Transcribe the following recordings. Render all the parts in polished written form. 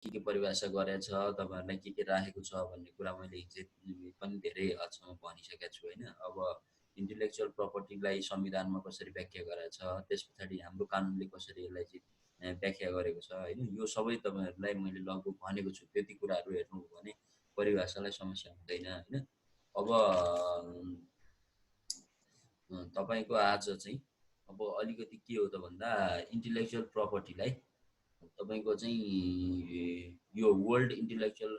के परिभाषा गरेछ, तपाईँहरूलाई के राखेको छ भन्ने कुरा मैले हिजो पनि धेरै हदसम्म भनिसकेको छु होइन। अब इन्टेलेक्चुअल प्रपर्टीलाई संविधानमा कसरी व्याख्या गरेछ, त्यस पछाडि हाम्रो कानुनले कसरी यसलाई चाहिँ व्याख्या गरेको छ होइन, यो सबै तपाईँहरूलाई मैले लगभग भनेको छु। त्यति कुराहरू हेर्नु हो भने परिभाषालाई समस्या हुँदैन होइन। अब तपाईँको आज चाहिँ अब अलिकति के हो त भन्दा इन्टेलेक्चुअल प्रपर्टीलाई तपाईँको चाहिँ यो वर्ल्ड इन्टेलेक्चुअल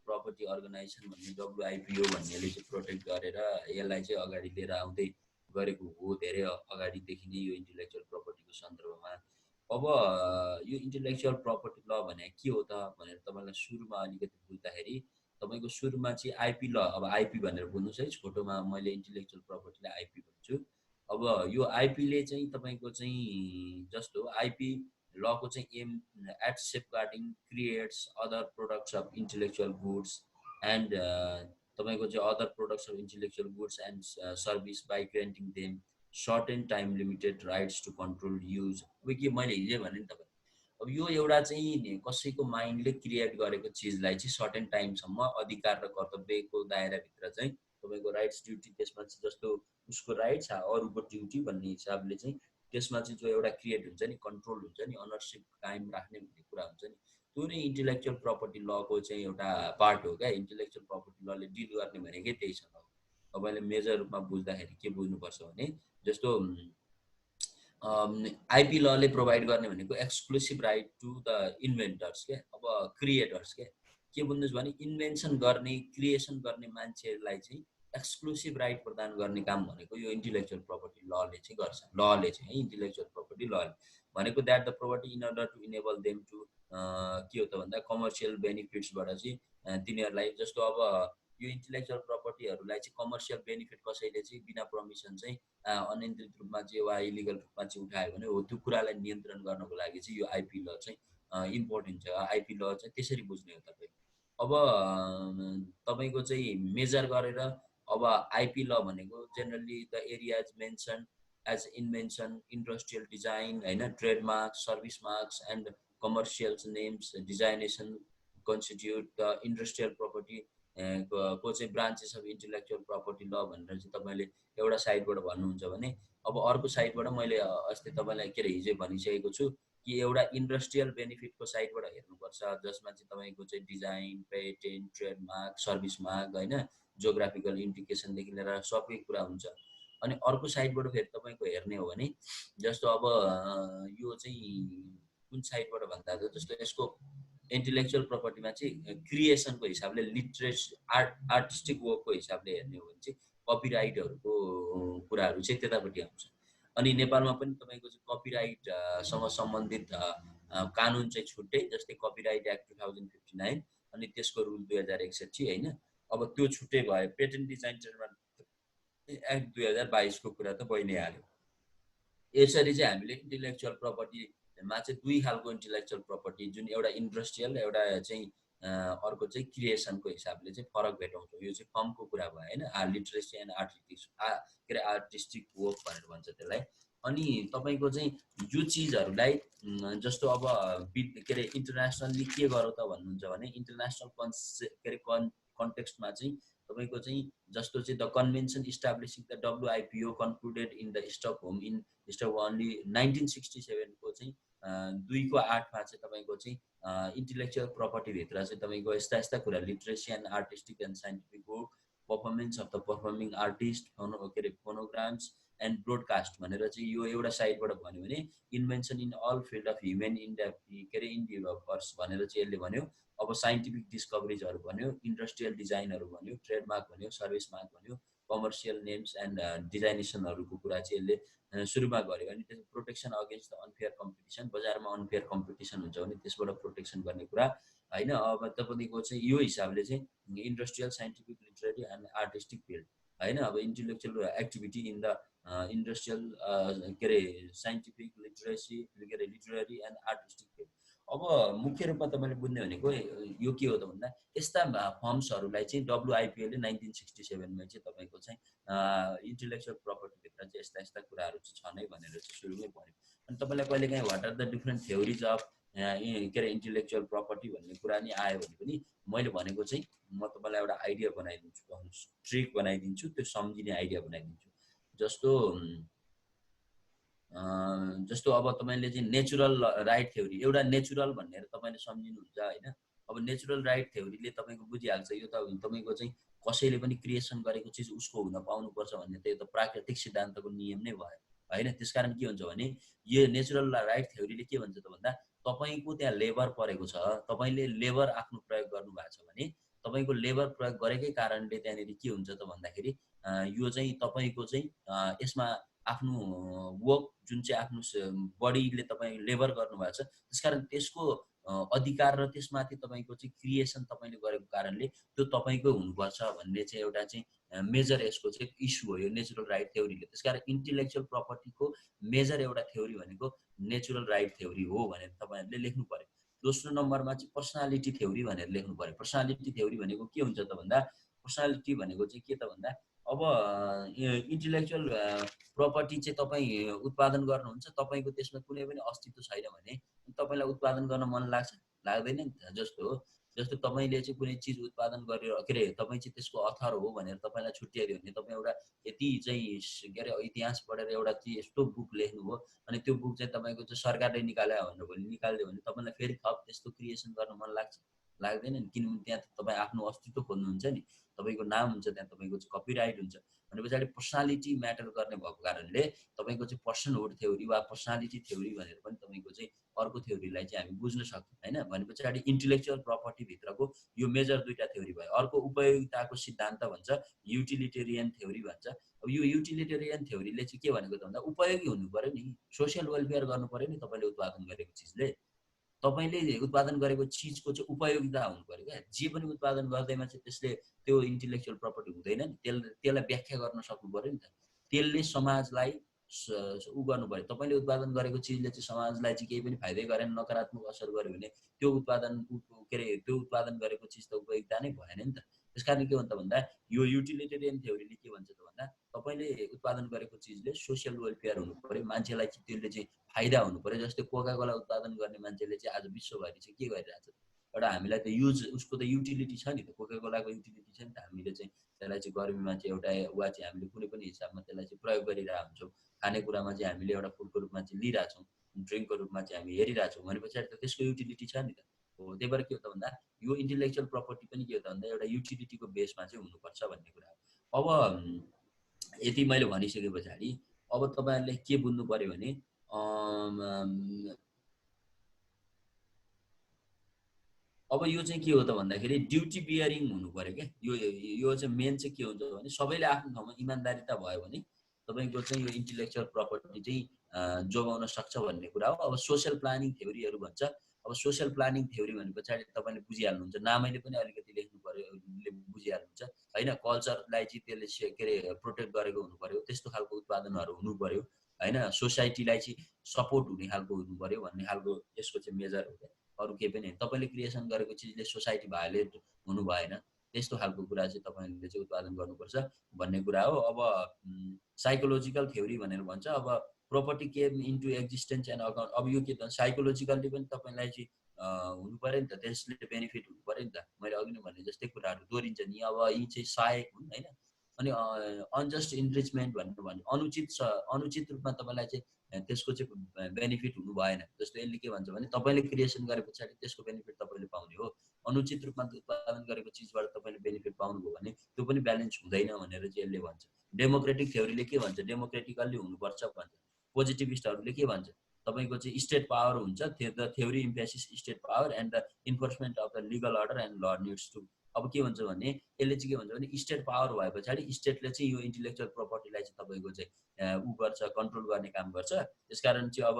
प्रपर्टी अर्गनाइजेसन भन्ने डब्लुआइपिओ भन्नेले चाहिँ प्रोटेक्ट गरेर यसलाई चाहिँ अगाडि लिएर आउँदै गरेको हो धेरै अगाडिदेखि नै यो इन्टेलेक्चुअल प्रपर्टीको सन्दर्भमा। अब यो इन्टेलेक्चुअल प्रपर्टी ल भने के हो त भनेर तपाईँलाई सुरुमा अलिकति बुझ्दाखेरि तपाईँको सुरुमा चाहिँ आइपी ल, अब आइपी भनेर बुझ्नुहोस् है, छोटोमा मैले इन्टेलेक्चुअल प्रपर्टीलाई आइपी भन्छु। अब यो आइपीले चाहिँ तपाईँको चाहिँ जस्तो आइपी लको चाहिँ aim at safeguarding creates other products of intellectual goods and तपाईँको चाहिँ other products of intellectual goods and service by granting them certain time limited rights to control use. अब के मैले हिजै भने नि तपाईँ, अब यो एउटा चाहिँ कसैको माइन्डले क्रिएट गरेको चिजलाई चाहिँ सर्टेन टाइमसम्म अधिकार र कर्तव्यको दायराभित्र चाहिँ तपाईँको राइट्स ड्युटी, त्यसमा चाहिँ जस्तो उसको राइट्स अरूको ड्युटी भन्ने हिसाबले चाहिँ त्यसमा चाहिँ जो एउटा क्रिएट हुन्छ नि, कन्ट्रोल हुन्छ नि, अनरसिप कायम राख्ने भन्ने कुरा हुन्छ नि, त्यो नै इन्टेलेक्चुअल प्रपर्टी लको चाहिँ एउटा पार्ट हो क्या। इन्टेलेक्चुअल प्रपर्टी लले डिल गर्ने भनेकै त्यही छ। तपाईँले मेजर रूपमा बुझ्दाखेरि के बुझ्नुपर्छ भने जस्तो आइपी लले प्रोभाइड गर्ने भनेको एक्सक्लुसिभ राइट टु द इन्भेन्टर्स क्या, अब क्रिएटर्स क्या। के बुझ्नुहोस् भने इन्भेन्सन गर्ने, क्रिएसन गर्ने मान्छेहरूलाई चाहिँ एक्सक्लुसिभ राइट प्रदान गर्ने काम भनेको यो इन्टेलेक्चुअल प्रपर्टी लले चाहिँ गर्छ। लले चाहिँ है, इन्टेलेक्चुअल प्रपर्टी लले भनेको that the property in order to enable them to के हो त भन्दा कमर्सियल बेनिफिट्सबाट चाहिँ तिनीहरूलाई जस्तो अब यो इन्टेलेक्चुअल प्रपर्टीहरूलाई चाहिँ कमर्सियल बेनिफिट कसैले चाहिँ बिना पर्मिसन चाहिँ अनियन्त्रित रूपमा चाहिँ वा इलिगल रूपमा चाहिँ उठायो भने हो त्यो कुरालाई नियन्त्रण गर्नको लागि चाहिँ यो आइपी ल चाहिँ इम्पोर्टेन्ट छ। आइपी ल चाहिँ त्यसरी बुझ्ने हो तपाईँ। अब तपाईँको चाहिँ मेजर गरेर अब आइपी ल भनेको generally the areas mention as invention, industrial design होइन, trademark, service marks and commercial names designation constitute the industrial property को चाहिँ branches of intellectual property law भनेर चाहिँ तपाईँले एउटा साइडबाट भन्नुहुन्छ भने, अब अर्को साइडबाट मैले अस्ति तपाईँलाई के अरे हिजो भनिसकेको छु कि एउटा इन्डस्ट्रियल बेनिफिटको साइडबाट हेर्नुपर्छ जसमा चाहिँ तपाईँको चाहिँ design, patent, trademark, service mark होइन, जियोग्राफिकल इन्डिकेसनदेखि लिएर सबै कुरा हुन्छ। अनि अर्को साइडबाट फेरि तपाईँको हेर्ने हो भने जस्तो अब यो चाहिँ कुन साइडबाट भन्दा जस्तो यसको इन्टेलेक्चुअल प्रपर्टीमा चाहिँ क्रिएसनको हिसाबले आर्टिस्टिक वर्कको हिसाबले हेर्ने हो भने चाहिँ कपिराइटहरूको कुराहरू चाहिँ त्यतापट्टि आउँछ। अनि नेपालमा पनि तपाईँको चाहिँ कपिराइटसँग सम्बन्धित कानुन चाहिँ छुट्टै, जस्तै कपिराइट एक्ट 2059 अनि त्यसको रुल 2061 होइन। अब त्यो छुट्टै भयो। पेटेन्ट डिजाइन ट्रेडमार्क एक्ट 2022 को कुरा त भइ नै हाल्यो। यसरी चाहिँ हामीले इन्टेलेक्चुअल प्रपर्टीमा चाहिँ दुई खालको इन्टेलेक्चुअल प्रपर्टी, जुन एउटा इन्डस्ट्रियल, एउटा चाहिँ अर्को चाहिँ क्रिएसनको हिसाबले चाहिँ फरक भेटाउँछौँ। यो चाहिँ फर्मको कुरा भयो होइन, लिटरेसी एन्ड के अरे आर्टिस्टिक वर्क भनेर भन्छ त्यसलाई। अनि तपाईँको चाहिँ यो चिजहरूलाई जस्तो अब के अरे इन्टरनेसनल्ली के गरौँ त भन्नुहुन्छ भने इन्टरनेसनल के अरे कन्टेक्स्टमा चाहिँ तपाईँको चाहिँ जस्तो चाहिँ the convention establishing the WIPO concluded in the Stockholm in only 1967 को चाहिँ 2/8 चाहिँ तपाईँको चाहिँ इन्टेलेक्चुअल प्रपर्टीभित्र चाहिँ तपाईँको यस्ता यस्ता कुरा literacy and artistic and scientific work, performance of the performing artist, के अरे फोनोग्राम्स एन्ड ब्रोडकास्ट भनेर चाहिँ यो एउटा साइडबाट भन्यो भने invention in all field of human के अरे इन्डिभर्स भनेर चाहिँ यसले भन्यो। अब साइन्टिफिक डिस्कभरिजहरू भन्यो, इन्डस्ट्रियल डिजाइनहरू भन्यो, ट्रेडमार्क भन्यो, सर्भिस मार्क भन्यो, कमर्सियल नेम्स एन्ड डिजाइनेसनहरूको कुरा चाहिँ यसले सुरुमा गर्यो। अनि त्यसको protection against the unfair competition, बजारमा अनफेयर कम्पिटिसन हुन्छ भने त्यसबाट प्रोटेक्सन गर्ने कुरा होइन। अब तपाईँको चाहिँ यो हिसाबले चाहिँ industrial, scientific, literary and artistic field होइन, अब intellectual activity in the industrial के अरे साइन्टिफिक, लिटरेसी के अरे लिटरेरी एन्ड आर्टिस्टिक फिल्ड। अब मुख्य रूपमा तपाईँले बुझ्ने भनेको यो के हो त भन्दा यस्ता फर्म्सहरूलाई चाहिँ डब्लुआइपिओले 1967मा चाहिँ तपाईँको चाहिँ इन्टेलेक्चुअल प्रपर्टीभित्र चाहिँ यस्ता यस्ता कुराहरू चाहिँ छ नै भनेर चाहिँ सुरुमै भन्यो। अनि तपाईँलाई कहिलेकाहीँ what are the different theories of के अरे इन्टेलेक्चुअल प्रपर्टी भन्ने कुरा नि आयो भने पनि मैले भनेको चाहिँ म तपाईँलाई एउटा आइडिया बनाइदिन्छु, ट्रिक बनाइदिन्छु, त्यो सम्झिने आइडिया बनाइदिन्छु। जस्तो जस्तो अब तपाईँले चाहिँ नेचुरल राइट थ्योरी, एउटा नेचुरल भनेर तपाईँले सम्झिनुहुन्छ होइन। अब नेचुरल राइट थ्योरीले तपाईँको बुझिहाल्छ यो त तपाईँको चाहिँ कसैले पनि क्रिएसन गरेको चिज उसको हुन पाउनुपर्छ भन्ने त यो त प्राकृतिक सिद्धान्तको नियम नै भयो होइन। त्यसकारण के हुन्छ भने यो नेचुरल राइट थ्योरीले के भन्छ त भन्दा तपाईँको त्यहाँ लेबर परेको छ, तपाईँले लेबर आफ्नो प्रयोग गर्नुभएको छ भने तपाईँको लेबर प्रयोग गरेकै कारणले त्यहाँनिर के हुन्छ त भन्दाखेरि यो चाहिँ तपाईँको चाहिँ यसमा आफ्नो वर्क जुन चाहिँ आफ्नो बडीले तपाईँ लेबर गर्नुभएको छ त्यसकारण त्यसको अधिकार र त्यसमाथि तपाईँको चाहिँ क्रिएसन तपाईँले गरेको कारणले त्यो तपाईँकै हुनुपर्छ भन्ने चाहिँ एउटा चाहिँ मेजर यसको चाहिँ इस्यु हो यो नेचुरल राइट थ्योरीले। त्यसकारण इन्टेलेक्चुअल प्रपर्टीको मेजर एउटा थ्योरी भनेको नेचुरल राइट थ्योरी हो भनेर तपाईँहरूले लेख्नु पर्यो। दोस्रो नम्बरमा चाहिँ पर्सनालिटी थ्योरी भनेर लेख्नु पर्यो। पर्सनालिटी थ्योरी भनेको के हुन्छ त भन्दा पर्सनालिटी भनेको चाहिँ के त भन्दा अब इन्टेलेक्चुअल प्रपर्टी चाहिँ तपाईँ उत्पादन गर्नुहुन्छ, तपाईँको त्यसमा कुनै पनि अस्तित्व छैन भने तपाईँलाई उत्पादन गर्न मन लाग्छ? लाग्दैन नि त। जस्तो तपाईँले चाहिँ कुनै चिज उत्पादन गरेर के अरे तपाईँ चाहिँ त्यसको अथर हो भनेर तपाईँलाई छुट्याइदियो भने तपाईँ एउटा यति चाहिँ के अरे इतिहास पढेर एउटा चाहिँ यस्तो बुक लेख्नुभयो अनि त्यो बुक चाहिँ तपाईँको चाहिँ सरकारले निकाल्यो भनेर भने निकालिदियो भने तपाईँलाई फेरि थप त्यस्तो क्रिएसन गर्न मन लाग्छ? लाग्दैन नि। किनभने त्यहाँ तपाईँ आफ्नो अस्तित्व खोज्नुहुन्छ नि, तपाईँको नाम हुन्छ त्यहाँ, तपाईँको चाहिँ कपिराइट हुन्छ। भने पछाडि पर्सनालिटी म्याटर गर्ने भएको कारणले तपाईँको चाहिँ पर्सनहुड थ्योरी वा पर्सनालिटी थ्योरी भनेर पनि तपाईँको चाहिँ अर्को थ्योरीलाई चाहिँ हामी बुझ्न सक्छौँ होइन। भने पछाडि इन्टेलेक्चुअल प्रपर्टीभित्रको यो मेजर दुईवटा थ्योरी भयो। अर्को उपयोगिताको सिद्धान्त भन्छ, युटिलिटेरियन थ्योरी भन्छ। अब यो युटिलिटेरियन थ्योरीले चाहिँ के भनेको त भन्दा उपयोगी हुनु पऱ्यो नि, सोसियल वेलफेयर गर्नु पऱ्यो नि तपाईँले उत्पादन गरेको चिजले। तपाईँले उत्पादन गरेको चिजको चाहिँ उपयोगिता हुनु पऱ्यो क्या। जे पनि उत्पादन गर्दैमा चाहिँ त्यसले त्यो इन्टेलेक्चुअल प्रपर्टी हुँदैन नि, त्यसलाई व्याख्या गर्न सक्नु पऱ्यो नि त। त्यसले समाजलाई उ गर्नु पऱ्यो। तपाईँले उत्पादन गरेको चिजले चाहिँ समाजलाई चाहिँ केही पनि फाइदै गरेन, नकारात्मक असर गर्यो भने त्यो उत्पादन के अरे त्यो उत्पादन गरेको चिज त उपयोगिता नै भएन नि त। त्यस कारण के भन्छ भन्दा यो युटिलिटेरियन थ्योरीले के भन्छ त भन्दा तपाईँले उत्पादन गरेको चिजले सोसियल वेलफेयर हुनु पऱ्यो, मान्छेलाई चाहिँ त्यसले चाहिँ फाइदा हुनु पऱ्यो। जस्तै कोका कोला उत्पादन गर्ने मान्छेले चाहिँ आज विश्वभरि चाहिँ के गरिरहेको छ, एउटा हामीलाई त युज उसको त युटिलिटी छ नि त, कोका कोलाको युटिलिटी छ नि त। हामीले चाहिँ त्यसलाई चाहिँ गर्मीमा चाहिँ एउटा वा चाहिँ हामीले कुनै पनि हिसाबमा त्यसलाई चाहिँ प्रयोग गरिरहेको हुन्छौँ। खानेकुरामा चाहिँ हामीले एउटा फुडको रूपमा चाहिँ लिइरहेछौँ, ड्रिङ्कको रूपमा चाहिँ हामी हेरिरहेछौँ। भने पछाडि त त्यसको युटिलिटी छ नि त। हो, त्यही भएर के हो त भन्दा यो इन्टेलेक्चुअल प्रपर्टी पनि के हो त भन्दा एउटा युटिलिटीको बेसमा चाहिँ हुनुपर्छ भन्ने कुरा हो। अब यति मैले भनिसके पछाडि अब तपाईँहरूले के बुझ्नु पऱ्यो भने अब यो चाहिँ के हो त भन्दाखेरि ड्युटी बियरिङ हुनु पऱ्यो क्या। यो चाहिँ मेन चाहिँ के हुन्छ भने सबैले आफ्नो ठाउँमा इमान्दारिता भयो भने तपाईँको चाहिँ यो इन्टेलेक्चुअल प्रपर्टी चाहिँ जोगाउन सक्छ भन्ने कुरा हो। अब सोसियल प्लानिङ थ्योरीहरू भन्छ। अब सोसियल प्लानिङ थ्योरी भने पछाडि तपाईँले बुझिहाल्नुहुन्छ, नामैले पनि अलिकति लेख्नु पऱ्यो, बुझिहाल्नुहुन्छ होइन। कल्चरलाई चाहिँ त्यसले के अरे प्रोटेक्ट गरेको हुनु पऱ्यो, त्यस्तो खालको उत्पादनहरू हुनु पऱ्यो होइन। सोसाइटीलाई चाहिँ सपोर्ट हुने खालको हुनु पऱ्यो भन्ने खालको यसको चाहिँ मेजर हो क्या, अरू केही पनि होइन। तपाईँले क्रिएसन गरेको चिजले सोसाइटी भायोलेट हुनु भएन, त्यस्तो खालको कुरा चाहिँ तपाईँले चाहिँ उत्पादन गर्नुपर्छ भन्ने कुरा हो। अब साइकोलोजिकल थ्योरी भनेर भन्छ। अब property came into existence and account. अब यो के त साइकोलोजिकल्ली पनि तपाईँलाई चाहिँ हुनु पऱ्यो नि त, त्यसले बेनिफिट हुनु पऱ्यो नि त। मैले अघि नै भने जस्तै कुराहरू दोहोरिन्छ नि। अब यी चाहिँ सहायक हुन् होइन। अनि अनजस्ट इन्रिचमेन्ट भनेर भन्छ, अनुचित रूपमा तपाईँलाई चाहिँ त्यसको चाहिँ बेनिफिट हुनु भएन। जस्तो यसले के भन्छ भने तपाईँले क्रिएसन गरे पछाडि त्यसको बेनिफिट तपाईँले पाउने हो, अनुचित रूपमा उत्पादन गरेको चिजबाट तपाईँले बेनिफिट पाउनुभयो भने त्यो पनि ब्यालेन्स हुँदैन भनेर चाहिँ यसले भन्छ। डेमोक्रेटिक थ्योरीले के भन्छ, डेमोक्रेटिकल्ली हुनुपर्छ भन्छ। पोजिटिभिस्टहरूले के भन्छ, तपाईँको चाहिँ स्टेट पावर हुन्छ, the theory emphasis state power and the enforcement of the legal order and ल निड्स टु। अब के भन्छ भने यसले चाहिँ के भन्छ भने स्टेट पावर भए पछाडि स्टेटले चाहिँ यो इन्टेलेक्चुअल प्रपर्टीलाई चाहिँ तपाईँको चाहिँ उ गर्छ, कन्ट्रोल गर्ने काम गर्छ। त्यसकारण चाहिँ अब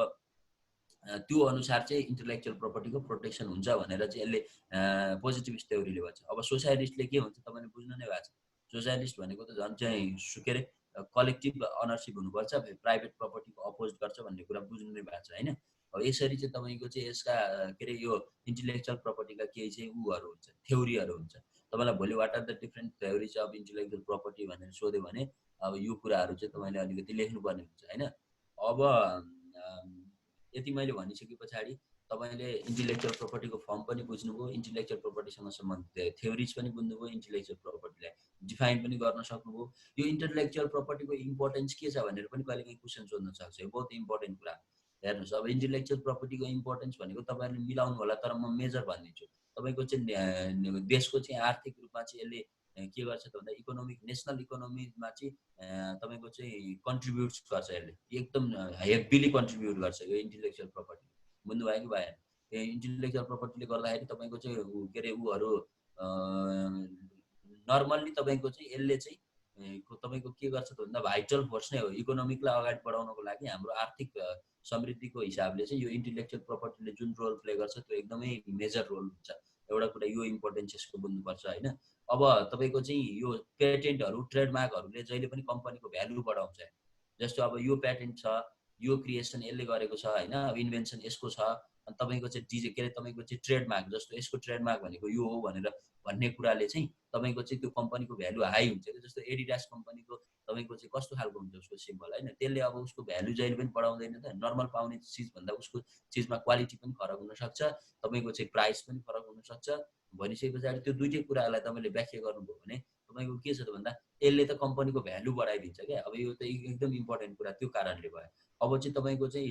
त्यो अनुसार चाहिँ इन्टेलेक्चुअल प्रपर्टीको प्रोटेक्सन हुन्छ भनेर चाहिँ यसले पोजिटिभिस्ट थ्योरीले भन्छ। अब सोसियलिस्टले के हुन्छ तपाईँले बुझ्नु नै भएको छ। सोसियलिस्ट भनेको त झन् चाहिँ के अरे कलेक्टिभ अनरसिप हुनुपर्छ, प्राइभेट प्रपर्टीको अपोज गर्छ भन्ने कुरा बुझ्नु नै भएको छ होइन। अब यसरी चाहिँ तपाईँको चाहिँ यसका के अरे यो इन्टेलेक्चुअल प्रपर्टीका केही चाहिँ उहरू हुन्छ, थ्योरीहरू हुन्छ। तपाईँलाई भोलि what are the different theories of intellectual property भनेर सोध्यो भने अब यो कुराहरू चाहिँ तपाईँले अलिकति लेख्नुपर्ने हुन्छ होइन। अब यति मैले भनिसके पछाडि तपाईँले इन्टेलेक्चुअल प्रोपर्टीको फर्म पनि बुझ्नुभयो, इन्टेलेक्चुअल प्रोपर्टीसँग सम्बन्धित थ्योरिज पनि बुझ्नुभयो, इन्टेलेक्चुअल प्रोपर्टीलाई डिफाइन पनि गर्न सक्नुभयो। यो इन्टेलेक्चुअल प्रोपर्टीको इम्पोर्टेन्स के छ भनेर पनि कहिलेकाहीँ क्वेसन सोध्न सक्छ। यो बहुत इम्पोर्टेन्ट कुरा हेर्नुहोस्। अब इन्टेलेक्चुअल प्रोपर्टीको इम्पोर्टेन्स भनेको तपाईँहरूले मिलाउनु होला, तर म मेजर भनिदिन्छु। तपाईँको चाहिँ देशको चाहिँ आर्थिक रूपमा चाहिँ यसले के गर्छ त भन्दा इकोनोमिक नेसनल इकोनोमीमा चाहिँ तपाईँको चाहिँ कन्ट्रिब्युट्स गर्छ। यसले एकदम हेभिली कन्ट्रिब्युट गर्छ यो इन्टेलेक्चुअल प्रोपर्टी। बुझ्नुभयो कि भएन? इन्टेलेक्चुअल प्रोपर्टीले गर्दाखेरि तपाईँको चाहिँ के अरे ऊहरू नर्मल्ली तपाईँको चाहिँ यसले चाहिँ तपाईँको के गर्छ त भन्दा भाइटल फोर्स नै हो इकोनोमिकलाई अगाडि बढाउनको लागि। हाम्रो आर्थिक समृद्धिको हिसाबले चाहिँ यो इन्टेलेक्चुअल प्रोपर्टीले जुन रोल प्ले गर्छ त्यो एकदमै मेजर रोल हुन्छ। एउटा कुरा यो इम्पोर्टेन्स यसको बुझ्नुपर्छ होइन। अब तपाईँको चाहिँ यो पेटेन्टहरू ट्रेडमार्कहरूले जहिले पनि कम्पनीको भ्यालु बढाउँछ। जस्तो अब यो पेटेन्ट छ, यो क्रिएसन यसले गरेको छ होइन, अब इन्भेन्सन यसको छ, अनि तपाईँको चाहिँ के अरे तपाईँको चाहिँ ट्रेडमार्क जस्तो यसको ट्रेडमार्क भनेको यो हो भनेर भन्ने कुराले चाहिँ तपाईँको चाहिँ त्यो कम्पनीको भ्यालु हाई हुन्छ। जस्तो एडिडास कम्पनीको तपाईँको चाहिँ कस्तो खालको हुन्छ उसको सिम्बल होइन, त्यसले अब उसको भ्यालु जहिले पनि बढाउँदैन त। नर्मल पाउने चिजभन्दा उसको चिजमा क्वालिटी पनि फरक हुनसक्छ, तपाईँको चाहिँ प्राइस पनि फरक हुनसक्छ। भनिसके पछाडि त्यो दुइटै कुरालाई तपाईँले व्याख्या गर्नुभयो भने तपाईँको के छ त भन्दा यसले त कम्पनीको भ्यालु बढाइदिन्छ क्या। अब यो त एकदम इम्पोर्टेन्ट कुरा त्यो कारणले भयो। अब चाहिँ तपाईँको चाहिँ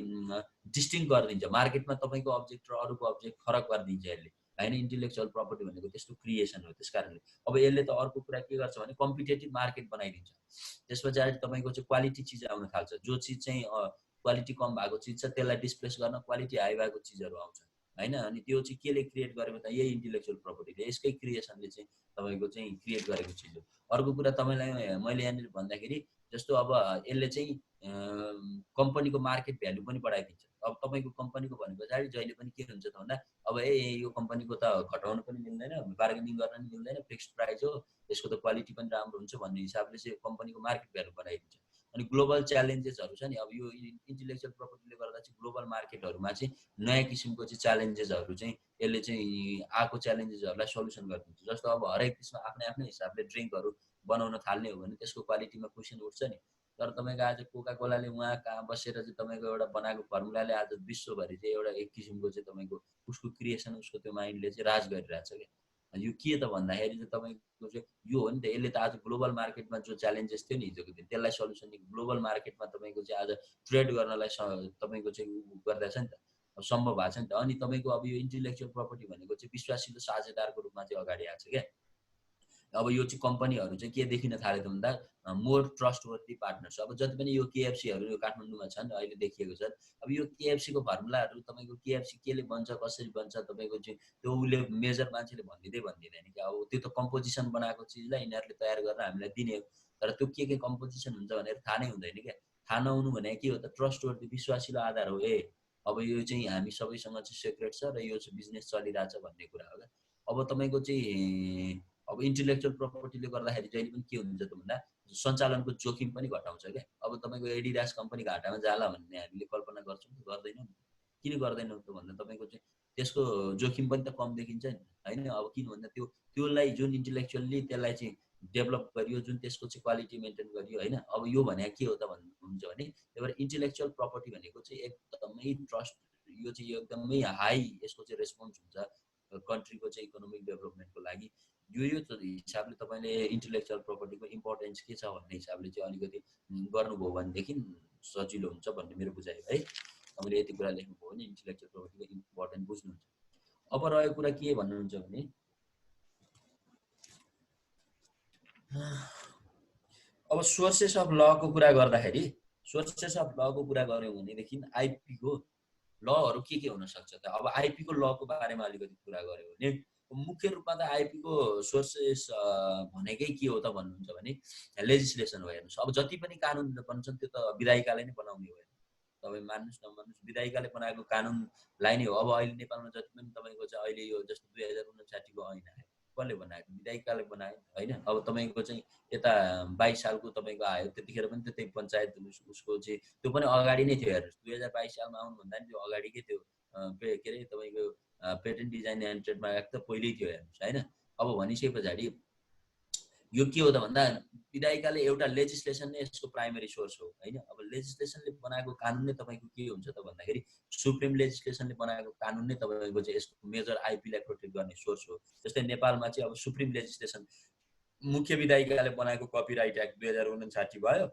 डिस्टिङ गरिदिन्छ मार्केटमा तपाईँको अब्जेक्ट र अरूको अब्जेक्ट फरक गरिदिन्छ यसले होइन। इन्टेलेक्चुअल प्रोपर्टी भनेको त्यस्तो क्रिएसन हो। त्यस कारणले अब यसले त अर्को कुरा के गर्छ भने कम्पिटेटिभ मार्केट बनाइदिन्छ। त्यस पछाडि तपाईँको चाहिँ क्वालिटी चिज आउन थाल्छ। जो चिज चाहिँ क्वालिटी कम भएको चिज छ त्यसलाई डिस्प्लेस गर्न क्वालिटी हाई भएको चिजहरू आउँछ होइन। अनि त्यो चाहिँ केले क्रिएट गरेको त यही इन्टेलेक्चुअल प्रोपर्टीले, यसकै क्रिएसनले चाहिँ तपाईँको चाहिँ क्रिएट गरेको चिज हो। अर्को कुरा तपाईँलाई मैले यहाँनिर भन्दाखेरि जस्तो अब यसले चाहिँ कम्पनीको मार्केट भ्यालु पनि बढाइदिन्छ। अब तपाईँको कम्पनीको भने पछाडि जहिले पनि के हुन्छ त भन्दा अब यो कम्पनीको त घटाउनु पनि मिल्दैन, बार्गेनिङ गर्न पनि मिल्दैन, फिक्स्ड प्राइस हो, यसको त क्वालिटी पनि राम्रो हुन्छ भन्ने हिसाबले चाहिँ कम्पनीको मार्केट भ्यालु बनाइदिन्छ। अनि ग्लोबल च्यालेन्जेसहरू छ नि, अब यो इन्टेलेक्चुअल प्रोपर्टीले गर्दा चाहिँ ग्लोबल मार्केटहरूमा चाहिँ नयाँ किसिमको चाहिँ च्यालेन्जेसहरू चाहिँ यसले चाहिँ आएको च्यालेन्जेसहरूलाई सल्युसन गरिदिन्छ। जस्तो अब हरेक त्यसमा आफ्नै आफ्नै हिसाबले ड्रिङ्कहरू बनाउन थाल्ने हो भने त्यसको क्वालिटीमा क्वेसन उठ्छ नि। तर तपाईँको आज कोका कोलाले उहाँ कहाँ बसेर चाहिँ तपाईँको एउटा बनाएको फर्मुलाले आज विश्वभरि चाहिँ एउटा एक किसिमको चाहिँ तपाईँको उसको क्रिएसन उसको त्यो माइन्डले चाहिँ राज गरिरहेछ क्या। यो के त भन्दाखेरि चाहिँ तपाईँको चाहिँ यो हो नि त। यसले त आज ग्लोबल मार्केटमा जो च्यालेन्जेस थियो नि हिजोको दिन त्यसलाई सल्युसन ग्लोबल मार्केटमा तपाईँको चाहिँ आज ट्रेड गर्नलाई तपाईँको चाहिँ गर्दैछ नि त, सम्भव भएको छ नि त। अनि तपाईँको अब यो इन्टेलेक्चुअल प्रोपर्टी भनेको चाहिँ विश्वासिलो साझेदारको रूपमा चाहिँ अगाडि आएको छ क्या। अब यो चाहिँ कम्पनीहरू चाहिँ के देखिन थाल्यो त भन्दा मोर ट्रस्टवर्थी पार्टनर्स। अब जति पनि यो केएफसीहरू यो काठमाडौँमा छन् अहिले देखिएको छ। अब यो केएफसीको फर्मुलाहरू तपाईँको केएफसी केले बन्छ कसरी बन्छ तपाईँको चाहिँ त्यो उसले मेजर मान्छेले भन्दिँदैन कि अब त्यो त कम्पोजिसन बनाएको चिजलाई यिनीहरूले तयार गरेर हामीलाई दिने हो। तर त्यो के कम्पोजिसन हुन्छ भनेर थाहा नै हुँदैन क्या। थाहा नहुनु भने के हो त, ट्रस्टवर्थी विश्वासिलो आधार हो। अब यो चाहिँ हामी सबैसँग चाहिँ सेक्रेट छ र यो चाहिँ बिजनेस चलिरहेछ भन्ने कुरा हो क्या। अब तपाईँको चाहिँ अब इन्टेलेक्चुअल प्रोपर्टीले गर्दाखेरि जहिले पनि के हुन्छ त भन्दा सञ्चालनको जोखिम पनि घटाउँछ क्या। अब तपाईँको एडिडास कम्पनी घाटामा जाला भन्ने हामीले कल्पना गर्छौँ कि गर्दैनौँ? किन गर्दैनौँ त भन्दा तपाईँको चाहिँ त्यसको जोखिम पनि त कम देखिन्छ नि होइन। अब किन भन्दा त्यसलाई जुन इन्टेलेक्चुअल्ली त्यसलाई चाहिँ डेभलप गरियो, जुन त्यसको चाहिँ क्वालिटी मेन्टेन गरियो होइन। अब यो भने के हो त हुन्छ भने त्यही भएर इन्टेलेक्चुअल प्रोपर्टी भनेको चाहिँ एकदमै ट्रस्ट, यो चाहिँ एकदमै हाई यसको चाहिँ रेस्पोन्स हुन्छ कन्ट्रीको चाहिँ इकोनोमिक डेभलपमेन्टको लागि। यो हिसाबले तपाईँले इन्टेलेक्चुअल प्रोपर्टीको इम्पोर्टेन्स के छ भन्ने हिसाबले चाहिँ अलिकति गर्नुभयो भनेदेखि सजिलो हुन्छ भन्ने मेरो बुझाइ है। तपाईँले यति कुरा लेख्नुभयो भने इन्टेलेक्चुअल प्रोपर्टीको इम्पोर्टेन्ट बुझ्नुहुन्छ। अब रहेको कुरा के भन्नुहुन्छ भने अब सोर्सेस अफ लको कुरा गर्दाखेरि सोर्सेस अफ लको कुरा गऱ्यौँ भनेदेखि आइपीको लहरू के हुनसक्छ त। अब आइपीको लको बारेमा अलिकति कुरा गऱ्यो भने मुख्य रूपमा त आइपीको सोर्सेस भनेकै के हो त भन्नुहुन्छ भने लेजिस्लेसन हो। हेर्नुहोस् अब जति पनि कानुन बन्छन् त्यो त विधायिकाले नै बनाउने हो। तपाईँ मान्नुहोस् नमान्नुहोस् विधायिकाले बनाएको कानुनलाई नै हो। अब अहिले नेपालमा जति पनि तपाईँको चाहिँ अहिले यो जस्तो 2059 को ऐन आयो कसले बनाएको? विधायिकाले बनायो होइन। अब तपाईँको चाहिँ यता 22 सालको तपाईँको आयो त्यतिखेर पनि त्यही पञ्चायत उसको चाहिँ त्यो पनि अगाडि नै थियो। हेर्नुहोस् 2022 सालमा आउनुभन्दा नि त्यो अगाडिकै थियो। के अरे तपाईँको patent design and trademark act त पहिल्यै थियो हेर्नुहोस् होइन। अब भनिसके पछाडि यो के हो त भन्दा विधायिकाले एउटा लेजिस्लेसन नै यसको प्राइमेरी सोर्स हो हैन। अब लेजिस्लेसनले बनाएको कानुन नै तपाईँको के हुन्छ त भन्दाखेरि सुप्रिम लेजिस्लेसनले बनाएको कानुन नै तपाईँको चाहिँ यसको मेजर आइपीलाई प्रोटेक्ट गर्ने सोर्स हो। जस्तै नेपालमा चाहिँ अब सुप्रिम लेजिस्लेसन मुख्य विधायिकाले बनाएको कपिराइट एक्ट 2059 भयो।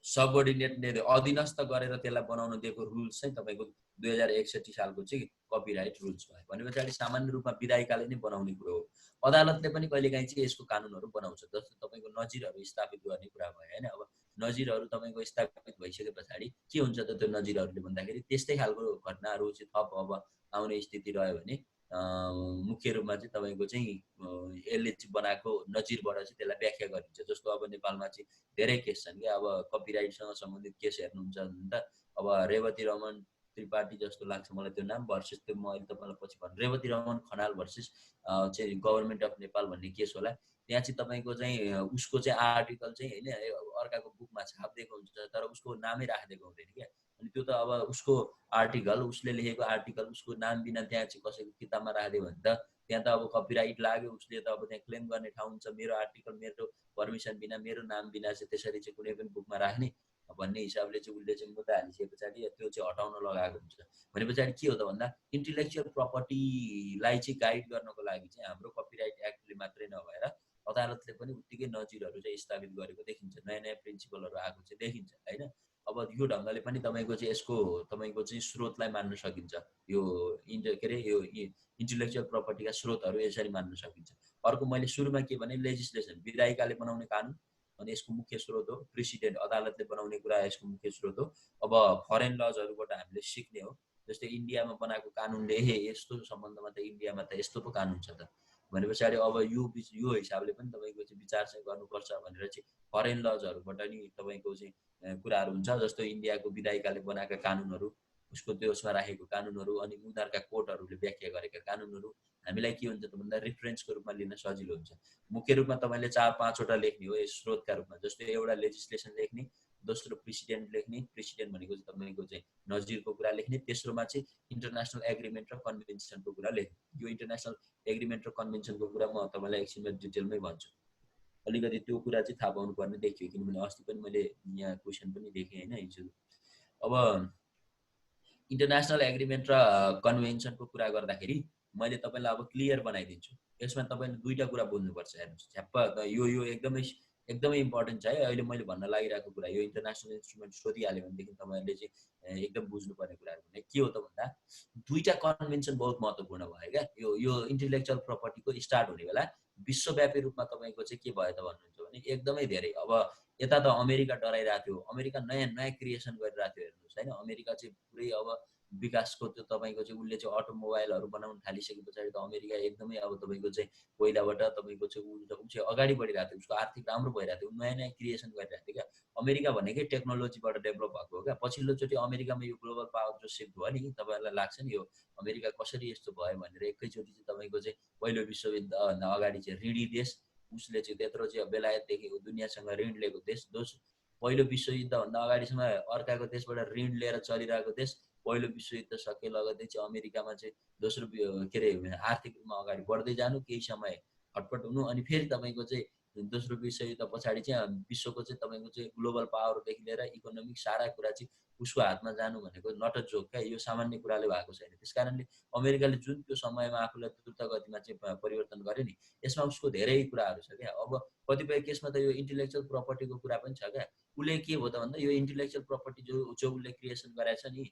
सबअर्डिनेटले अधीनस्थ गरेर त्यसलाई बनाउन दिएको रुल्स चाहिँ तपाईँको 2061 सालको चाहिँ कपिराइट रुल्स भयो। भने पछाडि सामान्य रूपमा विधायिकाले नै बनाउने कुरो हो। अदालतले पनि कहिलेकाहीँ चाहिँ यसको कानुनहरू बनाउँछ। जस्तो तपाईँको नजिरहरू स्थापित गर्ने कुरा भयो हैन। अब नजिरहरू तपाईँको स्थापित भइसके पछाडि के हुन्छ त त्यो नजिरहरूले भन्दाखेरि त्यस्तै खालको घटनाहरू चाहिँ थप अब आउने स्थिति रह्यो भने मुख्य रूपमा चाहिँ तपाईँको चाहिँ यसले चाहिँ बनाएको नजिरबाट चाहिँ त्यसलाई व्याख्या गरिन्छ। जस्तो अब नेपालमा चाहिँ धेरै केस छन् कि अब कपिराइटसँग सम्बन्धित केस हेर्नुहुन्छ भने त अब रेवती रमन त्रिपाठी जस्तो लाग्छ मलाई त्यो नाम भर्सेस त्यो म अहिले तपाईँलाई पछि भन्नु रेवती रमन खनाल भर्सेस चाहिँ गभर्मेन्ट अफ नेपाल भन्ने केस होला। त्यहाँ चाहिँ तपाईँको चाहिँ उसको चाहिँ आर्टिकल चाहिँ होइन अर्काको बुकमा छापिदिएको हुन्छ तर उसको नामै राखिदिएको हुँदैन क्या। अनि त्यो त अब उसको आर्टिकल उसले लेखेको आर्टिकल उसको नाम बिना त्यहाँ चाहिँ कसैको किताबमा राखिदियो भने त त्यहाँ त अब कपिराइट लाग्यो। उसले त अब त्यहाँ क्लेम गर्ने ठाउँ हुन्छ मेरो आर्टिकल मेरो पर्मिसन बिना मेरो नाम बिना चाहिँ त्यसरी चाहिँ कुनै पनि बुकमा राख्ने भन्ने हिसाबले चाहिँ उसले चाहिँ मुद्दा हालिसके पछाडि त्यो चाहिँ हटाउन लगाएको हुन्छ। भने पछाडि के हो त भन्दा इन्टेलेक्चुअल प्रपर्टीलाई चाहिँ गाइड गर्नको लागि चाहिँ हाम्रो कपिराइट एक्टले मात्रै नभएर अदालतले पनि उत्तिकै नजिरहरू चाहिँ स्थापित गरेको देखिन्छ। नयाँ नयाँ प्रिन्सिपलहरू आएको चाहिँ देखिन्छ हैन। अब यो ढङ्गले पनि तपाईँको चाहिँ यसको तपाईँको चाहिँ स्रोतलाई मान्न सकिन्छ। यो के अरे यो इन्टेलेक्चुअल प्रपर्टीका स्रोतहरू यसरी मान्न सकिन्छ। अर्को मैले सुरुमा के भने लेजिस्लेसन विधायिकाले बनाउने कानुन अनि यसको मुख्य स्रोत हो। प्रेसिडेन्ट अदालतले बनाउने कुरा यसको मुख्य स्रोत हो। अब फरेन लजहरूबाट हामीले सिक्ने हो। जस्तै इन्डियामा बनाएको कानुनले यस्तो सम्बन्धमा त इन्डियामा त यस्तो पो कानुन छ त भने पछाडि अब यो हिसाबले पनि तपाईँको चाहिँ विचार चाहिँ गर्नुपर्छ भनेर चाहिँ फरेन लजहरूबाट नि तपाईँको चाहिँ कुराहरू हुन्छ। जस्तो इन्डियाको विधायिकाले बनाएका कानुनहरू उसको त्यसमा राखेको कानुनहरू अनि उनीहरूका कोर्टहरूले व्याख्या गरेका कानुनहरू हामीलाई के हुन्छ त भन्दा रेफरेन्सको रूपमा लिन सजिलो हुन्छ। मुख्य रूपमा तपाईँले 4-5 वटा लेख्ने हो यस स्रोतका रूपमा। जस्तो एउटा लेजिस्लेसन लेख्ने, दोस्रो प्रेसिडेन्ट लेख्ने, प्रेसिडेन्ट भनेको चाहिँ तपाईँको चाहिँ नजिरको कुरा लेख्ने, तेस्रोमा चाहिँ इन्टरनेसनल एग्रिमेन्ट र कन्भेन्सनको कुरा लेख्ने। यो इन्टरनेसनल एग्रिमेन्ट र कन्भेन्सनको कुरा म तपाईँलाई एकछिनमा डिटेलमै भन्छु। अलिकति त्यो कुरा चाहिँ थाहा पाउनुपर्ने देखियो किनभने अस्ति पनि मैले यहाँ क्वेसन पनि देखेँ होइन हिजो। अब इन्टरनेसनल एग्रिमेन्ट र कन्भेन्सनको कुरा गर्दाखेरि मैले तपाईँलाई अब क्लियर बनाइदिन्छु। यसमा तपाईँले दुईटा कुरा बुझ्नुपर्छ। हेर्नुहोस् झ्याप्प यो एकदमै इम्पोर्टेन्ट छ है। अहिले मैले भन्न लागिरहेको कुरा यो इन्टरनेसनल इन्स्ट्रुमेन्ट सोधिहाल्यो भनेदेखि तपाईँहरूले चाहिँ एकदम बुझ्नुपर्ने कुराहरू भने के हो त भन्दा दुईटा कन्भेन्सन बहुत महत्त्वपूर्ण भयो क्या। यो इन्टेलेक्चुअल प्रपर्टीको स्टार्ट हुने बेला विश्वव्यापी रूपमा तपाईँको चाहिँ के भयो त भन्नुहुन्छ भने एकदमै धेरै अब यता त अमेरिका डराइरहेको थियो। अमेरिका नयाँ नयाँ क्रिएसन गरिरहेको थियो। हेर्नुहोस् होइन अमेरिका चाहिँ पुरै अब विकासको त्यो तपाईँको चाहिँ उसले चाहिँ अटोमोबाइलहरू बनाउन थालिसके पछाडि त अमेरिका एकदमै अब तपाईँको चाहिँ पहिलाबाट तपाईँको चाहिँ ऊ चाहिँ अगाडि बढिरहेको थियो। उसको आर्थिक राम्रो भइरहेको थियो। नयाँ नयाँ क्रिएसन गरिरहेको थियो क्या। अमेरिका भनेकै टेक्नोलोजीबाट डेभलप भएको हो क्या। पछिल्लोचोटि अमेरिकामा यो ग्लोबल पावर जो सिफ्ट भयो नि तपाईँहरूलाई लाग्छ नि यो अमेरिका कसरी यस्तो भयो भनेर एकैचोटि चाहिँ तपाईँको चाहिँ पहिलो विश्वयुद्धभन्दा अगाडि चाहिँ ऋणी देश उसले चाहिँ त्यत्रो चाहिँ बेलायतदेखि दुनियाँसँग ऋण लिएको देश पहिलो विश्वयुद्धभन्दा अगाडिसम्म अर्काको देशबाट ऋण लिएर चलिरहेको देश पहिलो विश्वयुद्ध सके लगतै चाहिँ अमेरिकामा चाहिँ दोस्रो के अरे आर्थिक रूपमा अगाडि बढ्दै जानु केही समय हटपट हुनु अनि फेरि तपाईँको चाहिँ दोस्रो विश्वयुद्ध पछाडि चाहिँ विश्वको चाहिँ तपाईँको चाहिँ ग्लोबल पावरदेखि लिएर इकोनोमिक सारा कुरा चाहिँ उसको हातमा जानु भनेको नट अ जोक क्या। यो सामान्य कुराले भएको छैन। त्यस कारणले अमेरिकाले जुन त्यो समयमा आफूलाई द्रुत गतिमा चाहिँ परिवर्तन गर्यो नि यसमा उसको धेरै कुराहरू छ क्या। अब कतिपय केसमा त यो इन्टेलेक्चुअल प्रपर्टीको कुरा पनि छ क्या। उसले के भयो त भन्दा यो इन्टेलेक्चुअल प्रपर्टी जो उसले क्रिएसन गराएको छ नि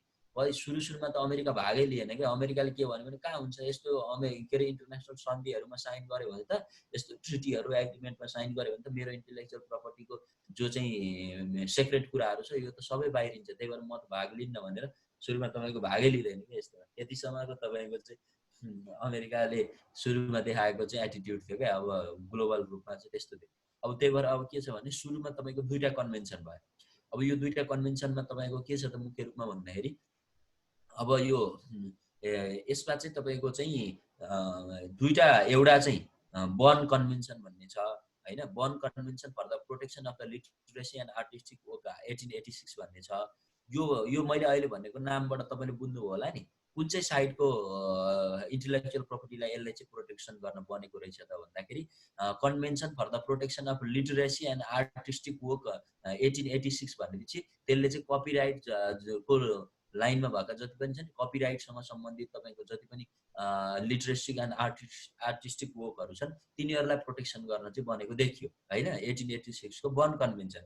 सुरुमा त अमेरिका भागै लिएन क्या। अमेरिकाले के भन्यो भने कहाँ हुन्छ यस्तो के अरे इन्टरनेसनल सन्धिहरूमा साइन गर्यो भने त यस्तो ट्रिटीहरू एग्रिमेन्टमा साइन गर्यो भने त मेरो इन्टेलेक्चुअल प्रपर्टीको जो चाहिँ सेक्रेट कुराहरू छ यो त सबै बाहिरिन्छ। त्यही भएर म त भाग लिन्न भनेर सुरुमा तपाईँको भागै लिँदैन क्या। यस्तो त्यतिसम्मको तपाईँको चाहिँ अमेरिकाले सुरुमा देखाएको चाहिँ एटिट्युड थियो क्या। अब ग्लोबल रूपमा चाहिँ त्यस्तो थियो। अब त्यही भएर अब के छ भने सुरुमा तपाईँको दुईटा कन्भेन्सन भयो। अब यो दुईटा कन्भेन्सनमा तपाईँको के छ त मुख्य रूपमा भन्दाखेरि अब यो यसमा चाहिँ तपाईँको चाहिँ दुईटा एउटा चाहिँ बर्न कन्भेन्सन भन्ने छ होइन। Berne convention for the protection of the literacy and artistic work 1886 भन्ने छ। यो मैले अहिले भनेको नामबाट तपाईँले बुझ्नुभयो होला नि कुन चाहिँ साइडको इन्टेलेक्चुअल प्रोपर्टीलाई यसले चाहिँ प्रोटेक्सन गर्न बनेको रहेछ त भन्दाखेरि convention for the protection of literacy and artistic work 1886 भनेपछि त्यसले चाहिँ कपिराइट को लाइनमा भएका जति पनि छ नि कपिराइटसँग सम्बन्धित तपाईँको जति पनि लिटरेसी एन्ड आर्टिस्टिक वर्कहरू छन् तिनीहरूलाई प्रोटेक्सन गर्न चाहिँ बनेको देखियो होइन 1886 को बर्न कन्भेन्सन।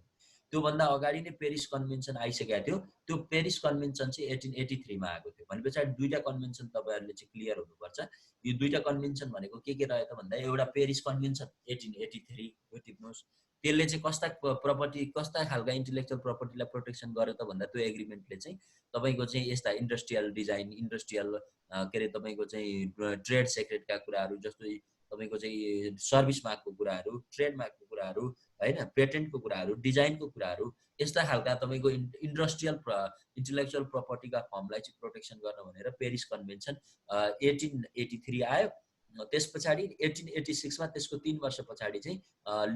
त्योभन्दा अगाडि नै पेरिस कन्भेन्सन आइसकेको थियो। त्यो पेरिस कन्भेन्सन चाहिँ 1883 मा आएको थियो। भने पछाडि दुईटा कन्भेन्सन तपाईँहरूले चाहिँ क्लियर हुनुपर्छ। यो दुईटा कन्भेन्सन भनेको के रह्यो त भन्दा एउटा पेरिस कन्भेन्सन 1883 यो टिप्नुहोस्। त्यसले चाहिँ कस्ता प्रपर्टी कस्ता खालका इन्टेलेक्चुअल प्रपर्टीलाई प्रोटेक्सन गर्यो त भन्दा त्यो एग्रिमेन्टले चाहिँ तपाईँको चाहिँ यस्ता इन्डस्ट्रियल डिजाइन इन्डस्ट्रियल के अरे तपाईँको चाहिँ ट्रेड सेक्रेटका कुराहरू जस्तो तपाईँको चाहिँ सर्भिस मार्कको कुराहरू ट्रेड मार्कको कुराहरू होइन पेटेन्टको कुराहरू डिजाइनको कुराहरू यस्ता खालका तपाईँको इन्डस्ट्रियल इन्टेलेक्चुअल प्रपर्टीका फर्मलाई चाहिँ प्रोटेक्सन गर्न भनेर पेरिस कन्भेन्सन 1883 आयो। त्यस पछाडि 1886 मा त्यसको 3 वर्ष पछाडि चाहिँ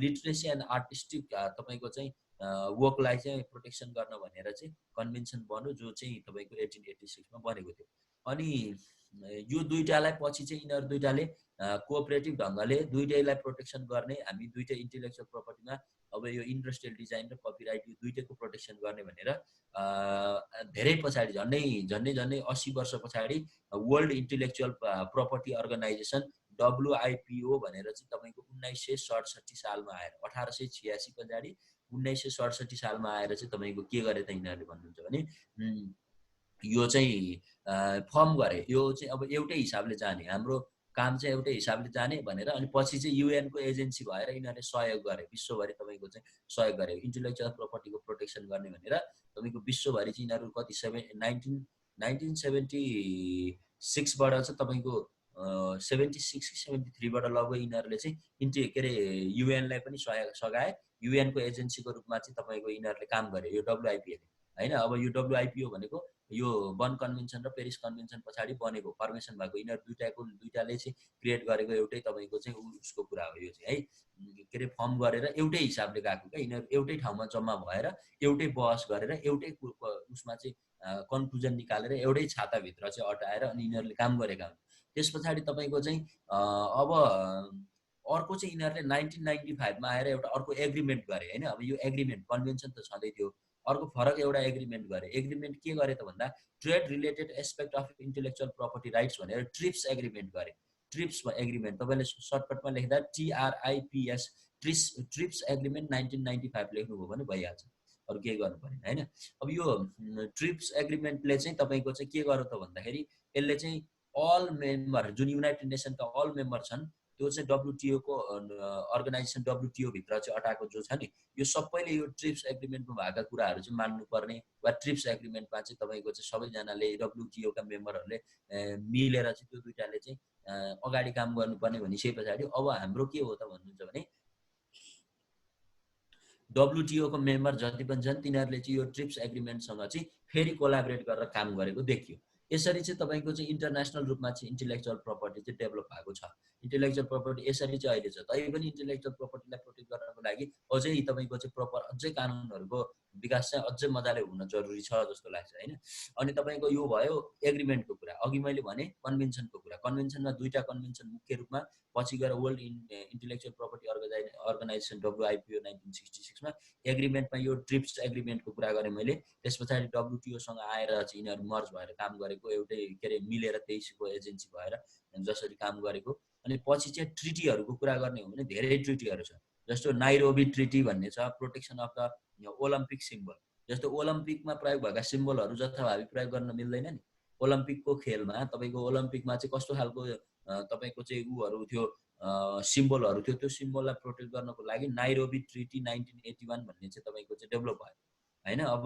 लिटरेसी एन्ड आर्टिस्टिक तपाईँको चाहिँ वर्कलाई चाहिँ प्रोटेक्सन गर्न भनेर चाहिँ कन्भेन्सन बन्यो जो चाहिँ तपाईँको 1886 मा बनेको थियो। अनि यो दुईटालाई पछि चाहिँ यिनीहरू दुईटाले कोअपरेटिभ ढङ्गले दुईटैलाई प्रोटेक्सन गर्ने हामी दुईटै इन्टेलेक्चुअल प्रपर्टीमा अब यो इन्डस्ट्रियल डिजाइन र कपिराइट यो दुईटैको प्रोटेक्सन गर्ने भनेर धेरै पछाडि झन्डै 80 वर्ष पछाडि World Intellectual Property Organization WIPO भनेर चाहिँ तपाईँको 1967 सालमा आएर 1886 पछाडि 1967 सालमा आएर चाहिँ तपाईँको के गरे त यिनीहरूले भन्नुहुन्छ भने यो चाहिँ फर्म गरे। यो चाहिँ अब एउटै हिसाबले जाने हाम्रो काम चाहिँ एउटै हिसाबले जाने भनेर अनि पछि चाहिँ UN को एजेन्सी भएर यिनीहरूले सहयोग गरे विश्वभरि तपाईँको चाहिँ सहयोग गरे इन्टेलेक्चुअल प्रपर्टीको प्रोटेक्सन गर्ने भनेर तपाईँको विश्वभरि चाहिँ यिनीहरू कति 1976 बाट चाहिँ तपाईँको 76 कि 73 बाट लगभग यिनीहरूले चाहिँ के अरे UN लाई पनि सघाए UN को एजेन्सीको रूपमा चाहिँ तपाईँको यिनीहरूले काम गरे यो WIPO हैन। अब यो WIPO भनेको यो बर्न कन्भेन्सन र पेरिस कन्भेन्सन पछाडि बनेको फर्मेसन भएको यिनीहरू दुईटाले चाहिँ क्रिएट गरेको एउटै तपाईँको चाहिँ उसको कुरा हो यो चाहिँ है के अरे फर्म गरेर एउटै हिसाबले गएको क्या यिनीहरू एउटै ठाउँमा जम्मा भएर एउटै बहस गरेर एउटै उसमा चाहिँ कन्क्लुजन निकालेर एउटै छाताभित्र चाहिँ अटाएर अनि यिनीहरूले काम गरेका हुन्। त्यस पछाडि तपाईँको चाहिँ अब अर्को चाहिँ यिनीहरूले 1995 मा आएर एउटा अर्को एग्रिमेन्ट गरे होइन। अब यो एग्रिमेन्ट कन्भेन्सन त छँदै थियो अर्को फरक एउटा एग्रिमेन्ट गरे। एग्रिमेन्ट के गरे त भन्दा trade related aspect of intellectual property rights भनेर ट्रिप्स एग्रिमेन्ट गरे। ट्रिप्स एग्रिमेन्ट तपाईँले सर्टकटमा लेख्दा TRIPS ट्रिप्स एग्रिमेन्ट 1995 लेख्नुभयो भने भइहाल्छ अरू केही गर्नु परेन होइन। अब यो ट्रिप्स एग्रिमेन्टले चाहिँ तपाईँको चाहिँ के गर्यो त भन्दाखेरि यसले चाहिँ अल मेम्बर जुन युनाइटेड नेसनका अल मेम्बर छन् त्यो चाहिँ WTO को अर्गनाइजेसन WTO भित्र चाहिँ अटाएको जो छ नि यो सबैले यो ट्रिप्स एग्रिमेन्टमा भएका कुराहरू चाहिँ मान्नुपर्ने वा ट्रिप्स एग्रिमेन्टमा चाहिँ तपाईँको चाहिँ सबैजनाले WTO का मेम्बरहरूले मिलेर चाहिँ त्यो दुईटाले चाहिँ अगाडि काम गर्नुपर्ने भनिसके पछाडि अब हाम्रो के हो त भन्नुहुन्छ भने WTO को मेम्बर जति पनि छन् तिनीहरूले चाहिँ यो ट्रिप्स एग्रिमेन्टसँग चाहिँ फेरि कोलाबरेट गरेर काम गरेको देखियो। यसरी चाहिँ तपाईँको चाहिँ इन्टरनेसनल रूपमा चाहिँ इन्टेलेक्चुअल प्रपर्टी चाहिँ डेभलप भएको छ। इन्टेलेक्चुअल प्रपर्टी यसरी चाहिँ अहिले छ। तैपनि इन्टेलेक्चुअल प्रपर्टीलाई प्रोटेक्ट गर्नको लागि अझै तपाईँको चाहिँ प्रपर अझै कानुनहरूको विकास चाहिँ अझै मजाले हुन जरुरी छ जस्तो लाग्छ होइन। अनि तपाईँको यो भयो एग्रिमेन्टको कुरा। अघि मैले भने कन्भेन्सनको कुरा। कन्भेन्सनमा दुईटा कन्भेन्सन मुख्य रूपमा पछि गएर World Intellectual Property Organization WIPO 1966 मा एग्रिमेन्टमा यो ट्रिप्स एग्रिमेन्टको कुरा गरेँ मैले। त्यस पछाडि WTO सँग आएर चाहिँ यिनीहरू मर्ज भएर काम गरेको एउटै के अरे मिलेर 23 को एजेन्सी भएर जसरी काम गरेको। अनि पछि चाहिँ ट्रिटीहरूको कुरा गर्ने हो भने धेरै ट्रिटीहरू छ जस्तो नाइरोबी ट्रिटी भन्ने छ protection of the Olympic symbol. जस्तो ओलम्पिकमा प्रयोग भएका सिम्बलहरू जथाभावी प्रयोग गर्न मिल्दैन नि। ओलम्पिकको खेलमा तपाईँको ओलम्पिकमा चाहिँ कस्तो खालको तपाईँको चाहिँ उहरू थियो सिम्बलहरू थियो त्यो सिम्बललाई प्रोटेक्ट गर्नको लागि नाइरोबी ट्रिटी 1981 भन्ने चाहिँ तपाईँको चाहिँ डेभलप भयो होइन। अब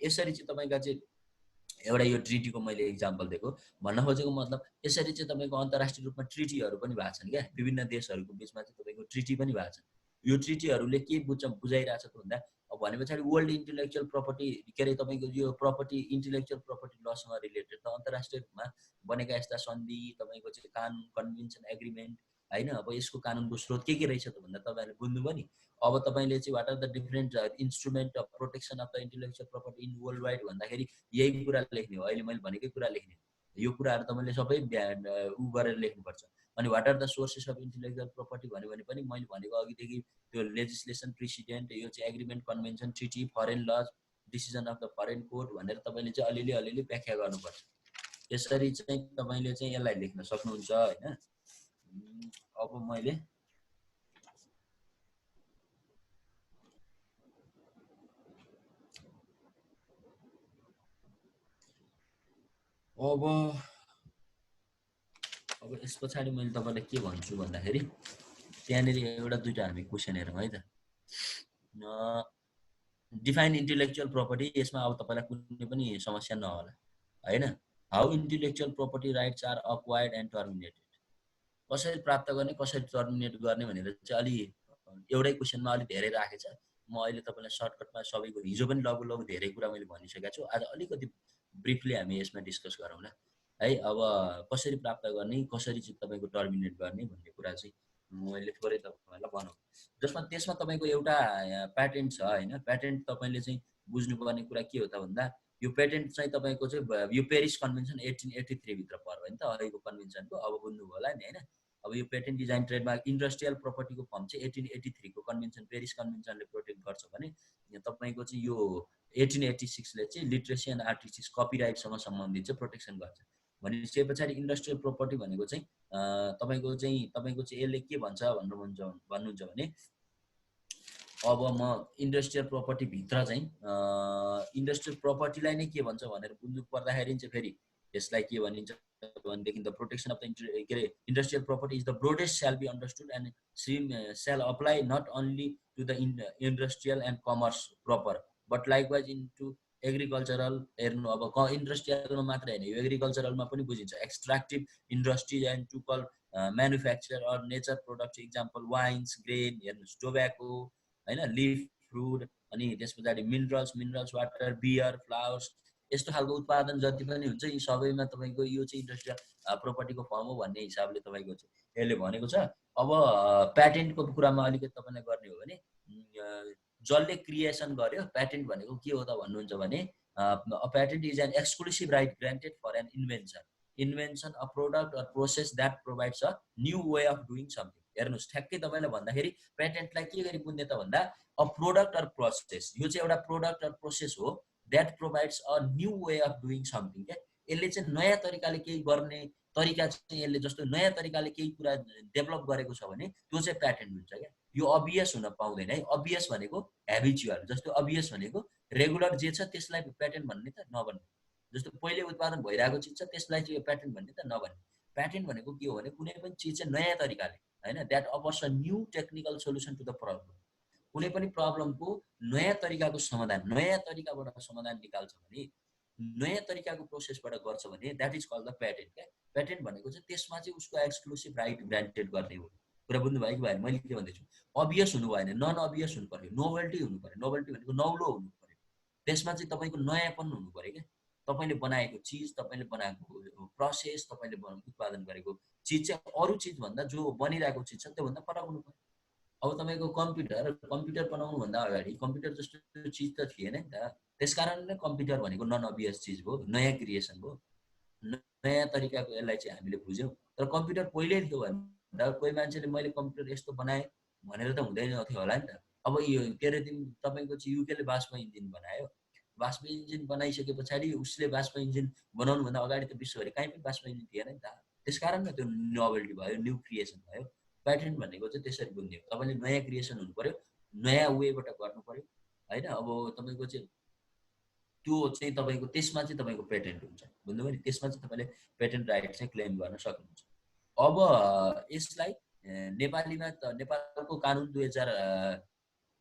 यसरी चाहिँ तपाईँका चाहिँ एउटा यो ट्रिटीको मैले इक्जाम्पल दिएको भन्न खोजेको मतलब यसरी चाहिँ तपाईँको अन्तर्राष्ट्रिय रूपमा ट्रिटीहरू पनि भएको छन् क्या विभिन्न देशहरूको बिचमा चाहिँ तपाईँको ट्रिटी पनि भएको छ। यो ट्रिटीहरूले के बुझाइरहेछ त भन्दा अब भने पछाडि वर्ल्ड इन्टेलेक्चुअल प्रपर्टी के अरे तपाईँको यो प्रपर्टी इन्टेलेक्चुअल प्रपर्टी लसँग रिलेटेड त अन्तर्राष्ट्रिय रूपमा बनेका यस्ता सन्धि तपाईँको चाहिँ कानुन कन्भेन्सन एग्रिमेन्ट होइन। अब यसको कानुनको स्रोत के रहेछ त भन्दा तपाईँहरूले बुझ्नुभयो नि। अब तपाईँले चाहिँ what are the different instrument of protection of the intellectual property in world wide भन्दाखेरि यही कुरा लेख्ने हो। अहिले मैले भनेकै कुरा लेख्ने यो कुराहरू तपाईँले सबै उ गरेर लेख्नुपर्छ। अनि what are the sources of intellectual property भन्यो भने पनि मैले भनेको अघिदेखि त्यो लेजिस्लेसन प्रेसिडेन्ट, यो चाहिँ agreement, convention, treaty, foreign laws, decision of the foreign court भनेर तपाईँले चाहिँ अलिअलि व्याख्या गर्नुपर्छ। यसरी चाहिँ तपाईँले चाहिँ यसलाई लेख्न सक्नुहुन्छ होइन। अब मैले अब यस पछाडि मैले तपाईँलाई के भन्छु भन्दाखेरि त्यहाँनिर एउटा दुईटा हामी क्वेसन हेरौँ है त। डिफाइन इन्टेलेक्चुअल प्रपर्टी, यसमा अब तपाईँलाई कुनै पनि समस्या नहोला होइन। How intellectual property rights are acquired and terminated, कसरी प्राप्त गर्ने कसरी टर्मिनेट गर्ने भनेर चाहिँ अलि एउटै क्वेसनमा अलिक धेरै राखेछ। म अहिले तपाईँलाई सर्टकटमा सबैको हिजो पनि लगभग धेरै कुरा मैले भनिसकेको छु, आज अलिकति ब्रिफली हामी यसमा डिस्कस गरौँला है। अब कसरी प्राप्त गर्ने, कसरी चाहिँ तपाईँको टर्मिनेट गर्ने भन्ने कुरा चाहिँ मैले थोरै तपाईँलाई बनाउँ। जसमा त्यसमा तपाईँको एउटा प्याटेन्ट छ होइन। प्याटेन्ट तपाईँले चाहिँ बुझ्नुपर्ने कुरा के हो त भन्दा यो पेटेन्ट चाहिँ तपाईँको चाहिँ यो पेरिस कन्भेन्सन 1883 भित्र पर्यो होइन त अहिलेको कन्भेन्सनको। अब बुझ्नुभयो होला नि होइन। अब यो पेटेन्ट डिजाइन ट्रेडमार्क इन्डस्ट्रियल प्रपर्टीको फर्म चाहिँ 1883 को कन्भेन्सन, पेरिस कन्भेन्सनले प्रोटेक्ट गर्छ भने तपाईँको चाहिँ यो 1886 ले चाहिँ लिट्रेसी एन्ड आर्टिस्टिक्स कपिराइटसँग सम्बन्धित चाहिँ प्रोटेक्सन गर्छ। भनेपछि पछाडि इन्डस्ट्रियल प्रपर्टी भनेको चाहिँ तपाईँको चाहिँ यसले के भन्छ भन्नुहुन्छ भने अब म इन्डस्ट्रियल प्रपर्टी भित्र चाहिँ इन्डस्ट्रियल प्रपर्टीलाई नै के भन्छ भनेर बुझ्नु पर्दाखेरि चाहिँ फेरि यसलाई के भनिन्छ भनेदेखि द प्रोटेक्सन अफ द के अरे industrial property is the broadest shall be understood and shall apply not only to the industrial and commerce proper but likewise into agricultural. हेर्नु अब इन्डस्ट्रियलमा मात्रै होइन, यो एग्रिकल्चरलमा पनि बुझिन्छ। Extractive industries and to call manufacture or nature product, example wines, grain, हेर्नुहोस् टोब्याको होइन, लिफ, फ्रुट, अनि त्यस पछाडि मिनरल्स वाटर, बियर, फ्लावर्स, यस्तो खालको उत्पादन जति पनि हुन्छ यी सबैमा तपाईँको यो चाहिँ इन्डस्ट्रियल प्रोपर्टीको फर्म हो भन्ने हिसाबले तपाईँको चाहिँ यसले भनेको छ। अब प्याटेन्टको कुरामा अलिकति तपाईँलाई गर्ने हो भने जसले क्रिएसन गर्यो, प्याटेन्ट भनेको के हो त भन्नुहुन्छ भने patent is an exclusive right granted for an invention a product or process that provides a new way of doing something. हेर्नुहोस् ठ्याक्कै तपाईँलाई भन्दाखेरि प्याटेन्टलाई के गरी बुझ्ने त भन्दा अ प्रोडक्ट अर प्रोसेस, यो चाहिँ एउटा प्रोडक्ट अर प्रोसेस हो that provides a new way of doing something. क्या यसले चाहिँ नयाँ तरिकाले केही गर्ने तरिका चाहिँ यसले जस्तो नयाँ तरिकाले केही कुरा डेभलप गरेको छ भने त्यो चाहिँ प्याटेन्ट हुन्छ। क्या यो अबियस हुन पाउँदैन है। अबियस भनेको हेबिचुअल, जस्तो अबियस भनेको रेगुलर जे छ त्यसलाई प्याटेन्ट भन्ने त नभन्ने, जस्तो पहिले उत्पादन भइरहेको चिज छ त्यसलाई चाहिँ यो प्याटेन्ट भन्ने त नभन्ने। प्याटेन्ट भनेको के हो भने कुनै पनि चिज चाहिँ नयाँ तरिकाले होइन, that offers a new technical solution to the problem, कुनै पनि प्रब्लमको नयाँ तरिकाको समाधान, नयाँ तरिकाबाट समाधान निकाल्छ भने, नयाँ तरिकाको प्रोसेसबाट गर्छ भने that is called the patent. क्या प्याटेन्ट भनेको चाहिँ त्यसमा चाहिँ उसको एक्सक्लुसिभ राइट ग्रान्टेड गर्ने हो। कुरा बुझ्नुभयो कि भएन मैले के भन्दैछु? अबियस हुनु भएन, नन अबियस हुनु पर्यो, नोभल्टी हुनु पर्यो। नोभल्टी भनेको नौलो हुनु पर्यो, त्यसमा चाहिँ तपाईँको नयाँपन हुनु पर्यो। क्या तपाईँले बनाएको चिज, तपाईँले बनाएको प्रोसेस, तपाईँले उत्पादन गरेको चिज चाहिँ अरू चिजभन्दा जो बनिरहेको चिज छ त्योभन्दा फरक हुनु पर्यो। अब तपाईँको कम्प्युटर बनाउनुभन्दा अगाडि कम्प्युटर जस्तो चिज त थिएन नि त, त्यसकारण नै कम्प्युटर भनेको नन अबियस चिज भयो, नयाँ क्रिएसन भयो, नयाँ तरिकाको यसलाई चाहिँ हामीले बुझ्यौँ। तर कम्प्युटर पहिल्यै थियो भन्दा कोही मान्छेले मैले कम्प्युटर यस्तो बनाएँ भनेर त हुँदैन थियो होला नि त। अब यो के अरे तपाईँको चाहिँ युकेले बाष्प इन्जिन बनायो, बाष्प इन्जिन बनाइसके पछाडि उसले बाष्प इन्जिन बनाउनुभन्दा अगाडि त विश्वभरि कहीँ पनि बाष्प इन्जिन थिएन नि त। त्यसकारण त्यो नोभल्टी भयो, न्यू क्रिएसन भयो। प्याटेन्ट भनेको चाहिँ त्यसरी बुझ्ने हो, तपाईँले नयाँ क्रिएसन हुनु पर्यो, नयाँ वेबाट गर्नु पर्यो होइन। अब तपाईँको चाहिँ त्यो चाहिँ तपाईँको त्यसमा चाहिँ तपाईँको पेटेन्ट हुन्छ, बुझ्नुभयो नि। त्यसमा चाहिँ तपाईँले पेटेन्ट राइट चाहिँ क्लेम गर्न सक्नुहुन्छ। अब यसलाई नेपालीमा त नेपालको कानुन 2000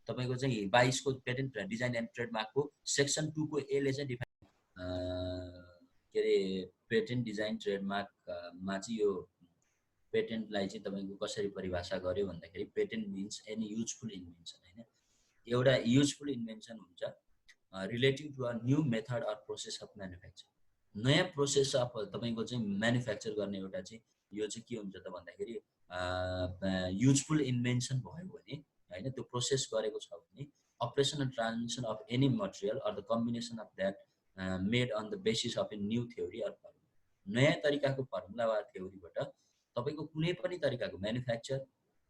तपाईँको चाहिँ 22 को पेटेन्ट डिजाइन एन्ड ट्रेडमार्कको सेक्सन 2 को ए ले चाहिँ डिफाइन के अरे पेटेन्ट डिजाइन ट्रेडमार्कमा चाहिँ यो पेटेन्टलाई चाहिँ तपाईँको कसरी परिभाषा गर्यो भन्दाखेरि patent means any useful invention होइन, एउटा युजफुल इन्भेन्सन हुन्छ relating to a new method or process of manufacture. नयाँ प्रोसेस अफ तपाईँको चाहिँ म्यानुफ्याक्चर गर्ने एउटा चाहिँ यो चाहिँ के हुन्छ त भन्दाखेरि युजफुल इन्भेन्सन भयो भने होइन, त्यो प्रोसेस गरेको छ भने operation and transmission of any material or the combination of that made on the basis of a new theory or formula. नयाँ तरिकाको फर्मुला वा थ्योरीबाट तपाईँको कुनै पनि तरिकाको म्यानुफ्याक्चर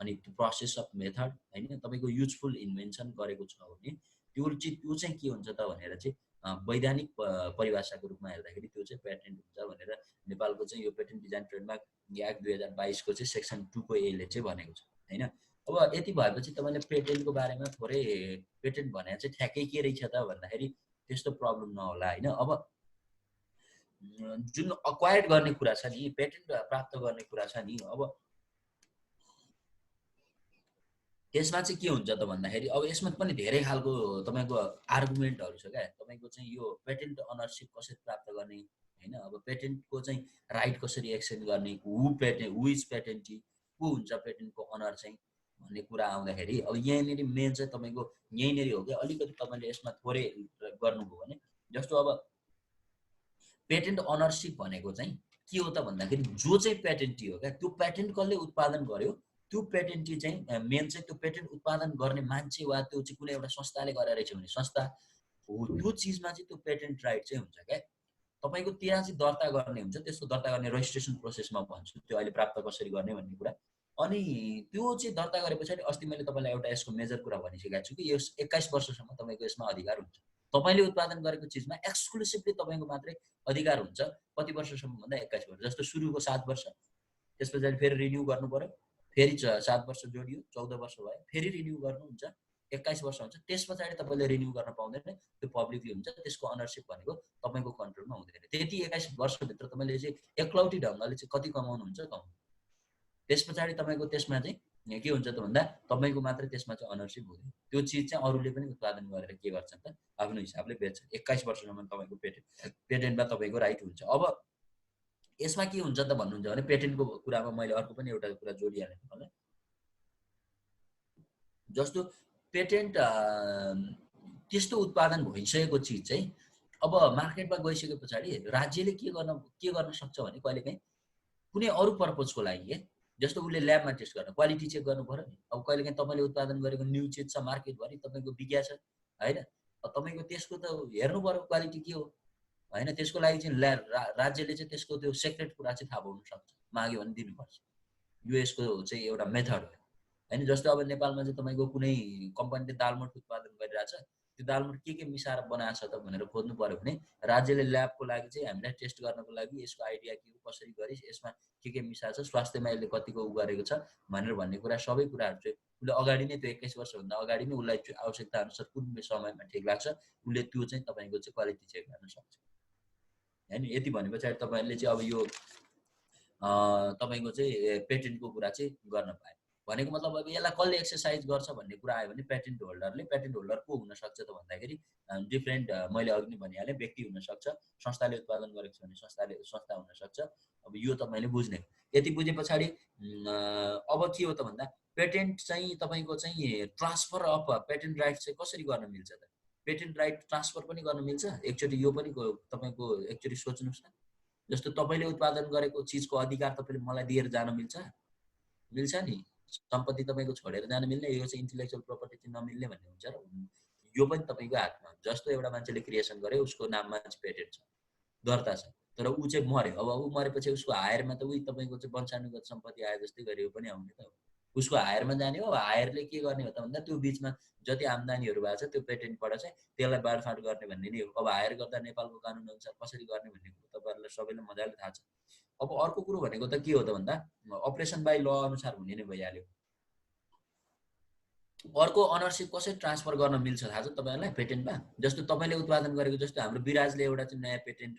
अनि त्यो प्रोसेस अफ मेथड होइन तपाईँको युजफुल इन्भेन्सन गरेको छ भने त्यो चाहिँ के हुन्छ त भनेर चाहिँ वैधानिक परिभाषाको रूपमा हेर्दाखेरि त्यो चाहिँ पेटेन्ट हुन्छ भनेर नेपालको चाहिँ यो पेटेन्ट डिजाइन ट्रेडमार्क एक्ट 2022 को चाहिँ सेक्सन 2 को ए ले चाहिँ भनेको छ होइन। अब यति भएपछि तपाईँले पेटेन्टको बारेमा थोरै पेटेन्ट भने चाहिँ ठ्याक्कै के रहेछ त भन्दाखेरि त्यस्तो प्रब्लम नहोला होइन। अब जुन अक्वायर्ड गर्ने कुरा छ नि पेटेन्ट प्राप्त गर्ने कुरा छ नि अब यसमा चाहिँ के हुन्छ त भन्दाखेरि अब यसमा पनि धेरै खालको तपाईँको आर्गुमेन्टहरू छ क्या। तपाईँको चाहिँ यो पेटेन्ट अनरसिप कसरी प्राप्त गर्ने होइन। अब पेटेन्टको चाहिँ राइट कसरी एक्सचेन्ज गर्ने हु इज पेटेन्टी को हुन्छ पेटेन्टको अनर चाहिँ भन्ने कुरा आउँदाखेरि अब यहाँनिर मेन चाहिँ तपाईँको यहीँनिर हो क्या। अलिकति तपाईँले यसमा थोरै गर्नुभयो भने जस्तो अब पेटेन्ट अनरसिप भनेको चाहिँ के हो त भन्दाखेरि जो चाहिँ पेटेन्टी हो क्या त्यो पेटेन्ट कसले उत्पादन गर्यो त्यो पेटेन्टी चाहिँ मेन चाहिँ त्यो पेटेन्ट उत्पादन गर्ने मान्छे वा त्यो चाहिँ कुनै एउटा संस्थाले गरेर रहेछ भने संस्था हो त्यो चिजमा चाहिँ त्यो पेटेन्ट राइट चाहिँ हुन्छ क्या। तपाईँको त्यहाँ चाहिँ दर्ता गर्ने हुन्छ त्यस्तो दर्ता गर्ने रजिस्ट्रेसन प्रोसेसमा भन्छु त्यो अहिले प्राप्त कसरी गर्ने भन्ने कुरा। अनि त्यो चाहिँ दर्ता गरे पछाडि अस्ति मैले तपाईँलाई एउटा यसको मेजर कुरा भनिसकेको छु कि यो 21 वर्षसम्म तपाईँको यसमा अधिकार हुन्छ। तपाईँले उत्पादन गरेको चिजमा एक्सक्लुसिभली तपाईँको मात्रै अधिकार हुन्छ। कति वर्षसम्म भन्दा 21 वर्ष। जस्तो सुरुको 7 वर्ष त्यस पछाडि फेरि रिन्यू गर्नु पर्यो फेरि 7 वर्ष जोडियो 14 वर्ष भयो फेरि रिन्यू गर्नुहुन्छ 21 वर्ष हुन्छ। त्यस पछाडि तपाईँले रिन्यू गर्न पाउँदैन त्यो पब्लिकली हुन्छ। त्यसको अनरसिप भनेको तपाईँको कन्ट्रोलमा हुँदैन। त्यति 21 वर्षभित्र तपाईँले चाहिँ एकलौटी ढङ्गले चाहिँ कति कमाउनुहुन्छ कमाउनु। त्यस पछाडि तपाईँको त्यसमा चाहिँ के हुन्छ त भन्दा तपाईँको मात्रै त्यसमा चाहिँ अनरसिप हुँदैन। त्यो चिज चाहिँ अरूले पनि उत्पादन गरेर के गर्छन् त आफ्नो हिसाबले बेच्छन्। 21 वर्षसम्म तपाईँको पेटेन्टमा तपाईँको राइट हुन्छ। अब यसमा के हुन्छ त भन्नुहुन्छ भने पेटेन्टको कुरामा मैले अर्को पनि एउटा कुरा जोडिहालेँ तपाईँलाई। जस्तो पेटेन्ट त्यस्तो उत्पादन भइसकेको चिज चाहिँ अब मार्केटमा गइसके पछाडि राज्यले के गर्न सक्छ भने कहिलेकाहीँ कुनै अरू पर्पजको लागि जस्तो उसले ल्याबमा टेस्ट गर्न क्वालिटी चेक गर्नु पर्यो नि। अब कहिलेकाहीँ तपाईँले उत्पादन गरेको न्यू चिज छ मार्केटभरि तपाईँको बिग्या छ होइन। अब तपाईँको त्यसको त हेर्नु पर्यो क्वालिटी के हो होइन। त्यसको लागि चाहिँ राज्यले चाहिँ त्यसको त्यो सेक्रेट कुरा चाहिँ थाहा पाउनु सक्छ माग्यो भने दिनुपर्छ। यो यसको चाहिँ एउटा मेथड हो होइन। जस्तो अब नेपालमा चाहिँ तपाईँको कुनै कम्पनीले दालमोट उत्पादन गरिरहेछ त्यो दालमोट के मिसाएर बनाएको छ त भनेर खोज्नु पर्यो भने राज्यले ल्याबको लागि चाहिँ हामीलाई टेस्ट गर्नको लागि यसको आइडिया के हो कसरी गरिस् यसमा के मिसाएको छ स्वास्थ्यमा यसले कतिको उ गरेको छ भनेर भन्ने कुरा सबै कुराहरू चाहिँ उसले अगाडि नै त्यो 21 वर्षभन्दा अगाडि नै उसलाई आवश्यकता अनुसार कुन समयमा ठिक लाग्छ उसले त्यो चाहिँ तपाईँको चाहिँ क्वालिटी चेक गर्न सक्छ होइन। यति भने पछाडि तपाईँहरूले चाहिँ अब यो तपाईँको चाहिँ पेटेन्टको कुरा चाहिँ गर्न पाए भनेको मतलब अब यसलाई कसले एक्सर्साइज गर्छ भन्ने कुरा आयो भने पेटेन्ट होल्डर को हुनसक्छ त भन्दाखेरि डिफ्रेन्ट मैले अघि नै भनिहालेँ व्यक्ति हुनसक्छ संस्थाले उत्पादन गरेको छ भने संस्था हुनसक्छ। अब यो तपाईँले बुझ्ने यति बुझे पछाडि अब के हो त भन्दा पेटेन्ट चाहिँ तपाईँको चाहिँ ट्रान्सफर अफ पेटेन्ट राइट चाहिँ कसरी गर्न मिल्छ त पेटेन्ट राइट ट्रान्सफर पनि गर्न मिल्छ। एकचोटि यो पनि तपाईँको एकचोटि सोच्नुहोस् न। जस्तो तपाईँले उत्पादन गरेको चिजको अधिकार तपाईँले मलाई दिएर जान मिल्छ नि। सम्पत्ति तपाईँको छोडेर जान मिल्ने यो चाहिँ इन्टेलेक्चुअल प्रपर्टी चाहिँ नमिल्ने भन्ने हुन्छ र यो पनि तपाईँको हातमा हुन्छ। जस्तो एउटा मान्छेले क्रिएसन गर्यो उसको नाममा चाहिँ पेटेन्ट छ दर्ता छ तर ऊ चाहिँ मर्यो। अब ऊ मरेपछि उसको हायरमा त उही तपाईँको चाहिँ वंशानुगत सम्पत्ति आए जस्तै गरेको पनि आउने त हो। उसको हायरमा जाने हो। हायरले के गर्ने हो त भन्दा त्यो बिचमा जति आम्दानीहरू भएको छ त्यो पेटेन्टबाट चाहिँ त्यसलाई बाँडफाँड गर्ने भन्ने नै हो। अब हायर गर्दा नेपालको कानुन अनुसार कसरी गर्ने भन्ने कुरो तपाईँहरूलाई सबैलाई मजाले थाहा छ। अब अर्को कुरो भनेको त के हो त भन्दा अपरेसन बाई ल अनुसार हुने नै भइहाल्यो। अर्को अनरसिप कसरी ट्रान्सफर गर्न मिल्छ थाहा छ तपाईँहरूलाई पेटेन्टमा। जस्तो तपाईँले उत्पादन गरेको जस्तो हाम्रो विराजले एउटा चाहिँ नयाँ पेटेन्ट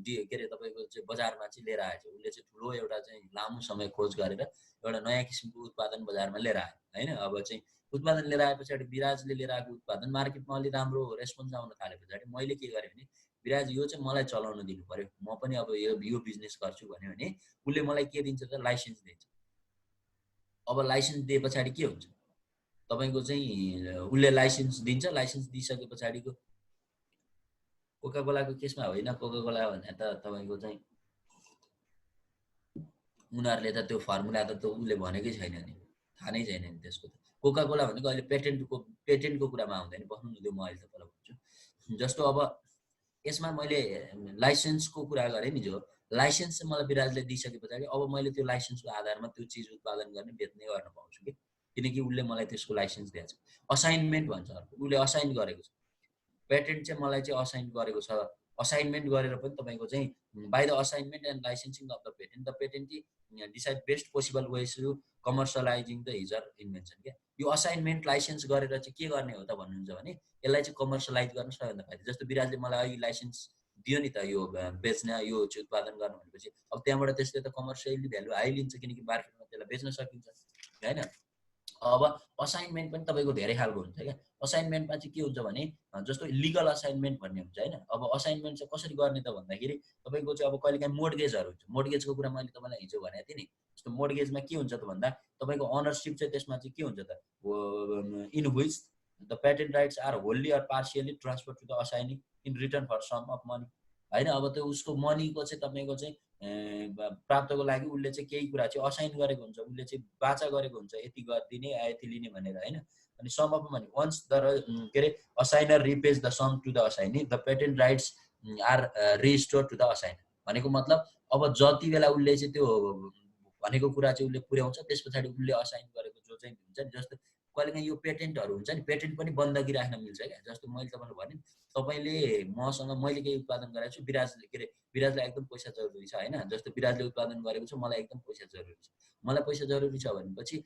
के अरे तपाईँको चाहिँ बजारमा चाहिँ लिएर आएछ। उसले चाहिँ ठुलो एउटा चाहिँ लामो समय खोज गरेर एउटा नयाँ किसिमको उत्पादन बजारमा लिएर आयो होइन। अब चाहिँ उत्पादन लिएर आए पछाडि विराजले लिएर आएको उत्पादन मार्केटमा अलिक राम्रो रेस्पोन्स आउन थाले पछाडि मैले के गरेँ भने विराज यो चाहिँ मलाई चलाउन दिनु पर्यो म पनि अब यो बिजनेस गर्छु भन्यो भने उसले मलाई के दिन्छ त लाइसेन्स दिन्छ। अब लाइसेन्स दिए पछाडि के हुन्छ तपाईँको चाहिँ उसले लाइसेन्स दिन्छ। लाइसेन्स दिइसके पछाडिको कोका कोलाको केसमा होइन कोका कोला भने त तपाईँको चाहिँ उनीहरूले त त्यो फर्मुला त उसले भनेकै छैन नि थाहा नै छैन नि त्यसको त। कोका कोला भनेको अहिले पेटेन्टको कुरामा आउँदैन बस्नु न त्यो म अहिले तपाईँलाई भन्छु। जस्तो अब यसमा मैले लाइसेन्सको कुरा गरेँ नि जो लाइसेन्स चाहिँ मलाई बिराजले दिइसके पछाडि अब मैले त्यो लाइसेन्सको आधारमा त्यो चिज उत्पादन गर्ने बेच्ने गर्न पाउँछु कि, किनकि उसले मलाई त्यसको लाइसेन्स दिएको छ। असाइनमेन्ट भन्छ अर्को, उसले असाइन गरेको छ। पेटेन्ट चाहिँ मलाई चाहिँ असाइन गरेको छ। असाइनमेन्ट गरेर पनि तपाईँको चाहिँ by the assignment and licensing of the patent decide best possible ways to commercialising the his or her invention क्या। यो असाइनमेन्ट लाइसेन्स गरेर चाहिँ के गर्ने हो त भन्नुहुन्छ भने यसलाई चाहिँ कमर्सियलाइज गर्न सबैभन्दा फाइदा। जस्तो बिराजले मलाई अहिले लाइसेन्स दियो नि त यो बेच्न, यो चाहिँ उत्पादन गर्नु भनेपछि अब त्यहाँबाट त्यसले त कमर्सियली भ्यालु हाई लिन्छ, किनकि मार्केटमा त्यसलाई बेच्न सकिन्छ होइन। अब असाइनमेन्ट पनि तपाईँको धेरै खालको हुन्छ क्या। असाइनमेन्टमा चाहिँ के हुन्छ भने जस्तो लिगल असाइनमेन्ट भन्ने हुन्छ होइन। अब असाइनमेन्ट चाहिँ कसरी गर्ने त भन्दाखेरि तपाईँको चाहिँ अब कहिलेकाहीँ मोर्टगेजहरू हुन्छ। मोर्टगेजको कुरा मैले तपाईँलाई हिजो भनेको थिएँ नि। जस्तो मोर्टगेजमा के हुन्छ त भन्दा तपाईँको अनरसिप चाहिँ त्यसमा चाहिँ के हुन्छ त, in which the patent rights are wholly or partially transfer to the assignee in return for sum of money होइन। अब त्यो उसको मनीको चाहिँ तपाईँको चाहिँ प्राप्तको लागि उसले चाहिँ केही कुरा चाहिँ असाइन गरेको हुन्छ, उसले चाहिँ बाचा गरेको हुन्छ, यति गरिदिने यति लिने भनेर होइन। अनि sum of money once the के अरे assignor repays the sum to the assignee the patent rights are restore to the assignor. भनेको मतलब अब जति बेला उसले चाहिँ त्यो भनेको कुरा चाहिँ उसले पुर्याउँछ त्यस पछाडि उसले असाइन गरेको जो चाहिँ हुन्छ नि, जस्तो कहिलेकाहीँ यो पेटेन्टहरू हुन्छ नि, पेटेन्ट पनि बन्दकी राख्न मिल्छ क्या। जस्तो मैले तपाईँलाई भने तपाईँले मसँग मैले केही उत्पादन गराएको छु, बिराजले के अरे बिराजलाई एकदम पैसा जरुरी छ होइन। जस्तो बिराजले उत्पादन गरेको छ, मलाई एकदम पैसा जरुरी छ। मलाई पैसा जरुरी छ भनेपछि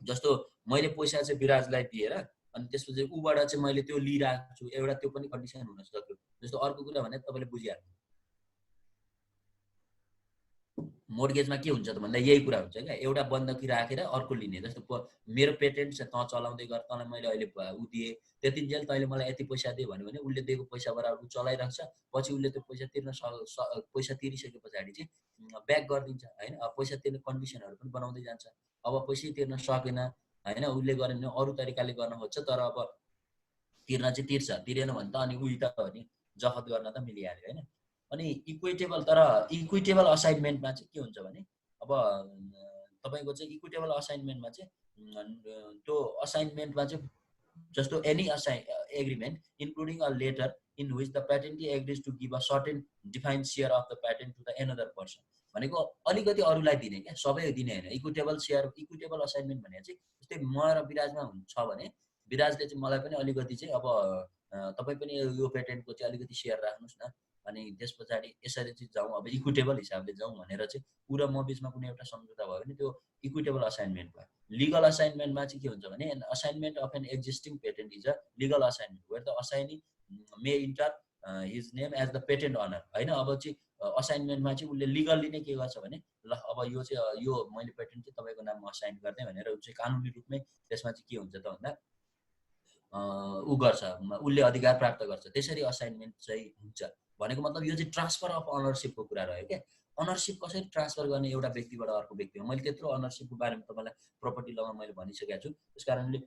जस्तो मैले पैसा चाहिँ बिराजलाई दिएर अनि त्यसपछि ऊबाट चाहिँ मैले त्यो लिइरहेको छु, एउटा त्यो पनि कन्डिसन हुन सक्यो। जस्तो अर्को कुरा भने तपाईँले बुझिहाल्नु, मोर्गेजमा के हुन्छ त भन्दा यही कुरा हुन्छ क्या। एउटा बन्दकी राखेर अर्को लिने। जस्तो मेरो पेटेन्ट छ, तँ चलाउँदै गर, तँलाई मैले अहिले ऊ दिएँ, त्यतिन्जेल तैँले मलाई यति पैसा दियो भने उसले दिएको पैसा बराबर चलाइरहेको छ। पछि उसले त्यो पैसा तिर्न पैसा तिरिसके पछाडि चाहिँ ब्याक गरिदिन्छ होइन। अब पैसा तिर्ने कन्डिसनहरू पनि बनाउँदै जान्छ। अब पैसै तिर्न सकेन होइन, उसले गर्यो भने अरू तरिकाले गर्न खोज्छ, तर अब तिर्न चाहिँ तिर्छ, तिरेन भने त अनि उही त हो नि, जफत गर्न त मिलिहाल्यो होइन। अनि इक्विटेबल, तर इक्विटेबल असाइनमेन्टमा चाहिँ के हुन्छ भने अब तपाईँको चाहिँ इक्विटेबल असाइनमेन्टमा चाहिँ त्यो असाइनमेन्टमा चाहिँ जस्तो any agreement including a letter in which the patentee agrees to give a certain defined share of the patent to the another person. भनेको अलिकति अरूलाई दिने क्या, सबै दिने होइन। इक्विटेबल सेयर, इक्विटेबल असाइनमेन्ट भने चाहिँ जस्तै म र बिराजमा हुन्छ भने बिराजले चाहिँ मलाई पनि अलिकति चाहिँ अब तपाईँ पनि यो पेटेन्टको चाहिँ अलिकति सेयर राख्नुहोस् न, अनि त्यस पछाडि यसरी चाहिँ जाउँ, अब इक्विटेबल हिसाबले जाउँ भनेर चाहिँ पुरा म बिचमा कुनै एउटा सम्झौता भयो भने त्यो इक्विटेबल असाइनमेन्ट भयो। लिगल असाइनमेन्टमा चाहिँ के हुन्छ भने assignment of an existing patent is a legal assignment where the assignee may enter his name as the patent owner होइन। अब चाहिँ असाइनमेन्टमा चाहिँ उसले लिगल्ली नै के गर्छ भने ल अब यो चाहिँ यो मैले पेटेन्ट चाहिँ तपाईँको नाममा असाइन गरिदिएँ भनेर चाहिँ कानुनी रूपमै त्यसमा चाहिँ के हुन्छ त भन्दा ऊ गर्छ, उसले अधिकार प्राप्त गर्छ। त्यसरी असाइनमेन्ट चाहिँ हुन्छ। भनेको मतलब यो चाहिँ ट्रान्सफर अफ अनरसिपको कुरा रह्यो क्या। अनरसिप कसरी ट्रान्सफर गर्ने एउटा व्यक्तिबाट अर्को व्यक्तिमा, मैले त्यत्रो अनरसिपको बारेमा तपाईँलाई प्रोपर्टी लमा मैले भनिसकेको छु, त्यस कारणले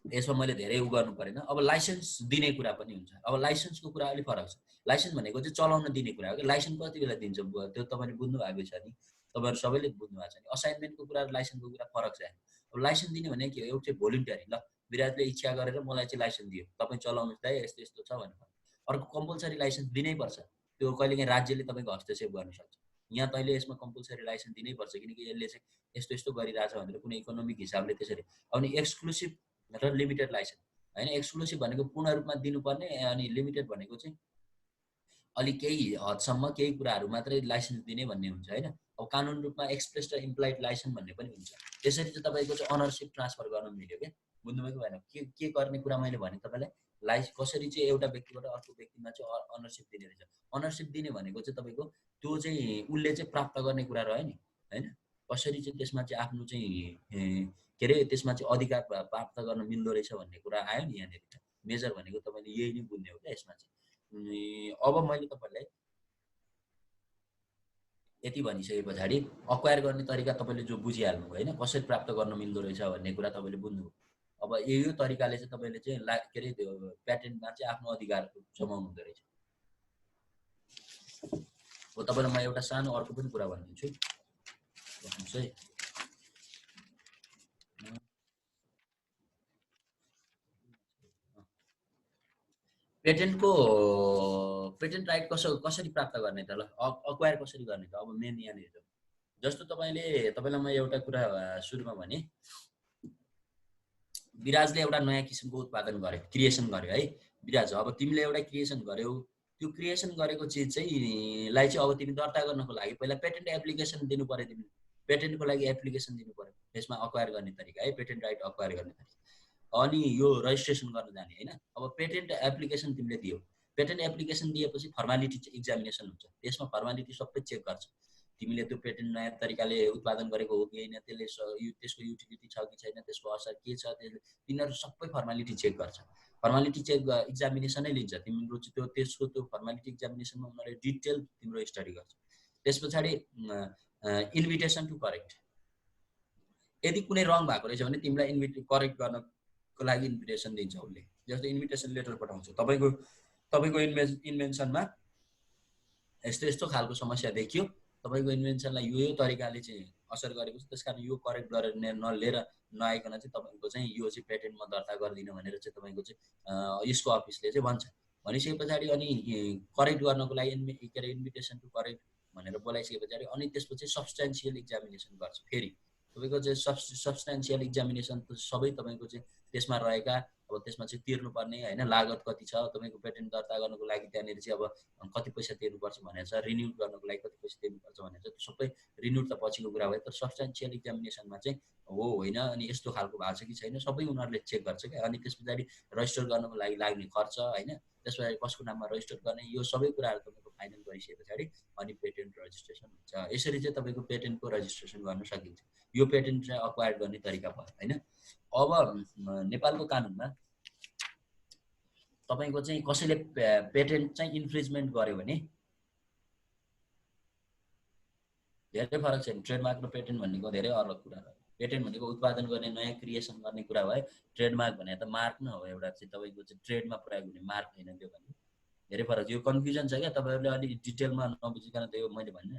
यसमा मैले धेरै उ गर्नु परेन। अब लाइसेन्स दिने कुरा पनि हुन्छ। अब लाइसेन्सको कुरा अलिक फरक छ। लाइसेन्स भनेको चाहिँ चलाउन दिने कुरा हो कि। लाइसेन्स कति बेला दिन्छ त्यो तपाईँले बुझ्नु भएको छ नि, तपाईँहरू सबैले बुझ्नु भएको छ नि। असाइनमेन्टको कुरा र लाइसेन्सको कुरा फरक छ। अब लाइसेन्स दिने भने के हो, एउटा चाहिँ भोलिन्टरी, ल बिराजले इच्छा गरेर मलाई चाहिँ लाइसेन्स दियो, तपाईँ चलाउनुहोस् दाइ यस्तो यस्तो छ भनेर। अर्को कम्पलसरी लाइसेन्स दिनै पर्छ, त्यो कहिलेकाहीँ राज्यले तपाईँको हस्तक्षेप गर्न सक्छ। यहाँ तैँले यसमा कम्पलसरी लाइसेन्स दिनै पर्छ, किनकि यसले चाहिँ यस्तो यस्तो गरिरहेछ भनेर कुनै इकोनोमिक हिसाबले त्यसरी। अनि एक्सक्लुसिभ र लिमिटेड लाइसेन्स होइन। एक्सक्लुसिभ भनेको पूर्ण रूपमा दिनुपर्ने, अनि लिमिटेड भनेको चाहिँ अलिक केही हदसम्म केही कुराहरू मात्रै लाइसेन्स दिने भन्ने हुन्छ होइन। अब कानुन रूपमा एक्सप्रेस र इम्प्लाइड लाइसेन्स भन्ने पनि हुन्छ। त्यसरी चाहिँ तपाईँको चाहिँ अनरसिप ट्रान्सफर गर्न मिल्यो क्या। बुझ्नुभएको भएन के गर्ने कुरा मैले भने तपाईँलाई, कसरी चाहिँ एउटा व्यक्तिबाट अर्को व्यक्तिमा चाहिँ अनरसिप दिने रहेछ। अनरसिप दिने भनेको चाहिँ तपाईँको त्यो चाहिँ उसले चाहिँ प्राप्त गर्ने कुरा रह्यो नि होइन। कसरी चाहिँ त्यसमा चाहिँ आफ्नो चाहिँ के अरे त्यसमा चाहिँ अधिकार प्राप्त गर्न मिल्दो रहेछ भन्ने कुरा आयो नि यहाँनिर। मेजर भनेको तपाईँले यही नै बुझ्ने हो क्या यसमा चाहिँ। अब मैले तपाईँलाई यति भनिसके पछाडि अक्वायर गर्ने तरिका तपाईँले जो बुझिहाल्नु होइन, कसरी प्राप्त गर्न मिल्दो रहेछ भन्ने कुरा तपाईँले बुझ्नुभयो। अब यो तरिकाले चाहिँ तपाईँले चाहिँ के अरे त्यो प्याटेन्टमा चाहिँ आफ्नो अधिकार जमाउनु हुँदो रहेछ। हो तपाईँलाई म एउटा सानो अर्को पनि कुरा भनिदिन्छु है। पेटेन्टको पेटेन्ट राइट कसरी प्राप्त गर्ने त ल, अक्वायर कसरी गर्ने त? अब मेन यहाँनिर जस्तो तपाईँलाई म एउटा कुरा सुरुमा भने, विराजले एउटा नयाँ किसिमको उत्पादन गर्यो, क्रिएसन गर्यो है। विराज अब तिमीले एउटा क्रिएसन गर्यौ, त्यो क्रिएसन गरेको चिज चाहिँ लाई चाहिँ अब तिमी दर्ता गर्नको लागि पहिला पेटेन्ट एप्लिकेसन दिनु पर्यो। तिमीले पेटेन्टको लागि एप्लिकेसन दिनु पर्यो, त्यसमा अक्वायर गर्ने तरिका है, पेटेन्ट राइट अक्वायर गर्ने तरिका, अनि यो रजिस्ट्रेसन गर्न जाने होइन। अब पेटेन्ट एप्लिकेसन तिमीले दियौ, पेटेन्ट एप्लिकेसन दिएपछि फर्मालिटी एक्जामिनेसन हुन्छ, त्यसमा फर्मालिटी सबै चेक गर्छ। तिमीले त्यो पेटेन्ट नयाँ तरिकाले उत्पादन गरेको हो कि होइन, त्यसको युटिलिटी छ कि छैन, त्यसको असर के छ, तिनीहरू सबै फर्मालिटी चेक गर्छ। फर्मालिटी चेक एक्जामिनेसनै लिन्छ तिम्रो त्यसको त्यो फर्मालिटी एक्जामिनेसनमा उनीहरूले डिटेल तिम्रो स्टडी गर्छ। त्यस पछाडि इन्भिटेसन टु करेक्ट, यदि कुनै रङ भएको रहेछ भने तिमीलाई करेक्ट गर्नको लागि इन्भिटेसन दिन्छ उसले। जस्तो इन्भिटेसन लेटर पठाउँछ, तपाईँको इन्भेन्सनमा यस्तो यस्तो खालको समस्या देखियो, तपाईँको इन्भेन्सनलाई यो तरिकाले चाहिँ असर गरेको छ, त्यस कारण यो करेक्ट गरेर नलिएर नआइकन चाहिँ तपाईँको चाहिँ यो चाहिँ पेटेन्टमा दर्ता गरिदिनु भनेर चाहिँ तपाईँको चाहिँ यसको अफिसले चाहिँ भन्छ। भनिसके पछाडि अनि करेक्ट गर्नको लागि के अरे इन्भिटेसन टु करेक्ट भनेर बोलाइसके पछाडि अनि त्यसपछि सब्सटेन्सियल एक्जामिनेसन गर्छ। फेरि तपाईँको चाहिँ सब्सटेन्सियल एक्जामिनेसन सबै तपाईँको चाहिँ त्यसमा रहेका, अब त्यसमा चाहिँ तिर्नुपर्ने होइन लागत कति छ, तपाईँको पेटेन्ट दर्ता गर्नको लागि त्यहाँनिर चाहिँ अब कति पैसा तिर्नुपर्छ भनेर छ, रिन्युट गर्नको लागि कति पैसा तिर्नुपर्छ भनेर छ, सबै रिन्युट त पछिको कुरा भयो। तर सब्सटेन्सियल एक्जामिनेसनमा चाहिँ हो होइन अनि यस्तो खालको भएको छ कि छैन सबै उनीहरूले चेक गर्छ क्या। अनि त्यस पछाडि रजिस्टर गर्नको लागि लाग्ने खर्च होइन, त्यस पछाडि कसको नाममा रजिस्टर गर्ने, यो सबै कुराहरू तपाईँको फाइनल गरिसके पछाडि अनि पेटेन्ट रजिस्ट्रेसन हुन्छ। यसरी चाहिँ तपाईँको पेटेन्टको रजिस्ट्रेसन गर्न सकिन्छ। यो पेटेन्ट चाहिँ अक्वायर गर्ने तरिका भयो होइन। अब नेपालको कानुनमा तपाईँको चाहिँ कसैले पेटेन्ट चाहिँ इन्फ्रिजमेन्ट गर्यो भने धेरै फरक छैन। ट्रेडमार्क र पेटेन्ट भनेको धेरै अलग कुरा हो। पेटेन्ट भनेको उत्पादन गर्ने, नयाँ क्रिएसन गर्ने कुरा भयो। ट्रेडमार्क भने त मार्क नै हो, एउटा चाहिँ तपाईँको चाहिँ ट्रेडमा प्रयोग हुने मार्क होइन त्यो भन्ने धेरै फरक छ। यो कन्फ्युजन छ क्या, तपाईँहरूले अलिक डिटेलमा नबुझिकन त्यो मैले भन्ने,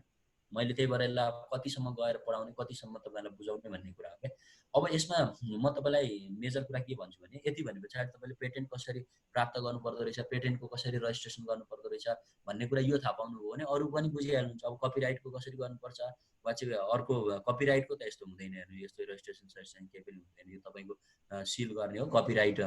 मैले त्यही भएर यसलाई कतिसम्म गएर पढाउने, कतिसम्म तपाईँलाई बुझाउने भन्ने कुरा हो क्या। अब यसमा म तपाईँलाई मेजर कुरा के भन्छु भने, यति भने पछाडि तपाईँले पेटेन्ट कसरी प्राप्त गर्नुपर्दो रहेछ, पेटेन्टको कसरी रजिस्ट्रेसन गर्नुपर्दो रहेछ भन्ने कुरा यो थाहा पाउनु हो भने अरू पनि बुझिहाल्नुहुन्छ। अब कपिराइटको कसरी गर्नुपर्छ वा चाहिँ अर्को कपिराइटको त यस्तो हुँदैन, हेर्नु यस्तो रजिस्ट्रेसन सजिस्ट्रेसन केही पनि हुँदैन। यो तपाईँको सिल गर्ने हो, कपिराइट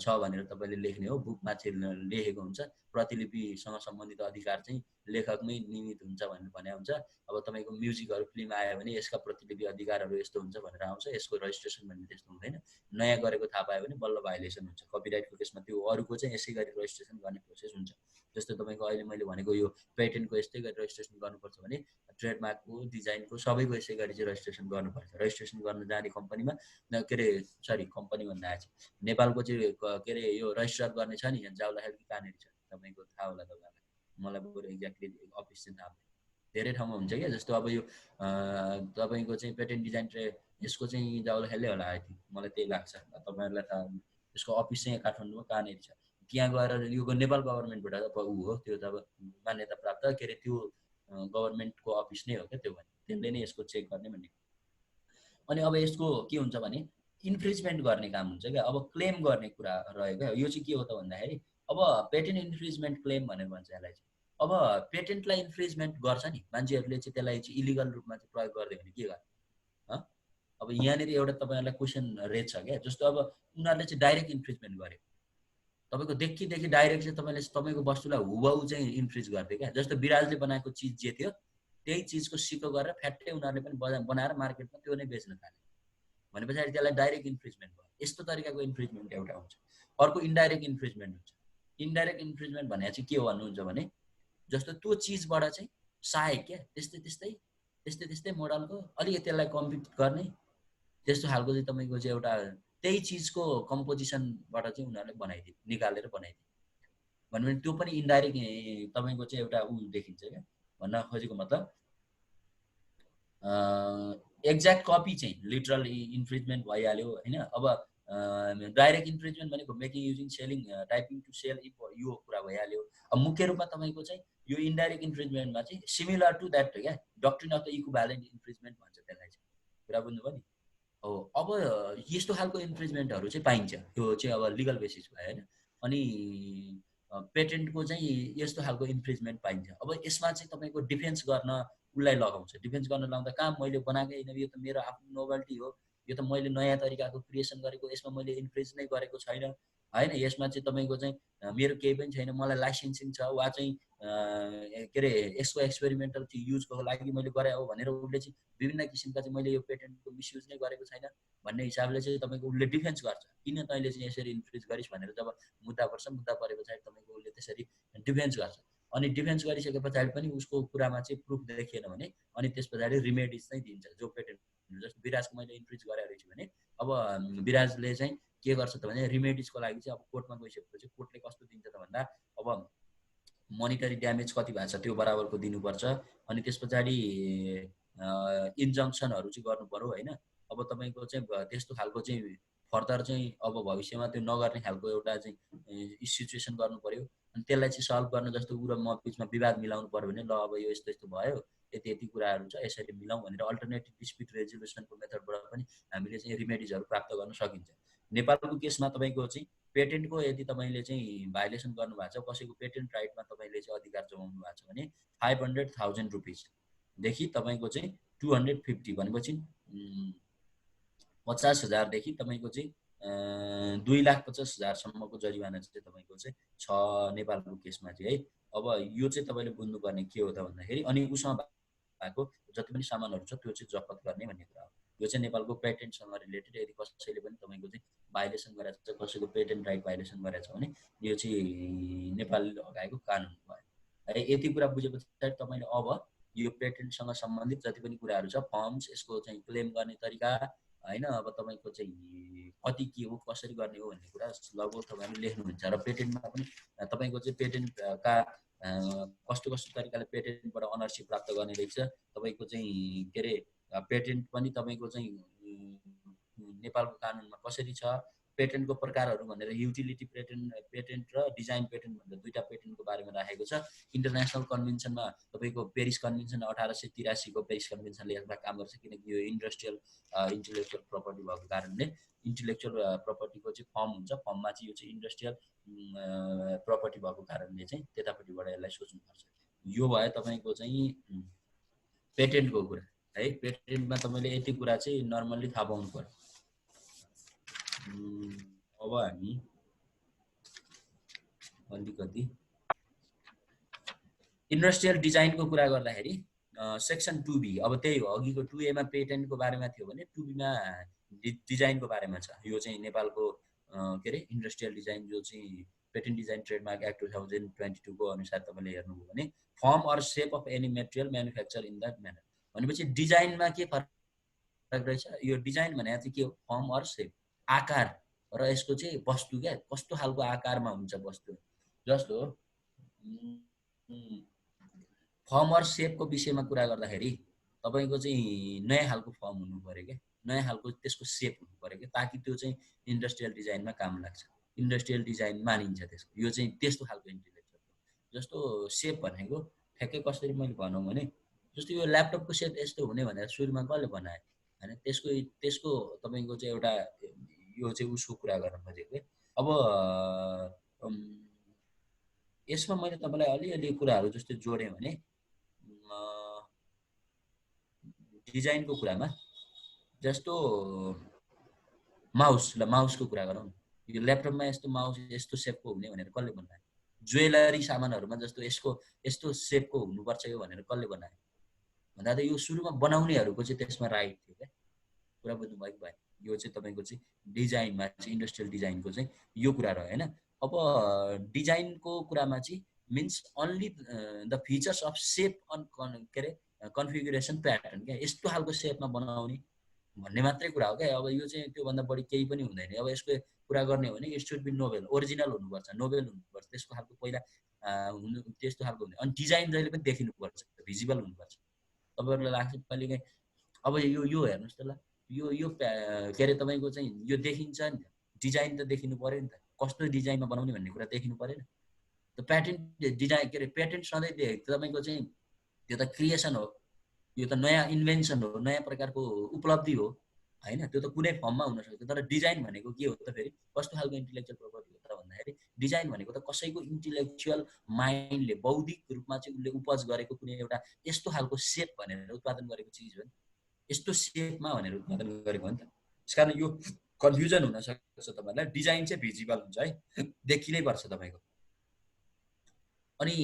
छ भनेर तपाईँले लेख्ने हो, बुकमा चाहिँ लेखेको हुन्छ, प्रतिलिपिसँग सम्बन्धित अधिकार चाहिँ लेखकमै नियमित हुन्छ भनेर भने हुन्छ। अब तपाईँको म्युजिकहरू फिल्म आयो भने यसका प्रतिलिपि अधिकारहरू यस्तो हुन्छ भनेर आउँछ, यसको रजिस्ट्रेसन भन्ने त्यस्तो हुँदैन। नयाँ गरेको थाहा पायो भने बल्ल भाइलेसन हुन्छ। कपिराइटको केसमा त्यो अरूको चाहिँ यसै गरी रजिस्ट्रेसन गर्ने प्रोसेस हुन्छ। जस्तो तपाईँको अहिले मैले भनेको यो पेटेन्टको यस्तै गरी रजिस्ट्रेसन गर्नुपर्छ भने ट्रेडमार्कको, डिजाइनको सबैको यसै गरी चाहिँ रजिस्ट्रेसन गर्नुपर्छ। रजिस्ट्रेसन गर्न जाने कम्पनीमा के अरे कम्पनी भन्दा आएछ नेपालको चाहिँ के अरे यो रजिस्टर गर्ने छ नि, जाउला हेल्थ कहाँनिर छ तपाईँको थाहा होला तपाईँलाई, मलाई बरु एक्ज्याक्टली अफिस चाहिँ थाहा धेरै ठाउँमा हुन्छ क्या। जस्तो अब यो तपाईँको चाहिँ पेटेन्ट डिजाइन यसको चाहिँ जाउला हेल्लै होला आई थिङ्क, मलाई त्यही लाग्छ। तपाईँहरूलाई थाहा, यसको अफिस चाहिँ काठमाडौँमा कहाँनिर छ, त्यहाँ गएर यो नेपाल गभर्मेन्टबाट ऊ हो, त्यो त अब मान्यता प्राप्त के अरे त्यो गभर्मेन्टको अफिस नै हो क्या त्यो भने, त्यसले नै यसको चेक गर्ने भन्ने। अनि अब यसको के हुन्छ भने इन्फ्रिजमेन्ट गर्ने काम हुन्छ क्या। अब क्लेम गर्ने कुरा रह्यो क्या। यो चाहिँ के हो त भन्दाखेरि अब पेटेन्ट इन्फ्रिजमेन्ट क्लेम भनेर भन्छ यसलाई चाहिँ। अब पेटेन्टलाई इन्फ्रिजमेन्ट गर्छ नि मान्छेहरूले चाहिँ, त्यसलाई चाहिँ इलिगल रूपमा चाहिँ प्रयोग गरिदियो भने के गर्ने? अब यहाँनिर एउटा तपाईँहरूलाई क्वेसन रेज छ क्या। जस्तो अब उनीहरूले चाहिँ डाइरेक्ट इन्फ्रिजमेन्ट गर्यो, तपाईँको देखि डाइरेक्ट चाहिँ तपाईँले तपाईँको वस्तुलाई हुबहु चाहिँ इन्फ्रिज गरिदियो क्या। जस्तो विराजले बनाएको चिज जे थियो त्यही चिजको सिको गरेर फ्याट्टै उनीहरूले पनि बनाएर मार्केटमा त्यो नै बेच्न थाले भने पछाडि त्यसलाई डाइरेक्ट इन्फ्रिजमेन्ट भयो। यस्तो तरिकाको इन्फ्रिजमेन्ट एउटा हुन्छ। अर्को इन्डाइरेक्ट इन्फ्रिजमेन्ट हुन्छ। इन्डाइरेक्ट इन्फ्रिजमेन्ट भने चाहिँ के हो भन्नुहुन्छ भने जस्तो त्यो चिजबाट चाहिँ सहायक क्या, त्यस्तै मोडलको अलिकति त्यसलाई कम्पिट गर्ने त्यस्तो खालको चाहिँ तपाईँको चाहिँ एउटा त्यही चिजको कम्पोजिसनबाट चाहिँ उनीहरूले बनाइदियो, निकालेर बनाइदियो भन्यो भने त्यो पनि इन्डाइरेक्ट तपाईँको चाहिँ एउटा ऊ देखिन्छ क्या। भन्न खोजेको मतलब एक्ज्याक्ट कपी चाहिँ लिटरल इन्फ्रिजमेन्ट भइहाल्यो होइन। अब डाइरेक्ट इन्फ्रिजमेन्ट भनेको making, using, selling, typing to sell, यो कुरा भइहाल्यो। अब मुख्य रूपमा तपाईँको चाहिँ यो इन्डाइरेक्ट इन्फ्रिजमेन्टमा चाहिँ सिमिलर टु द्याट क्या, डक्ट्रिन अफ द इक्विभ्यालेन्ट इन्फ्रिजमेन्ट भन्छ त्यसलाई चाहिँ, कुरा बुझ्नुभयो नि हो। अब यस्तो खालको इन्फ्रिजमेन्टहरू चाहिँ पाइन्छ, त्यो चाहिँ अब लिगल बेसिस भयो होइन। अनि पेटेन्टको चाहिँ यस्तो खालको इन्फ्रिजमेन्ट पाइन्छ। अब यसमा चाहिँ तपाईँको डिफेन्स गर्न उसलाई लगाउँछ। डिफेन्स गर्न लाउँदा काम मैले बनाएकै होइन, यो त मेरो आफ्नो नोभल्टी हो, यो त मैले नयाँ तरिकाको क्रिएसन गरेको, यसमा मैले इन्फ्रिज नै गरेको छैन होइन। यसमा चाहिँ तपाईँको चाहिँ मेरो केही पनि छैन, मलाई लाइसेन्सिङ छ वा चाहिँ के अरे यसको एक्सपेरिमेन्टल चाहिँ युजको लागि मैले गरे हो भनेर उसले चाहिँ विभिन्न किसिमका चाहिँ मैले यो पेटेन्टको मिसयुज नै गरेको छैन भन्ने हिसाबले चाहिँ तपाईँको उसले डिफेन्स गर्छ। किन तैँले चाहिँ यसरी इन्फ्रिज गरिस् भनेर जब मुद्दा पर्छ, मुद्दा परे पछाडि तपाईँको उसले त्यसरी डिफेन्स गर्छ। अनि डिफेन्स गरिसके पछाडि पनि उसको कुरामा चाहिँ प्रुफ देखिएन भने अनि त्यस पछाडि रिमेडिज चाहिँ दिन्छ। जो पेटेन्ट जस्तो विराजको मैले इन्फ्रिज गरेको रहेछु भने अब विराजले चाहिँ के गर्छ त भने रिमेडिजको लागि चाहिँ अब कोर्टमा गइसकेपछि कोर्टले कस्तो दिन्छ त भन्दा अब मोनिटरी ड्यामेज कति भएको छ त्यो बराबरको दिनुपर्छ। अनि त्यस पछाडि इन्जङ्सनहरू चाहिँ गर्नु पर्यो होइन। अब तपाईँको चाहिँ त्यस्तो खालको चाहिँ फर्दर चाहिँ अब भविष्यमा त्यो नगर्ने खालको एउटा चाहिँ सिचुएसन गर्नु पर्यो। अनि त्यसलाई चाहिँ सल्भ गर्न जस्तो उ र म बिचमा विवाद मिलाउनु पर्यो भने ल अब यो यस्तो यस्तो भयो, यति यति कुराहरू छ, यसरी मिलाउँ भनेर अल्टरनेटिभ डिस्प्युट रेजोल्युसनको मेथडबाट पनि हामीले चाहिँ रिमेडिजहरू प्राप्त गर्न सकिन्छ। नेपालको केसमा तपाईँको चाहिँ पेटेन्टको यदि तपाईँले चाहिँ भाइलेसन गर्नुभएको छ, कसैको पेटेन्ट राइटमा तपाईँले चाहिँ अधिकार जमाउनु भएको छ भने 500,000 रुपिसदेखि तपाईँको चाहिँ 250 भनेपछि 50,000देखि तपाईँको चाहिँ 2,50,000सम्मको जरिवाना चाहिँ तपाईँको चाहिँ छ नेपालको केसमा चाहिँ है। अब यो चाहिँ तपाईँले बुझ्नुपर्ने के हो त भन्दाखेरि अनि उसँग भएको जति पनि सामानहरू छ त्यो चाहिँ जफत गर्ने भन्ने कुरा हो। यो चाहिँ नेपालको पेटेन्टसँग रिलेटेड। यदि कसैले पनि तपाईँको चाहिँ भाइलेसन गरेको छ, कसैको पेटेन्ट राइट भाइलेसन गरेको छ भने यो चाहिँ नेपालले लगाएको कानुन भयो है। यति कुरा बुझे पछाडि तपाईँले अब यो पेटेन्टसँग सम्बन्धित जति पनि कुराहरू छ, फर्म्स, यसको चाहिँ क्लेम गर्ने तरिका होइन, अब तपाईँको चाहिँ कति के हो, कसरी गर्ने हो भन्ने कुरा लगभग तपाईँले लेख्नुहुन्छ। र पेटेन्टमा पनि तपाईँको चाहिँ पेटेन्टका कस्तो कस्तो तरिकाले पेटेन्टबाट अनरसिप प्राप्त गर्ने रहेछ, तपाईँको चाहिँ के अरे पेटेन्ट पनि तपाईँको चाहिँ नेपालको कानुनमा कसरी छ, पेटेन्टको प्रकारहरू भनेर युटिलिटी पेटेन्ट र डिजाइन पेटेन्ट भनेर दुईवटा पेटेन्टको बारेमा राखेको छ। इन्टरनेसनल कन्भेन्सनमा तपाईँको पेरिस कन्भेन्सन 1883को पेरिस कन्भेन्सनले यसमा काम गर्छ, किनकि यो इन्डस्ट्रियल इन्टेलेक्चुअल प्रपर्टी भएको कारणले इन्टेलेक्चुअल प्रपर्टीको चाहिँ फर्म हुन्छ, फर्ममा चाहिँ यो चाहिँ इन्डस्ट्रियल प्रपर्टी भएको कारणले चाहिँ त्यतापट्टिबाट यसलाई सोच्नुपर्छ। यो भयो तपाईँको चाहिँ पेटेन्टको कुरा है। पेटेन्टमा तपाईँले यति कुरा चाहिँ नर्मल्ली थाहा पाउनु पर्यो। अब हामी अलिकति इन्डस्ट्रियल डिजाइनको कुरा गर्दाखेरि सेक्सन 2B, अब त्यही हो, अघिको 2A मा पेटेन्टको बारेमा थियो भने 2B मा डिजाइनको बारेमा छ। यो चाहिँ नेपालको के अरे इन्डस्ट्रियल डिजाइन जो चाहिँ पेटेन्ट डिजाइन ट्रेडमार्क एक्ट 2022 को अनुसार तपाईँले हेर्नुभयो भने form or shape of any material manufacture in that manner भनेपछि डिजाइनमा के फरक रहेछ। यो डिजाइन भने चाहिँ के हो, फर्म अर सेप, आकार र यसको चाहिँ वस्तु क्या, कस्तो खालको आकारमा हुन्छ वस्तु। जस्तो फर्म अर सेपको विषयमा कुरा गर्दाखेरि तपाईँको चाहिँ नयाँ खालको फर्म हुनु पऱ्यो क्या, नयाँ खालको त्यसको सेप हुनु पऱ्यो क्या, ताकि त्यो चाहिँ इन्डस्ट्रियल डिजाइनमा काम लाग्छ, इन्डस्ट्रियल डिजाइन मानिन्छ त्यसको। यो चाहिँ त्यस्तो खालको इन्टेलेक्चुअल। जस्तो सेप भनेको ठ्याक्कै कसरी मैले भनौँ भने जस्तो यो ल्यापटपको सेप यस्तो हुने भनेर सुरुमा कसले बनायो होइन, त्यसको तपाईँको चाहिँ एउटा यो चाहिँ उसको कुरा गर्न खोजेको। अब यसमा मैले तपाईँलाई अलिअलि कुराहरू जस्तै जोडेँ भने डिजाइनको कुरामा जस्तो माउस, ल माउसको कुरा गरौँ। यो ल्यापटपमा यस्तो माउस यस्तो सेपको हुने भनेर कसले बनायो? ज्वेलरी सामानहरूमा जस्तो यस्तो सेपको हुनुपर्छ यो भनेर कसले बनायो भन्दा त यो सुरुमा बनाउनेहरूको चाहिँ त्यसमा राइट थियो क्या। कुरा बुझ्नुभयो कि भएन? यो चाहिँ तपाईँको चाहिँ डिजाइनमा चाहिँ इन्डस्ट्रियल डिजाइनको चाहिँ यो कुरा रह्यो होइन। अब डिजाइनको कुरामा चाहिँ means only the features of shape के अरे कन्फिगुरेसन प्याटर्न क्या, यस्तो खालको सेपमा बनाउने भन्ने मात्रै कुरा हो क्या। अब यो चाहिँ त्योभन्दा बढी केही पनि हुँदैन। अब यसको कुरा गर्ने हो भने it should be novel, original हुनुपर्छ, नोभेल हुनुपर्छ, त्यसको खालको पहिला हुनु त्यस्तो खालको हुने। अनि डिजाइन जहिले पनि देखिनुपर्छ, भिजिबल हुनुपर्छ। तपाईँहरूलाई लाग्छ कहिलेकाहीँ अब यो हेर्नुहोस् त ल, यो के अरे तपाईँको चाहिँ यो देखिन्छ नि त, डिजाइन त देखिनु पऱ्यो नि त, कस्तो डिजाइनमा बनाउने भन्ने कुरा देखिनु परेन त। प्याटेन्ट डिजाइन के अरे पेटेन्ट सधैँ तपाईँको चाहिँ त्यो त क्रिएसन हो, यो त नयाँ इन्भेन्सन हो, नयाँ प्रकारको उपलब्धि हो होइन। त्यो त कुनै फर्ममा हुनसक्छ। तर डिजाइन भनेको के हो त फेरि कस्तो खालको इन्टेलेक्चुअल प्रपर्टी हो त भन्दाखेरि डिजाइन भनेको त कसैको इन्टेलेक्चुअल माइन्डले बौद्धिक रूपमा चाहिँ उसले उपज गरेको कुनै एउटा यस्तो खालको सेप भनेर उत्पादन गरेको चिज हो नि, यस्तो सेपमा भनेर उत्पादन गरेको हो नि त। त्यसकारण यो कन्फ्युजन हुनसक्छ तपाईँलाई। डिजाइन चाहिँ भिजिबल हुन्छ है, देखिनै पर्छ तपाईँको। अनि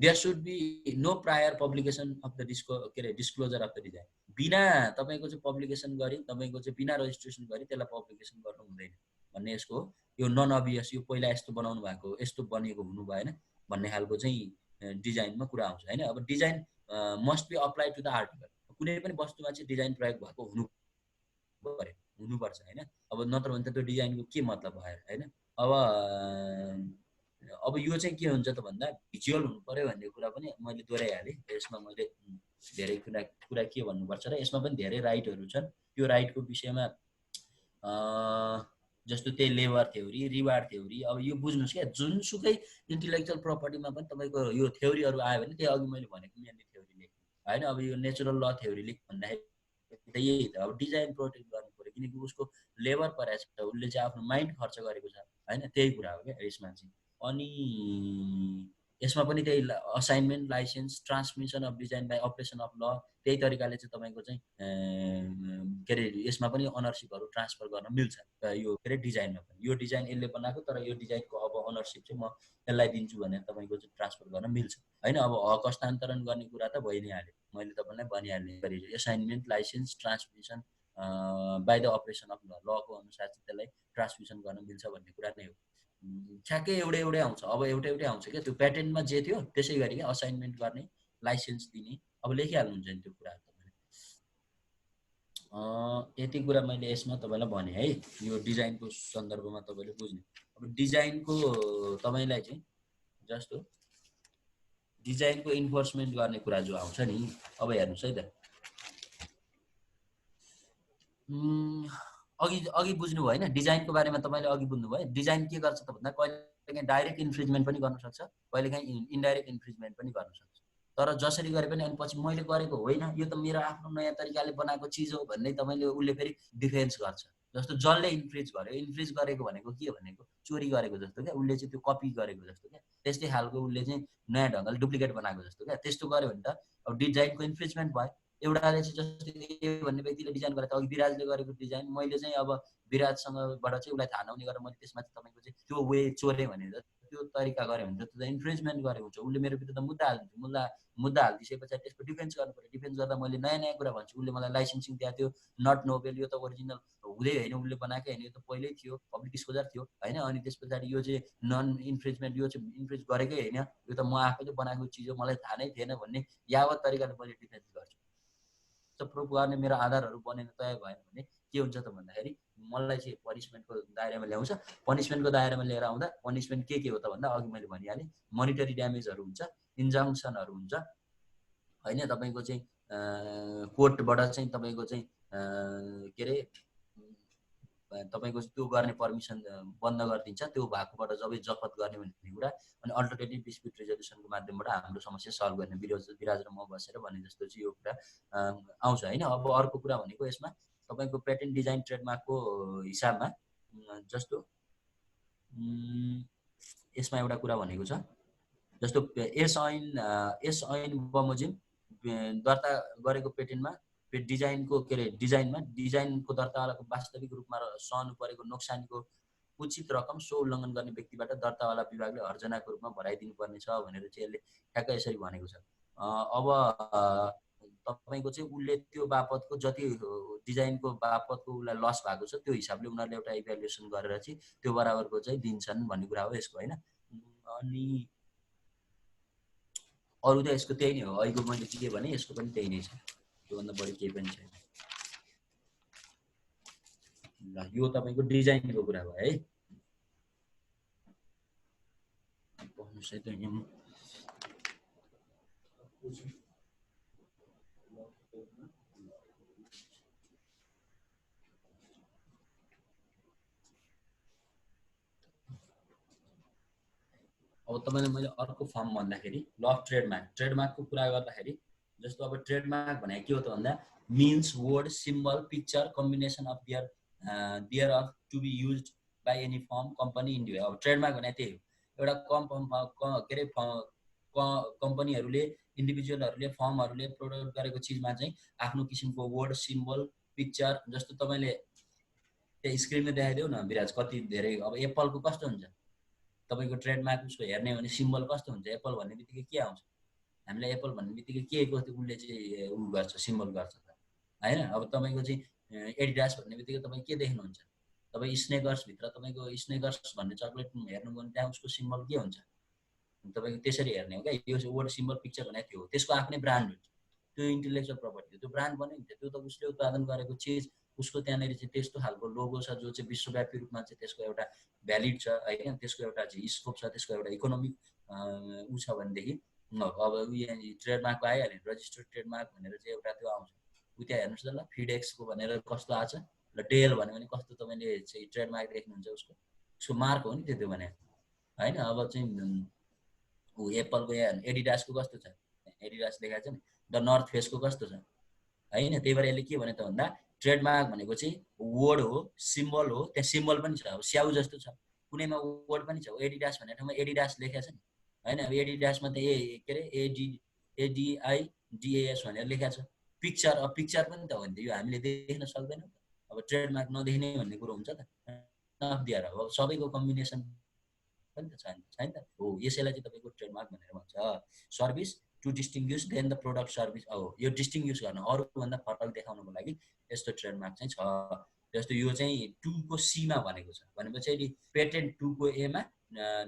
there should be no prior publication of the disclosure of the design. बिना तपाईँको चाहिँ पब्लिकेसन गरी, तपाईँको चाहिँ बिना रजिस्ट्रेसन गरी त्यसलाई पब्लिकेसन गर्नु हुँदैन भन्ने यसको हो। यो नन अभियस, यो पहिला यस्तो बनाउनु भएको, यस्तो बनिएको हुनु भएन भन्ने खालको चाहिँ डिजाइनमा कुरा आउँछ होइन। अब design must be apply to the article. कुनै पनि वस्तुमा चाहिँ डिजाइन प्रयोग भएको हुनुपर्छ होइन। अब नत्र भने त त्यो डिजाइनको के मतलब भयो होइन। अब यो चाहिँ के हुन्छ त भन्दा भिजुअल हुनु पर्यो भन्ने कुरा पनि मैले दोहोऱ्याइहालेँ। यसमा मैले धेरै कुरा के भन्नुपर्छ र यसमा पनि धेरै राइटहरू छन्। त्यो राइटको विषयमा जस्तो त्यही लेबर थ्योरी, रिवार्ड थ्योरी, अब यो बुझ्नुहोस् क्या, जुनसुकै इन्टेलेक्चुअल प्रपर्टीमा पनि तपाईँको यो थ्योरीहरू आयो भने त्यही अघि मैले भनेको मेनली थ्योरी लेख होइन। अब यो नेचुरल ल थ्योरी लेख भन्दाखेरि त यही त। अब डिजाइन प्रोटेक्ट गर्नु पऱ्यो किनकि उसको लेबर परेको छ, उसले चाहिँ आफ्नो माइन्ड खर्च गरेको छ होइन, त्यही कुरा हो क्या यसमा चाहिँ। अनि यसमा पनि त्यही assignment, licence, transmission of design by operation of ल, त्यही तरिकाले चाहिँ तपाईँको चाहिँ के अरे यसमा पनि अनरसिपहरू ट्रान्सफर गर्न मिल्छ यो के अरे डिजाइनमा पनि। यो डिजाइन यसले बनाएको तर यो डिजाइनको अब अनरसिप चाहिँ म यसलाई दिन्छु भनेर तपाईँको चाहिँ ट्रान्सफर गर्न मिल्छ होइन। अब हक हस्तान्तरण गर्ने कुरा त भइ नै हाल्यो, मैले तपाईँलाई भनिहालेँ। Assignment, licence, transmission by the operation of ल, लको अनुसार चाहिँ त्यसलाई ट्रान्समिसन गर्न मिल्छ भन्ने कुरा नै हो। ठ्याक्कै एउटै आउँछ। अब एउटै आउँछ क्या, त्यो प्याटेन्टमा जे थियो त्यसै गरी क्या, असाइनमेन्ट गर्ने, लाइसेन्स दिने, अब लेखिहाल्नुहुन्छ नि त्यो कुराहरू तपाईँले। यति कुरा मैले यसमा तपाईँलाई भने है, यो डिजाइनको सन्दर्भमा तपाईँले बुझ्ने। अब डिजाइनको तपाईँलाई चाहिँ जस्तो डिजाइनको इन्फोर्समेन्ट गर्ने कुरा जो आउँछ नि, अब हेर्नुहोस् है त, अघि बुझ्नुभयो होइन डिजाइनको बारेमा तपाईँले अघि बुझ्नुभयो। डिजाइन के गर्छ त भन्दा कहिलेकाहीँ डाइरेक्ट इन्फ्रिजमेन्ट पनि गर्न सक्छ, कहिलेकाहीँ इन्डाइरेक्ट इन्फ्रिजमेन्ट पनि गर्न सक्छ। तर जसरी गरे पनि अनि पछि मैले गरेको होइन, यो त मेरो आफ्नो नयाँ तरिकाले बनाएको चिज हो भन्ने तपाईँले उसले फेरि डिफेन्स गर्छ। जस्तो जसले इन्फ्रिज गर्यो, इन्फ्रिज गरेको भनेको के भनेको चोरी गरेको जस्तो क्या, उसले चाहिँ त्यो कपी गरेको जस्तो क्या, त्यस्तै खालको उसले चाहिँ नयाँ ढङ्गले डुप्लिकेट बनाएको जस्तो क्या। त्यस्तो गर्यो भने त अब डिजाइनको इन्फ्रिजमेन्ट भयो। एउटाले चाहिँ जस्तो ए भन्ने व्यक्तिले डिजाइन गरेको, अघि विराजले गरेको डिजाइन मैले चाहिँ अब विराजसँगबाट चाहिँ उसलाई थाहा नहुने गरेर मैले त्यसमा चाहिँ तपाईँको चाहिँ त्यो वे चोरेँ भने त त्यो तरिका गऱ्यो भने त त्यो इन्फ्रिजमेन्ट गरेको हुन्छ। उसले मेरो विरुद्ध मुद्दा हालिदिन्छ, मुद्दा हालिदिए पछाडि त्यसको डिफेन्स गर्नु पऱ्यो। डिफेन्स गर्दा मैले नयाँ कुरा भन्छु, उसले मलाई लाइसेन्सिङ दिएको थियो, नट नोबेल, यो त ओरिजिनल हुँदै होइन, उसले बनाएकै होइन, यो त पहिल्यै थियो, पब्लिक डिस्क्लोजर थियो होइन। अनि त्यस पछाडि यो चाहिँ नन इन्फ्रिजमेन्ट, यो चाहिँ इन्फ्रिज गरेकै होइन, यो त म आफैले बनाएको चिज हो, मलाई थाहा नै थिएन भन्ने यावत तरिकाले मैले डिफेन्स गर्छु। प्रुफ गर्ने मेरो आधारहरू बनेर तय भएन भने के हुन्छ त भन्दाखेरि मलाई चाहिँ पनिसमेन्टको दायरामा ल्याउँछ। पनिसमेन्टको दायरामा लिएर आउँदा पनिसमेन्ट के हो त भन्दा अघि मैले भनिहालेँ, मोनिटरी ड्यामेजहरू हुन्छ, इन्जङ्सनहरू हुन्छ होइन। तपाईँको चाहिँ कोर्टबाट चाहिँ तपाईँको चाहिँ के अरे तपाईँको त्यो गर्ने पर्मिसन बन्द गरिदिन्छ, त्यो भएकोबाट जबै जफत गर्ने भन्ने कुरा। अनि अल्टरनेटिभ डिस्प्युट रिजोल्युसनको माध्यमबाट हाम्रो समस्या सल्भ गर्ने, विराज र म बसेर भने जस्तो चाहिँ यो कुरा आउँछ होइन। अब अर्को कुरा भनेको यसमा तपाईँको पेटेन्ट डिजाइन ट्रेडमार्कको हिसाबमा जस्तो यसमा एउटा कुरा भनेको छ, जस्तो यस ऐन बमोजिम दर्ता गरेको पेटेन्टमा डिजाइनको के अरे डिजाइनको दर्तावालाको वास्तविक रूपमा सहनु परेको नोक्सानीको उचित रकम सो उल्लङ्घन गर्ने व्यक्तिबाट दर्तावाला विभागले हर्जनाको रूपमा भराइदिनु पर्नेछ भनेर चाहिँ यसले ठ्याक्कै यसरी भनेको छ। अब तपाईँको चाहिँ उसले त्यो बापतको जति डिजाइनको बापतको उसलाई लस भएको छ त्यो हिसाबले उनीहरूले एउटा इभ्यालुएसन गरेर चाहिँ त्यो बराबरको चाहिँ दिन्छन् भन्ने कुरा हो यसको होइन। अनि अरू त यसको त्यही नै हो, अहिलेको मैले के भने यसको पनि त्यही नै छ, त्योभन्दा बढी केही पनि छैन। ल यो तपाईँको डिजाइनको कुरा भयो है। अब तपाईँले मैले अर्को फर्म भन्दाखेरि ल अफ ट्रेडमार्कको कुरा गर्दाखेरि जस्तो अब ट्रेडमार्क भनेको के हो त भन्दा means, word, symbol, picture, combination of thereof to be used by any firm company India. अब ट्रेडमार्क भने त्यही हो, एउटा के अरे कम्पनीहरूले इन्डिभिजुअलहरूले फर्महरूले प्रोडक्ट गरेको चिजमा चाहिँ आफ्नो किसिमको वर्ड सिम्बल पिक्चर, जस्तो तपाईँले त्यहाँ स्क्रिनमा देखाइदेऊ न विराज, कति धेरै। अब एप्पलको कस्तो हुन्छ तपाईँको ट्रेडमार्क उसको हेर्ने हो भने सिम्बल कस्तो हुन्छ, एप्पल भन्ने बित्तिकै के आउँछ, हामीलाई एप्पल भन्ने बित्तिकै के को उसले चाहिँ उ गर्छ, सिम्बल गर्छ त होइन। अब तपाईँको चाहिँ एडिडास भन्ने बित्तिकै तपाईँ के देख्नुहुन्छ, तपाईँ स्नेकर्सभित्र तपाईँको स्नेकर्स भन्ने चक्लेट हेर्नुभयो भने त्यहाँ उसको सिम्बल के हुन्छ, तपाईँको त्यसरी हेर्ने हो क्या। यो वर्ड सिम्बल पिक्चर भने त्यो हो, त्यसको आफ्नै ब्रान्ड हुन्छ, त्यो इन्टेलेक्चुअल प्रपर्टी हो, त्यो ब्रान्ड बन्यो नि त्यो त उसले उत्पादन गरेको चिज, उसको त्यहाँनिर चाहिँ त्यस्तो खालको लोगो छ जो चाहिँ विश्वव्यापी रूपमा चाहिँ त्यसको एउटा भ्यालिड छ होइन, त्यसको एउटा चाहिँ स्कोप छ, त्यसको एउटा इकोनोमिक ऊ छ भनेदेखि अब यहाँ ट्रेडमार्कको आइहाल्यो, रजिस्टर्ड ट्रेडमार्क भनेर चाहिँ एउटा त्यो आउँछ। उ त्यहाँ हेर्नुहोस् त ल, फिडेक्सको भनेर कस्तो आएको छ ल, डेल भन्यो भने कस्तो तपाईँले चाहिँ ट्रेडमार्क देख्नुहुन्छ, उसको मार्क हो नि त्यो भने होइन। अब चाहिँ ऊ एप्पलको यहाँ एडिडासको कस्तो छ, एडिडास देखाएको छ नि, द नर्थ फेसको कस्तो छ होइन। त्यही भएर यसले के भने त भन्दा ट्रेडमार्क भनेको चाहिँ वर्ड हो, सिम्बल हो, त्यहाँ सिम्बल पनि छ, अब स्याउ जस्तो छ, कुनैमा वर्ड पनि छ। एडिडास भन्ने ठाउँमा एडिडास लेखेको छ नि होइन, अब एडिडासमा त के अरे एडिआइडिएएस भनेर लेखेको छ। पिक्चर, अब पिक्चर पनि त हो नि त, यो हामीले देख्न सक्दैनौँ। अब ट्रेडमार्क नदेख्ने भन्ने कुरो हुन्छ त नदिएर, अब सबैको कम्बिनेसन पनि त छैन त हो, यसैलाई चाहिँ तपाईँको ट्रेडमार्क भनेर भन्छ। Service to distinguish then the product service, अब यो डिस्टिङ्ग्युस गर्न अरूभन्दा फरक देखाउनको लागि यस्तो ट्रेडमार्क चाहिँ छ। जस्तो यो चाहिँ 2 को सीमा भनेको छ भनेपछि अहिले पेटेन्ट 2 को एमा,